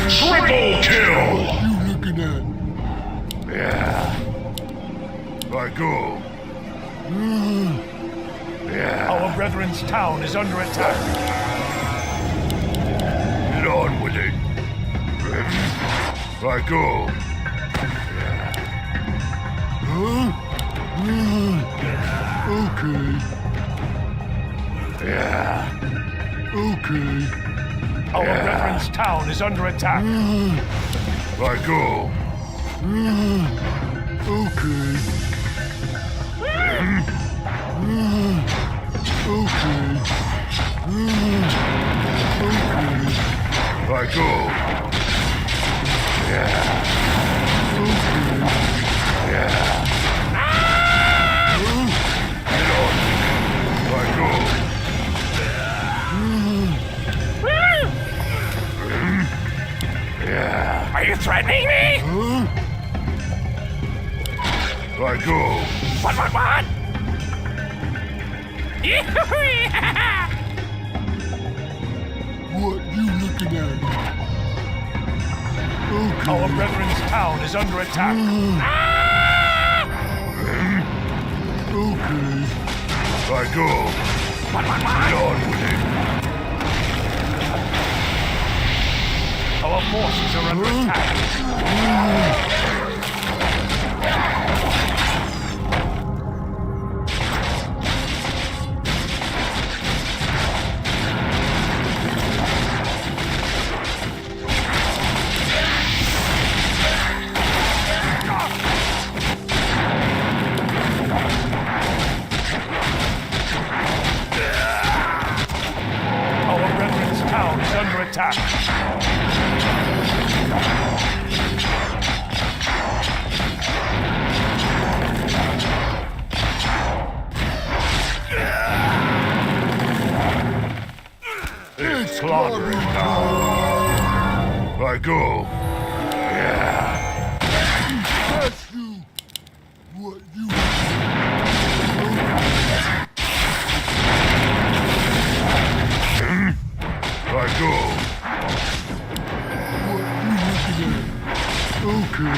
Triple kill! What you looking at? Yeah. I go. Yeah. Our brethren's town is under attack. Get on with it. I go. Yeah. Okay. Yeah. Okay. Our brethren's town is under attack. I go. Okay. Okay. Okay. I go. Yeah. Okay. Yeah. Get on. I go. Yeah. Are you threatening me? I go. What? What you looking at? Okay. Our brethren's town is under attack. Okay. I go. Get on with it. Our forces are under attack. Our brethren's town is under attack. It's slaughtering now. I go. Yeah. That's you. What you I go. What you looking at? Okay.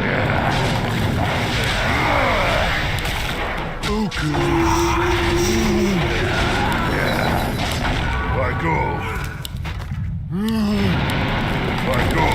Yeah. Okay. I go. I go.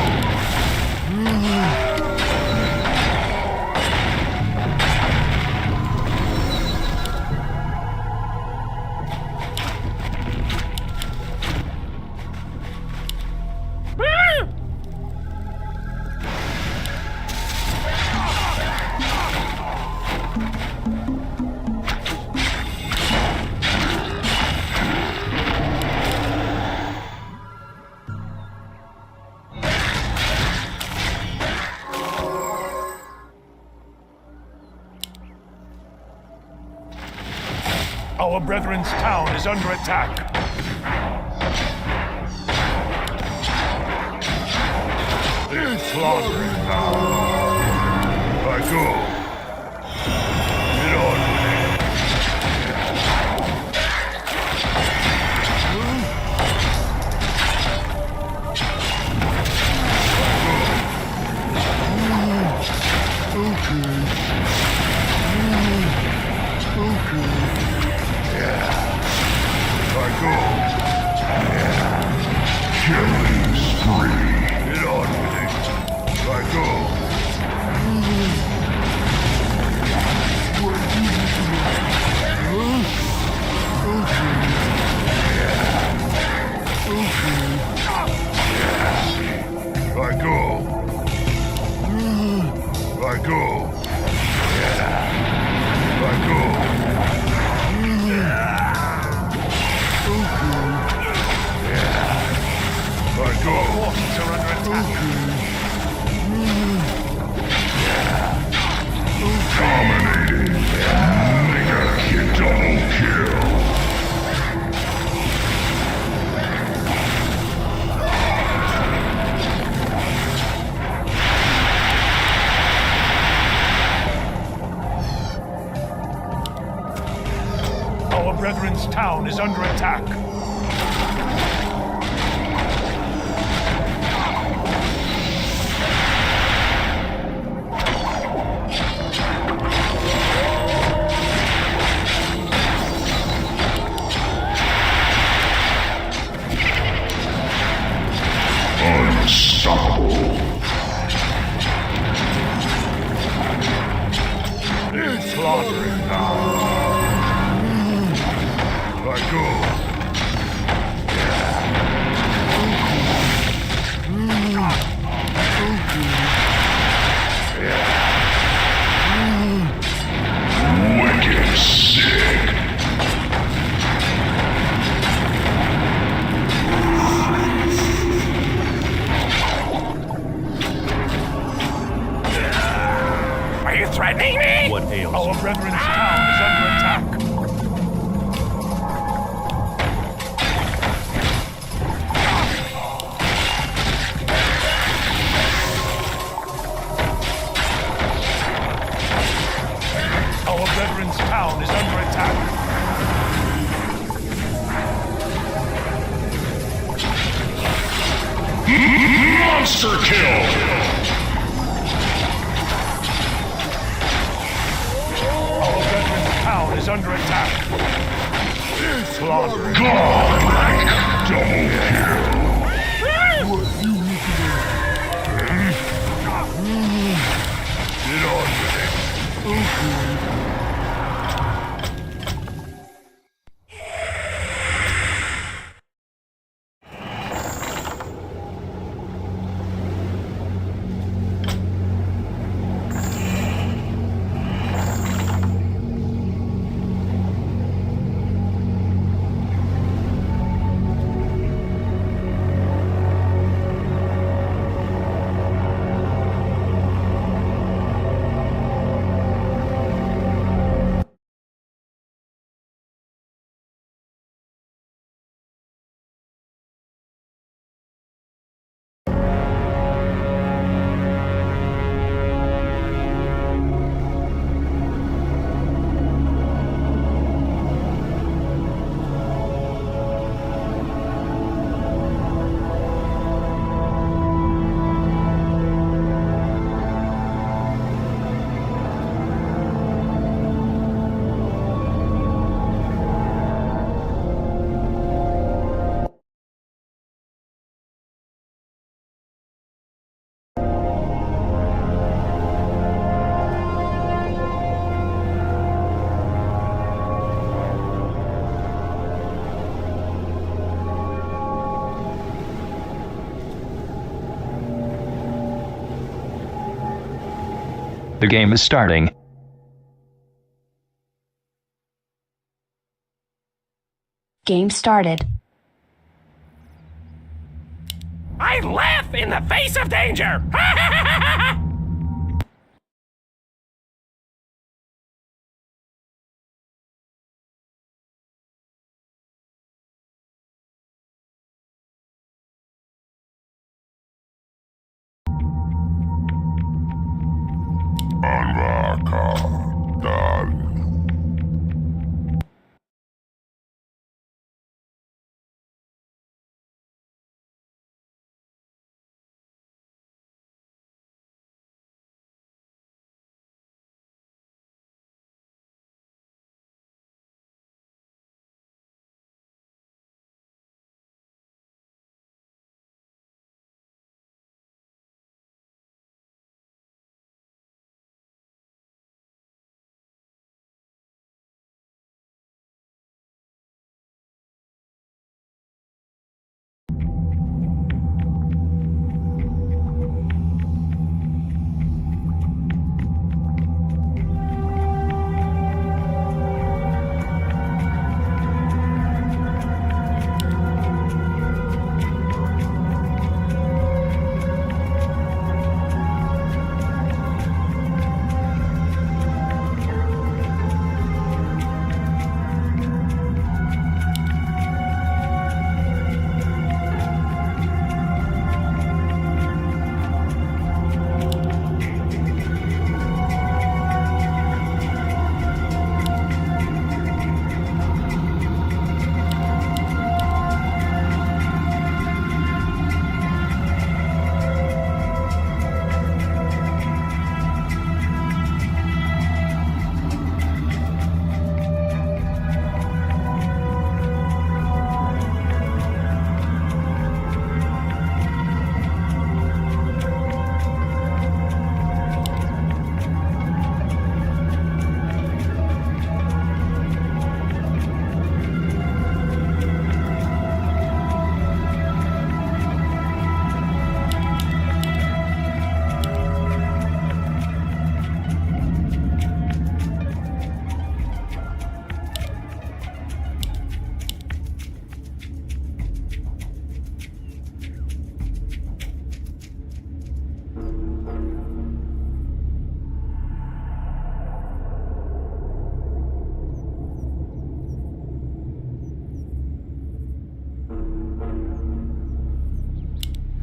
Our brethren's town is under attack. It's slaughtering now. I go. I go. Killing spree. Get on with it. I go. I go. I go. I go. I go. Forces are under attack. Dominating. Mega double kill. Our brethren's town is under attack. Unstoppable. It's slaughtering now. I go. Wicked sick. Are you threatening me? What ails Our you? brethren's town is under attack. Our brethren's town is under attack. Monster kill. Our brethren's town is under attack. Slaughtering. Godlike double kill. Get on with it. The game is starting. Game started. I laugh in the face of danger!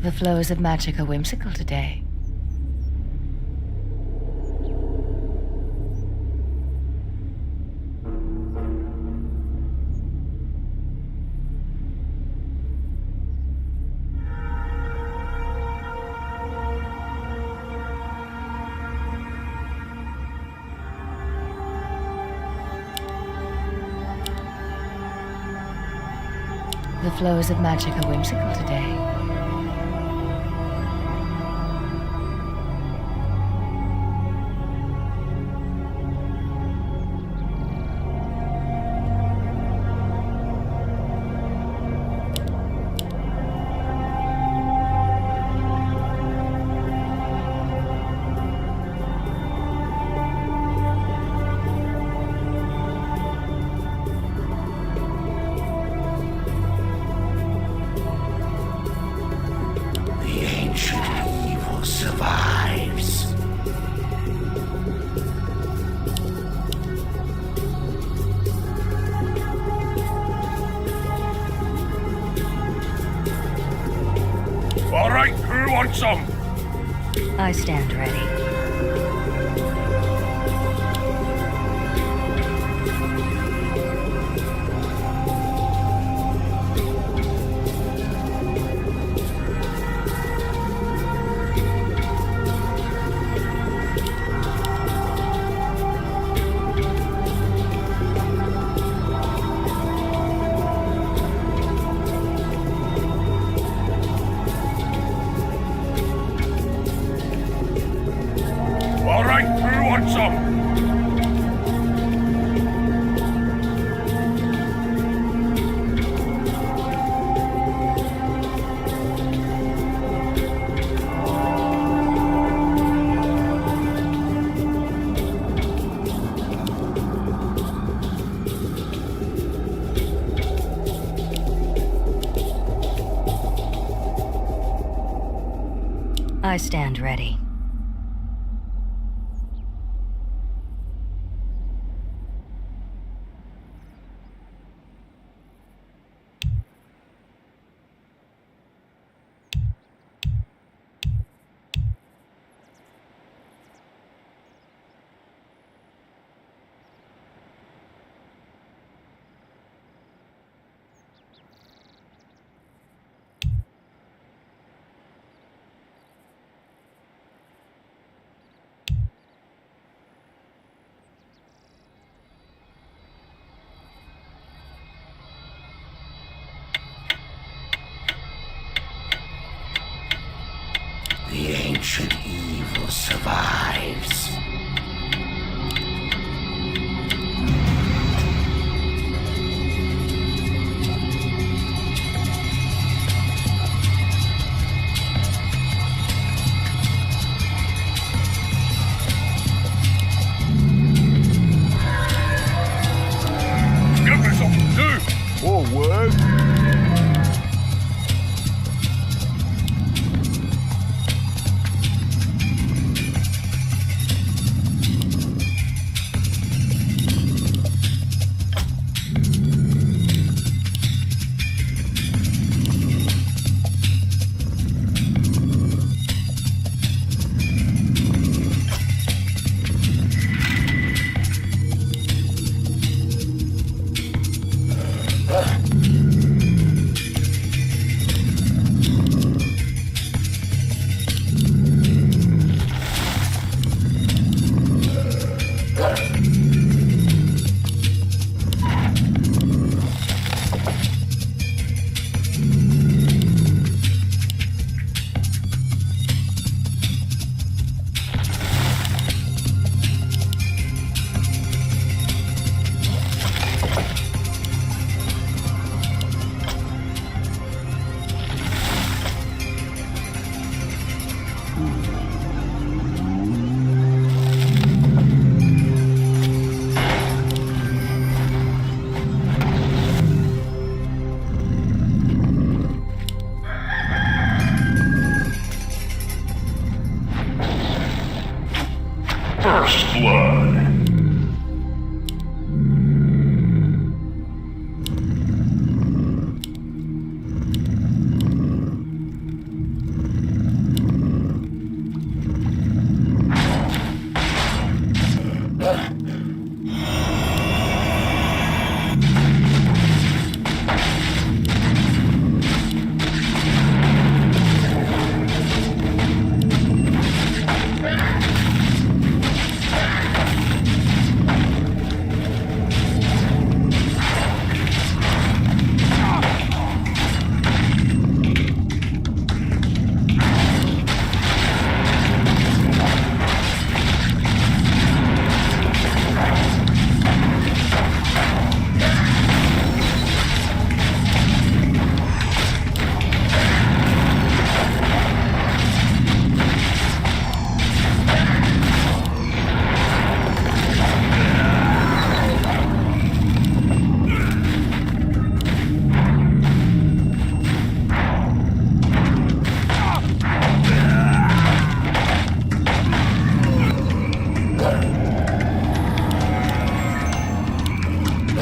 The flows of magic are whimsical today. The flows of magic are whimsical today. The ancient evil survives. All right, who wants some? I stand ready. All right, who wants some? I stand ready.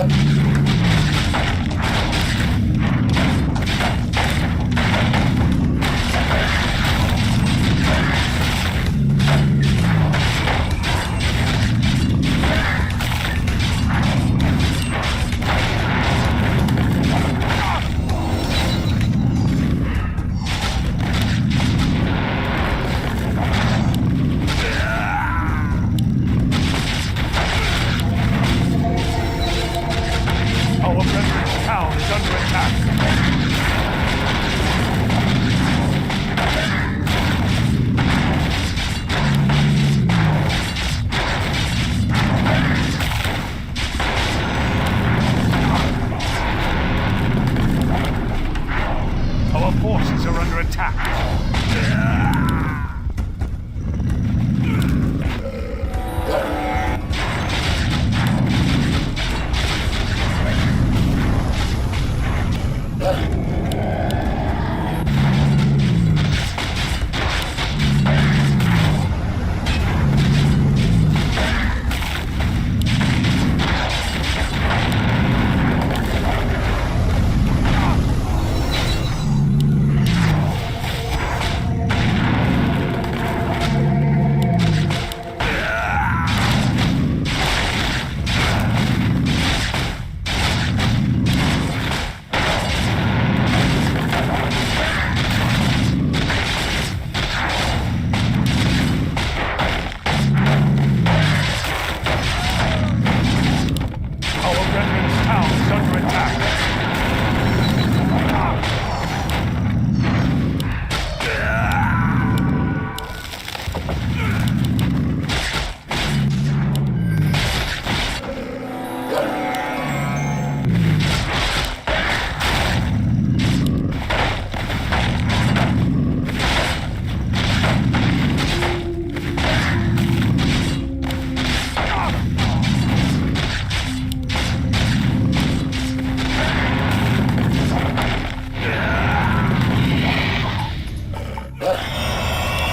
under attack.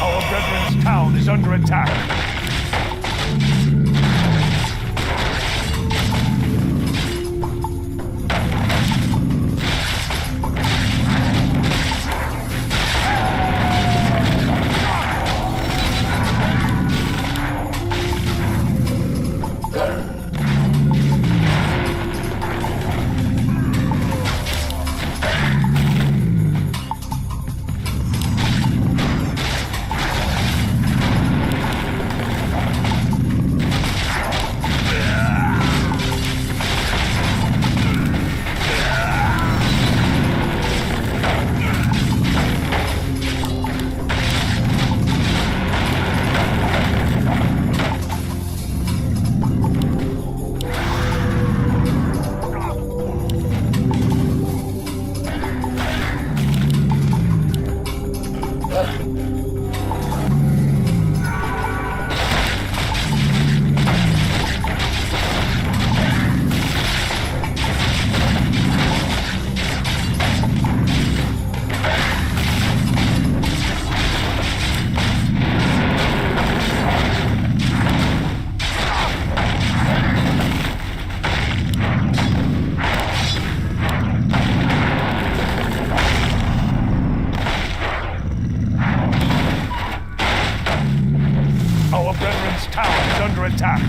Our brethren's tower is under attack. Our brethren's town is under attack.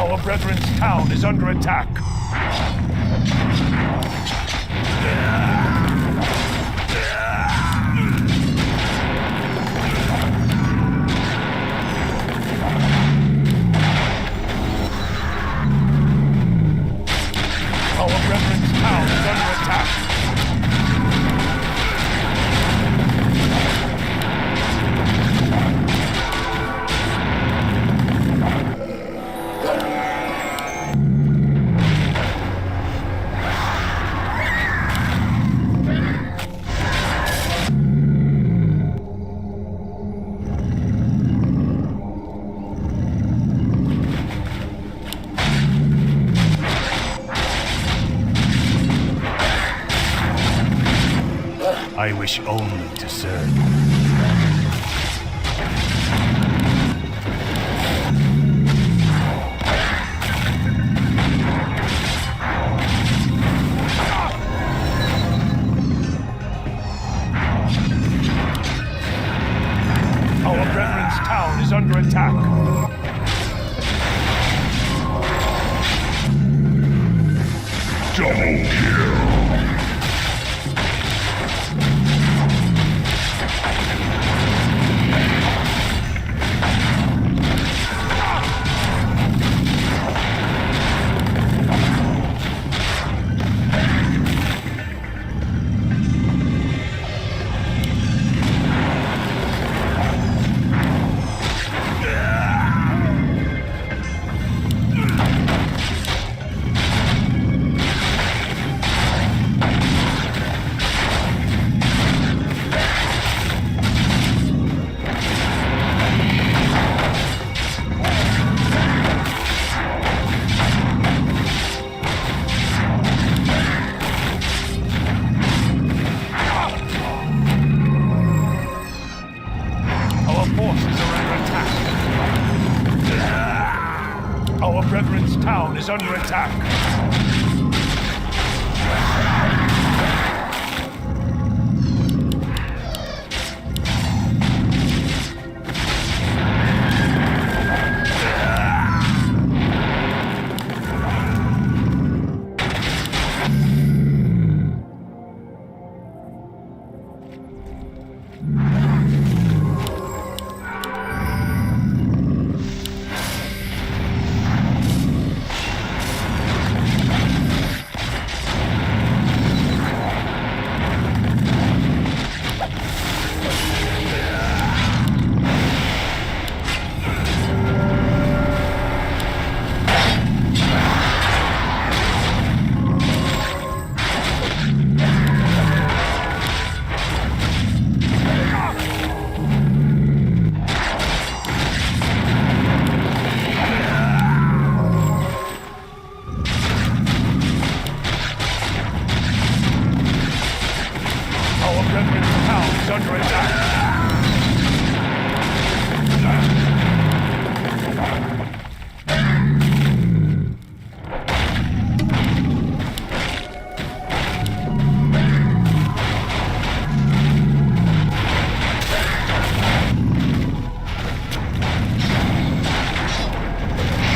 Our brethren's town is under attack. I wish only to serve. Our brethren's town is under attack. Double kill. Our brethren's town is under attack. Under attack.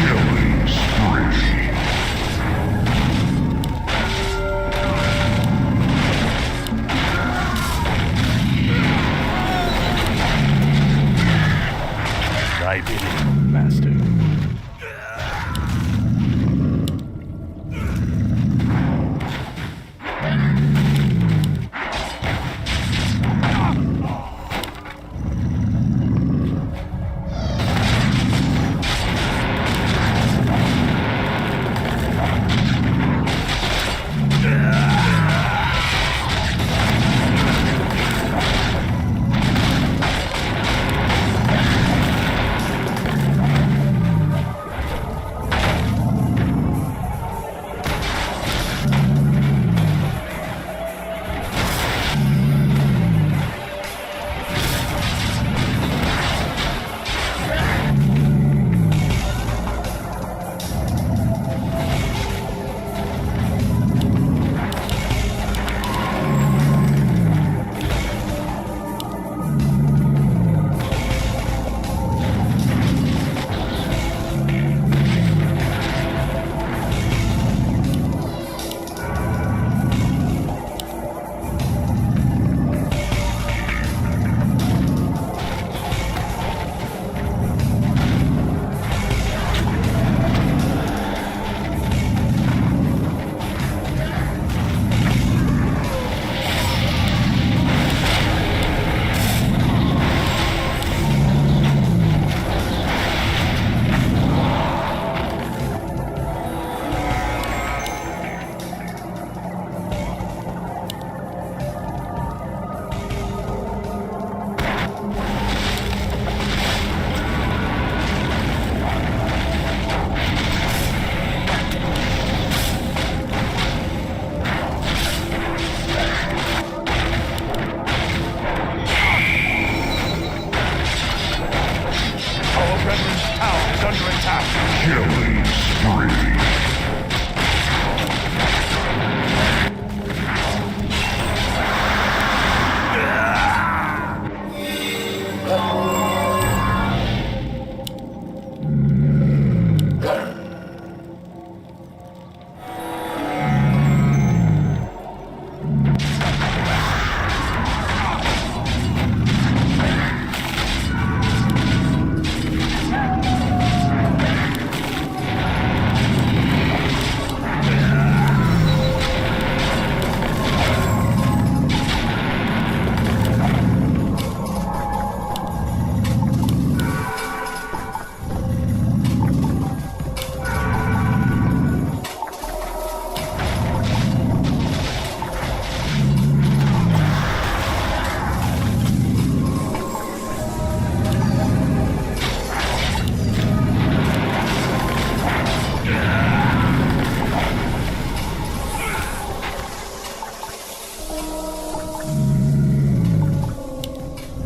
Killing spree.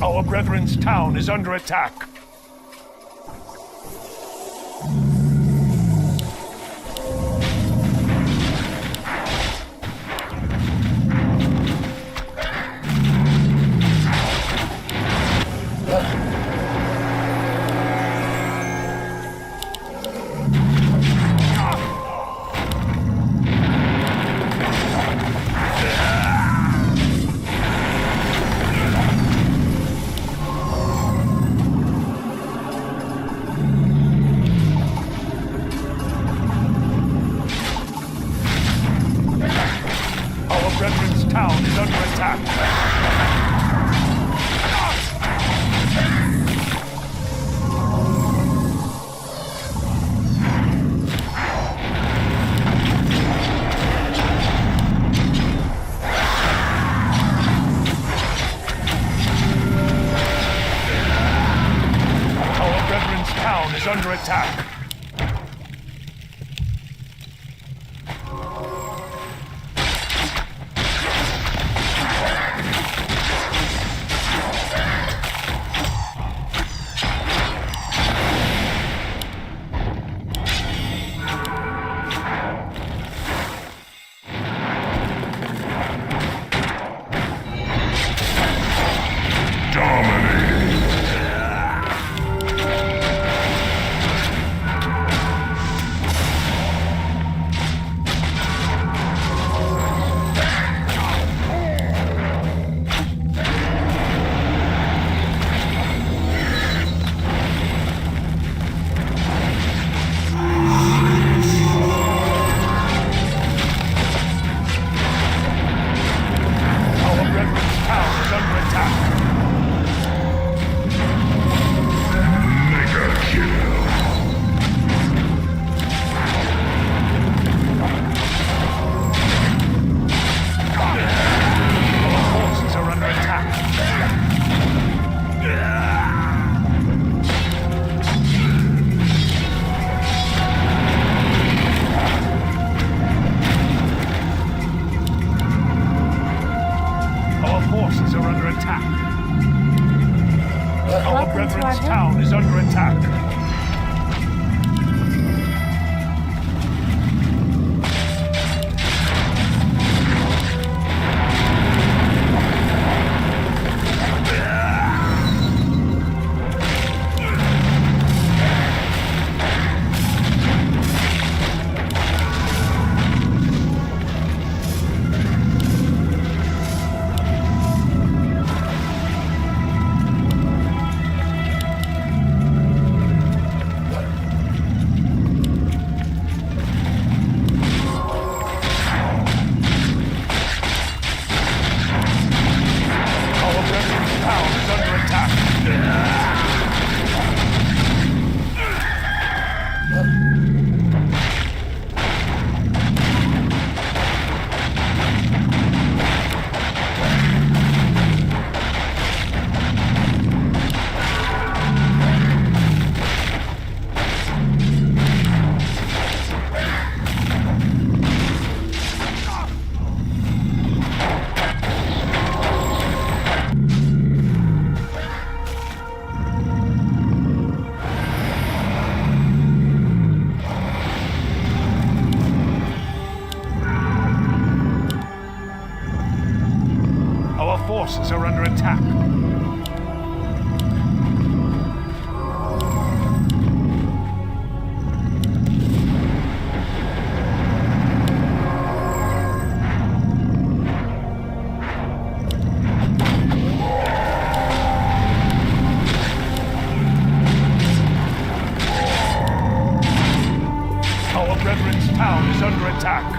Our brethren's town is under attack. Under attack. Town is under attack. Forces are under attack. Our brethren's town is under attack.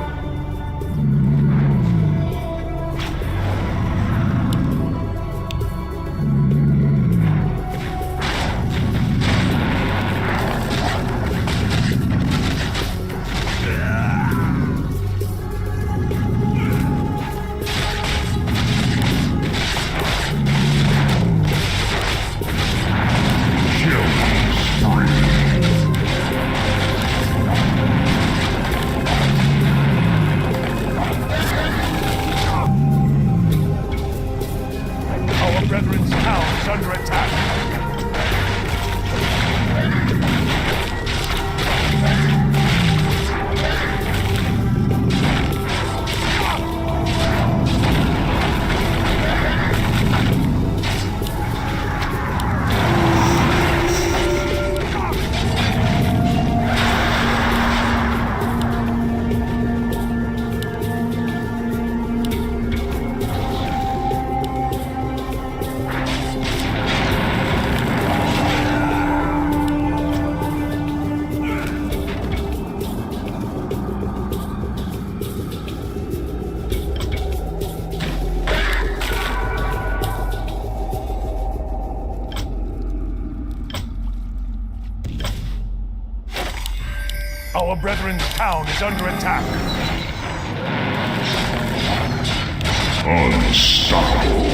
under attack. Our brethren's town is under attack. Unstoppable.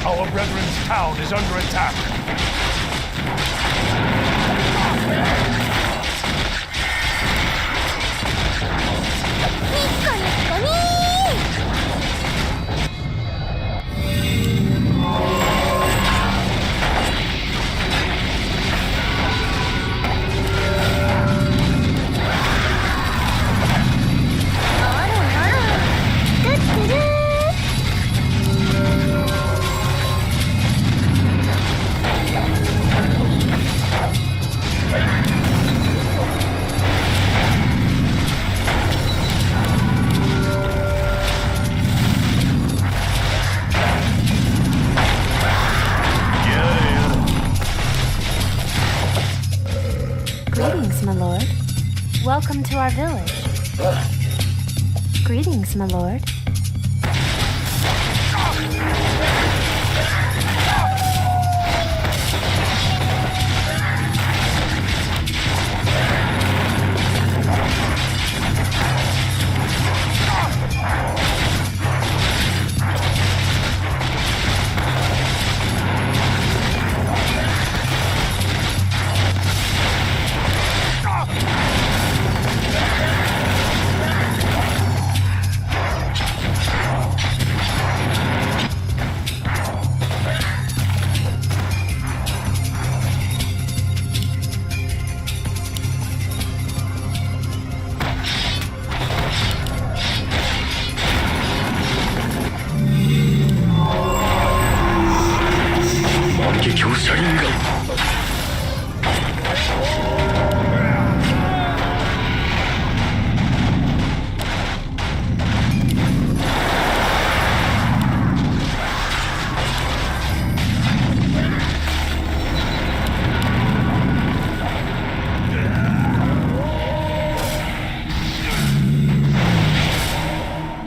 Our brethren's town is under attack. Greetings, my lord. Welcome to our village. Greetings, my lord.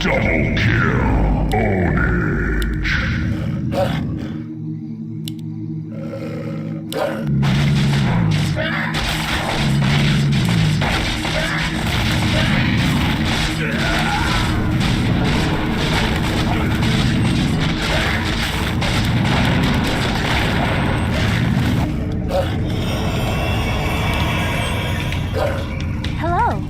Double kill. Ownage. Hello.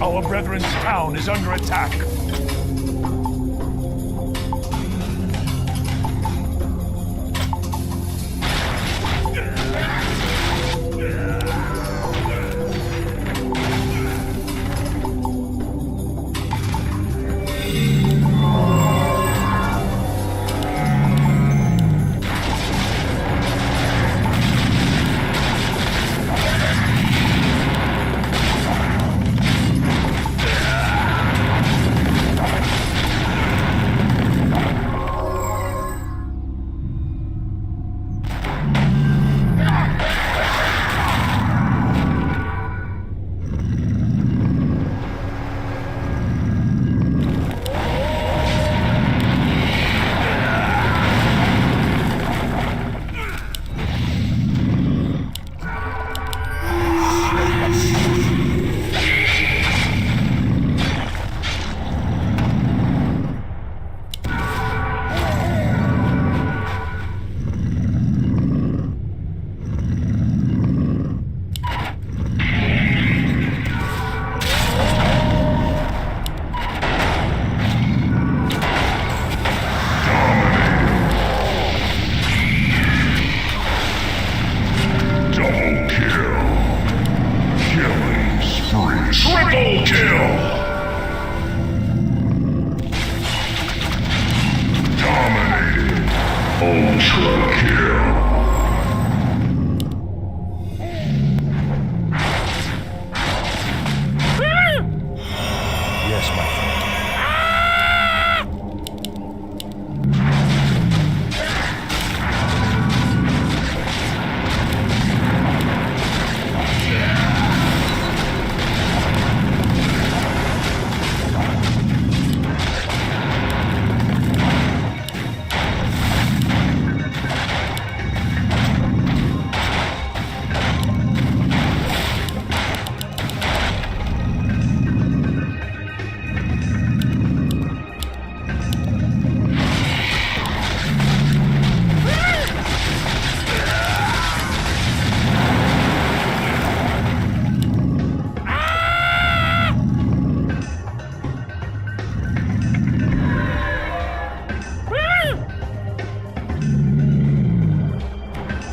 Our brethren's town is under attack.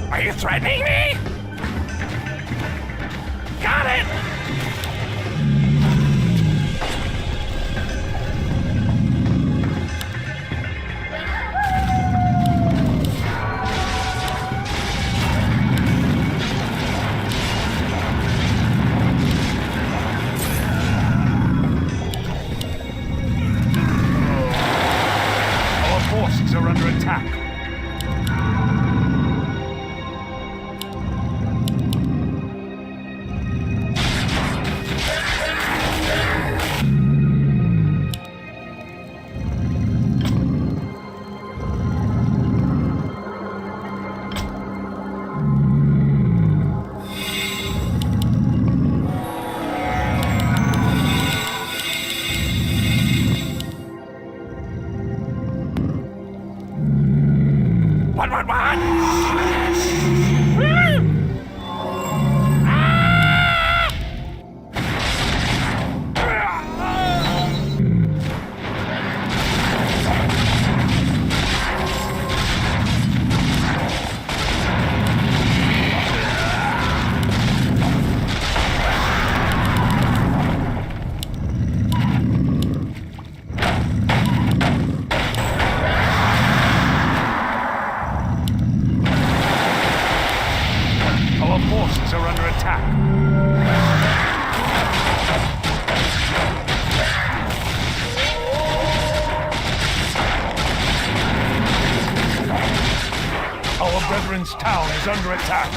Are you threatening me? Got it! Our forces are under attack. What? Our forces are under attack. Our brethren's town is under attack.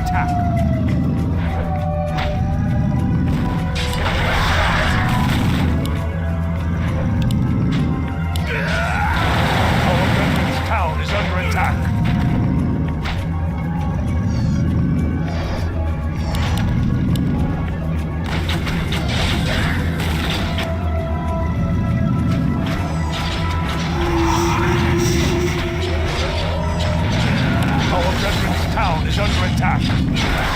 attack. Our brethren's town is under attack. Our brethren's town is under attack.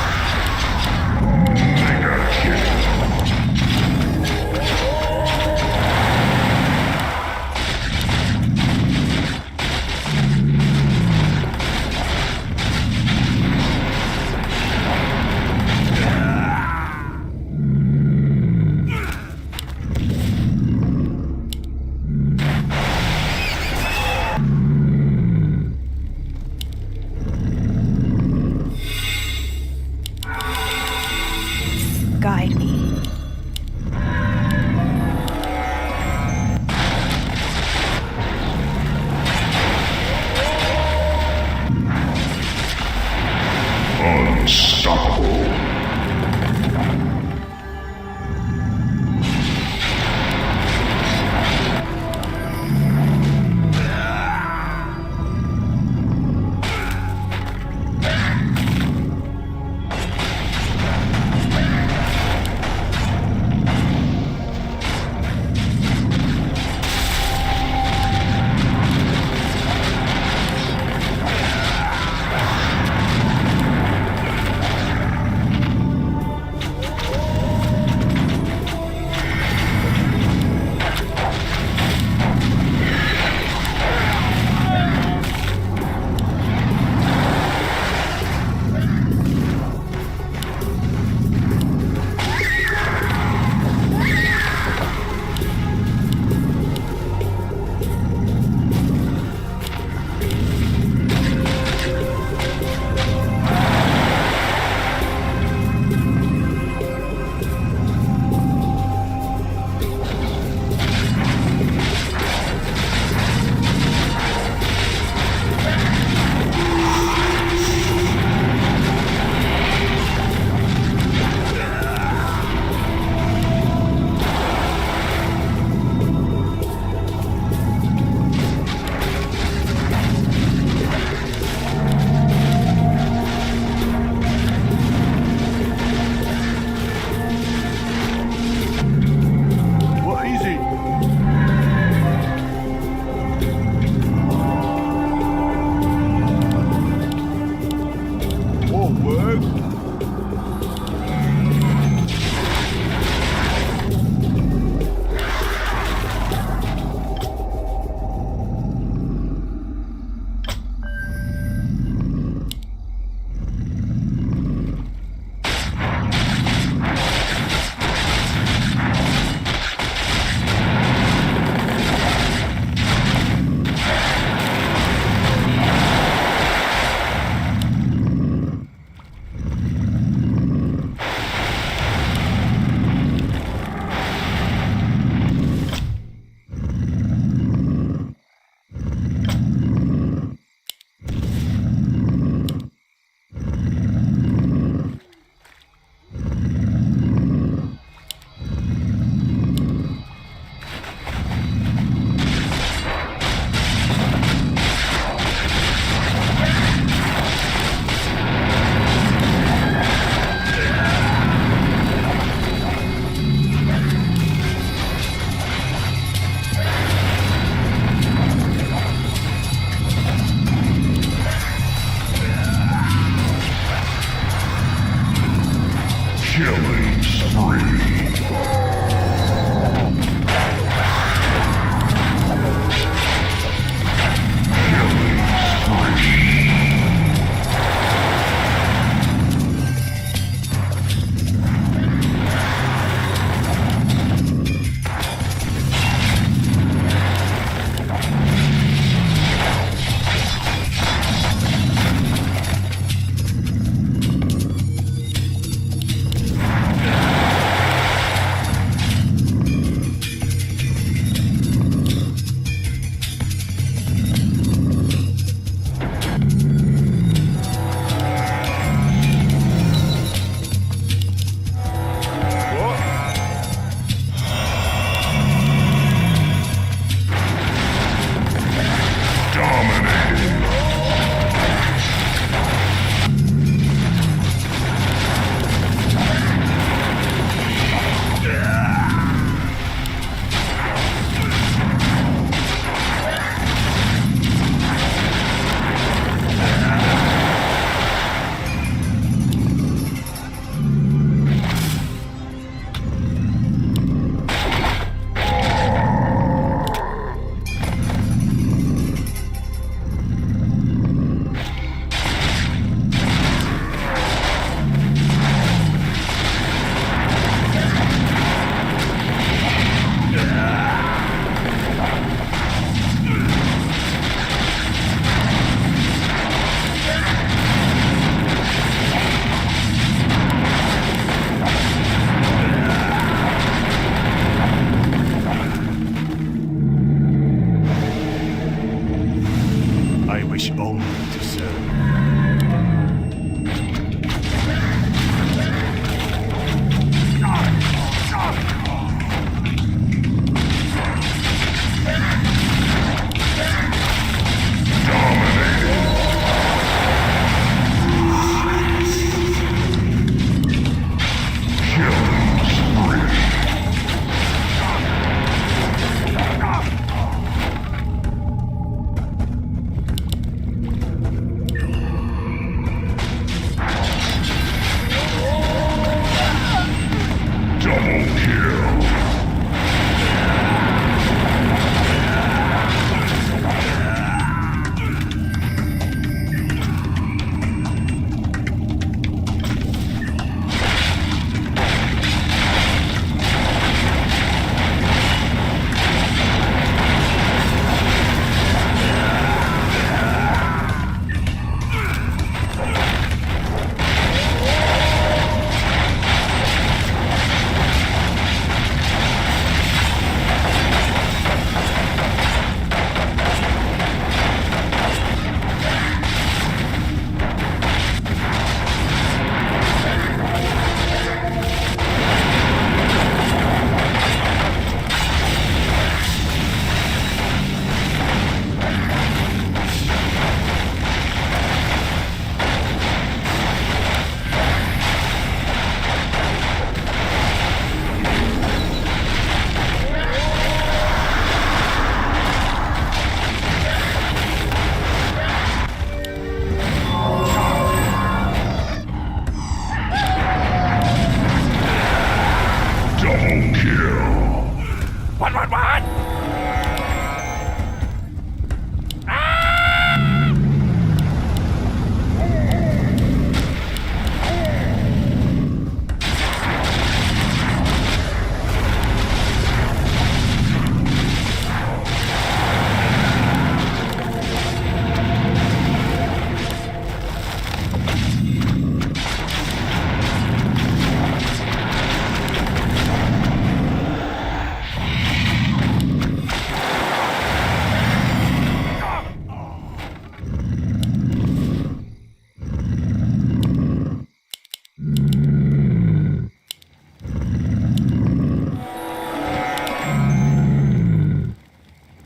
wish only to serve.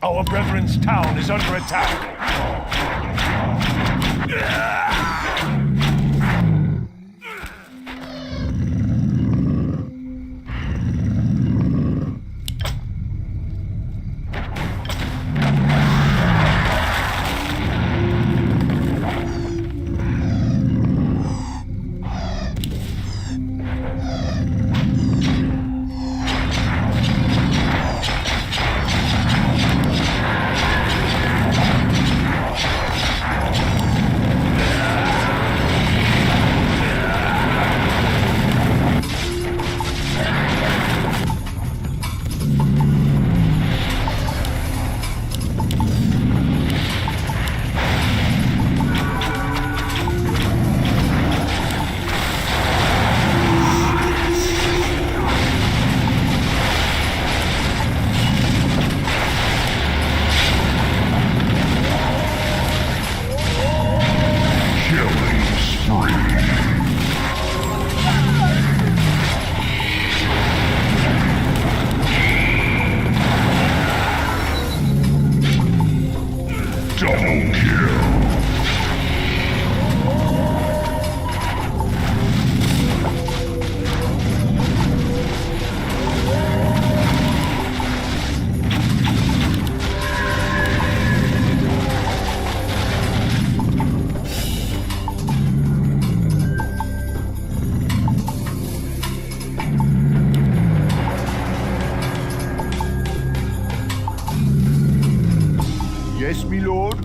Our brethren's town is under attack. Yes, my lord?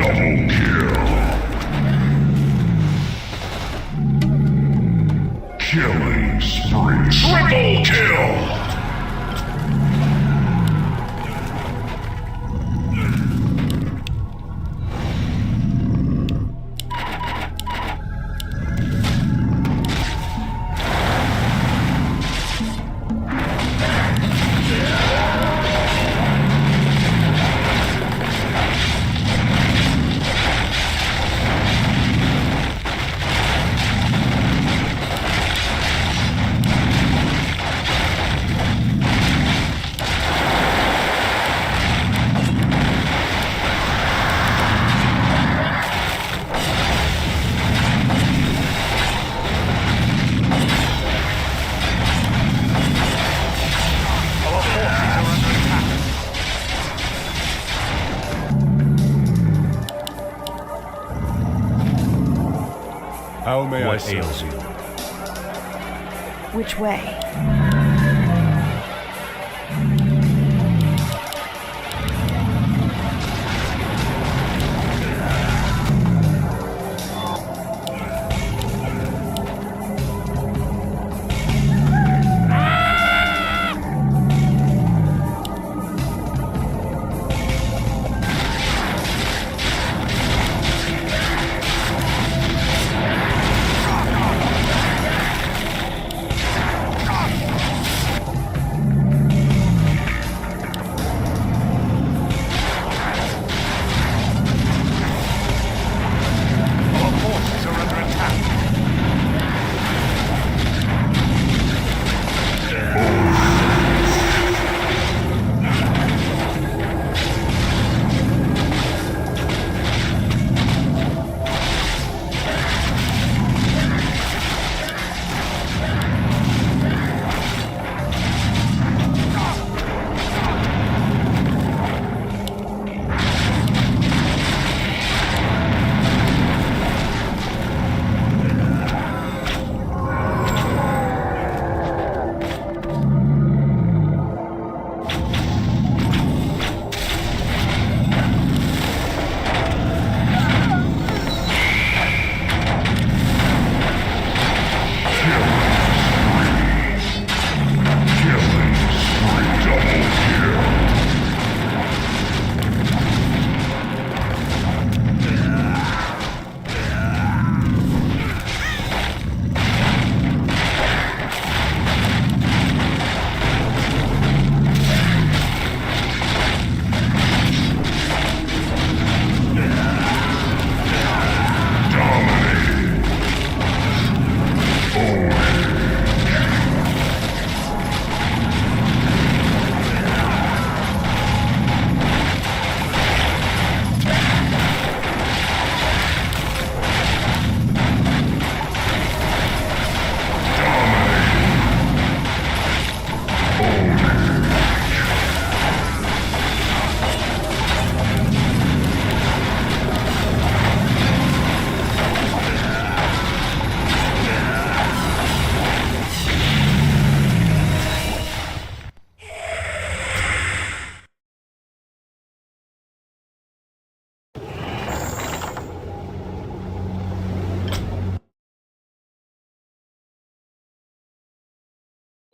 Double kill. Killing spree. Triple kill. How may What I ails serve you? Which way?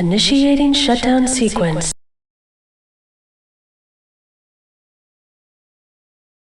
Initiating shutdown sequence.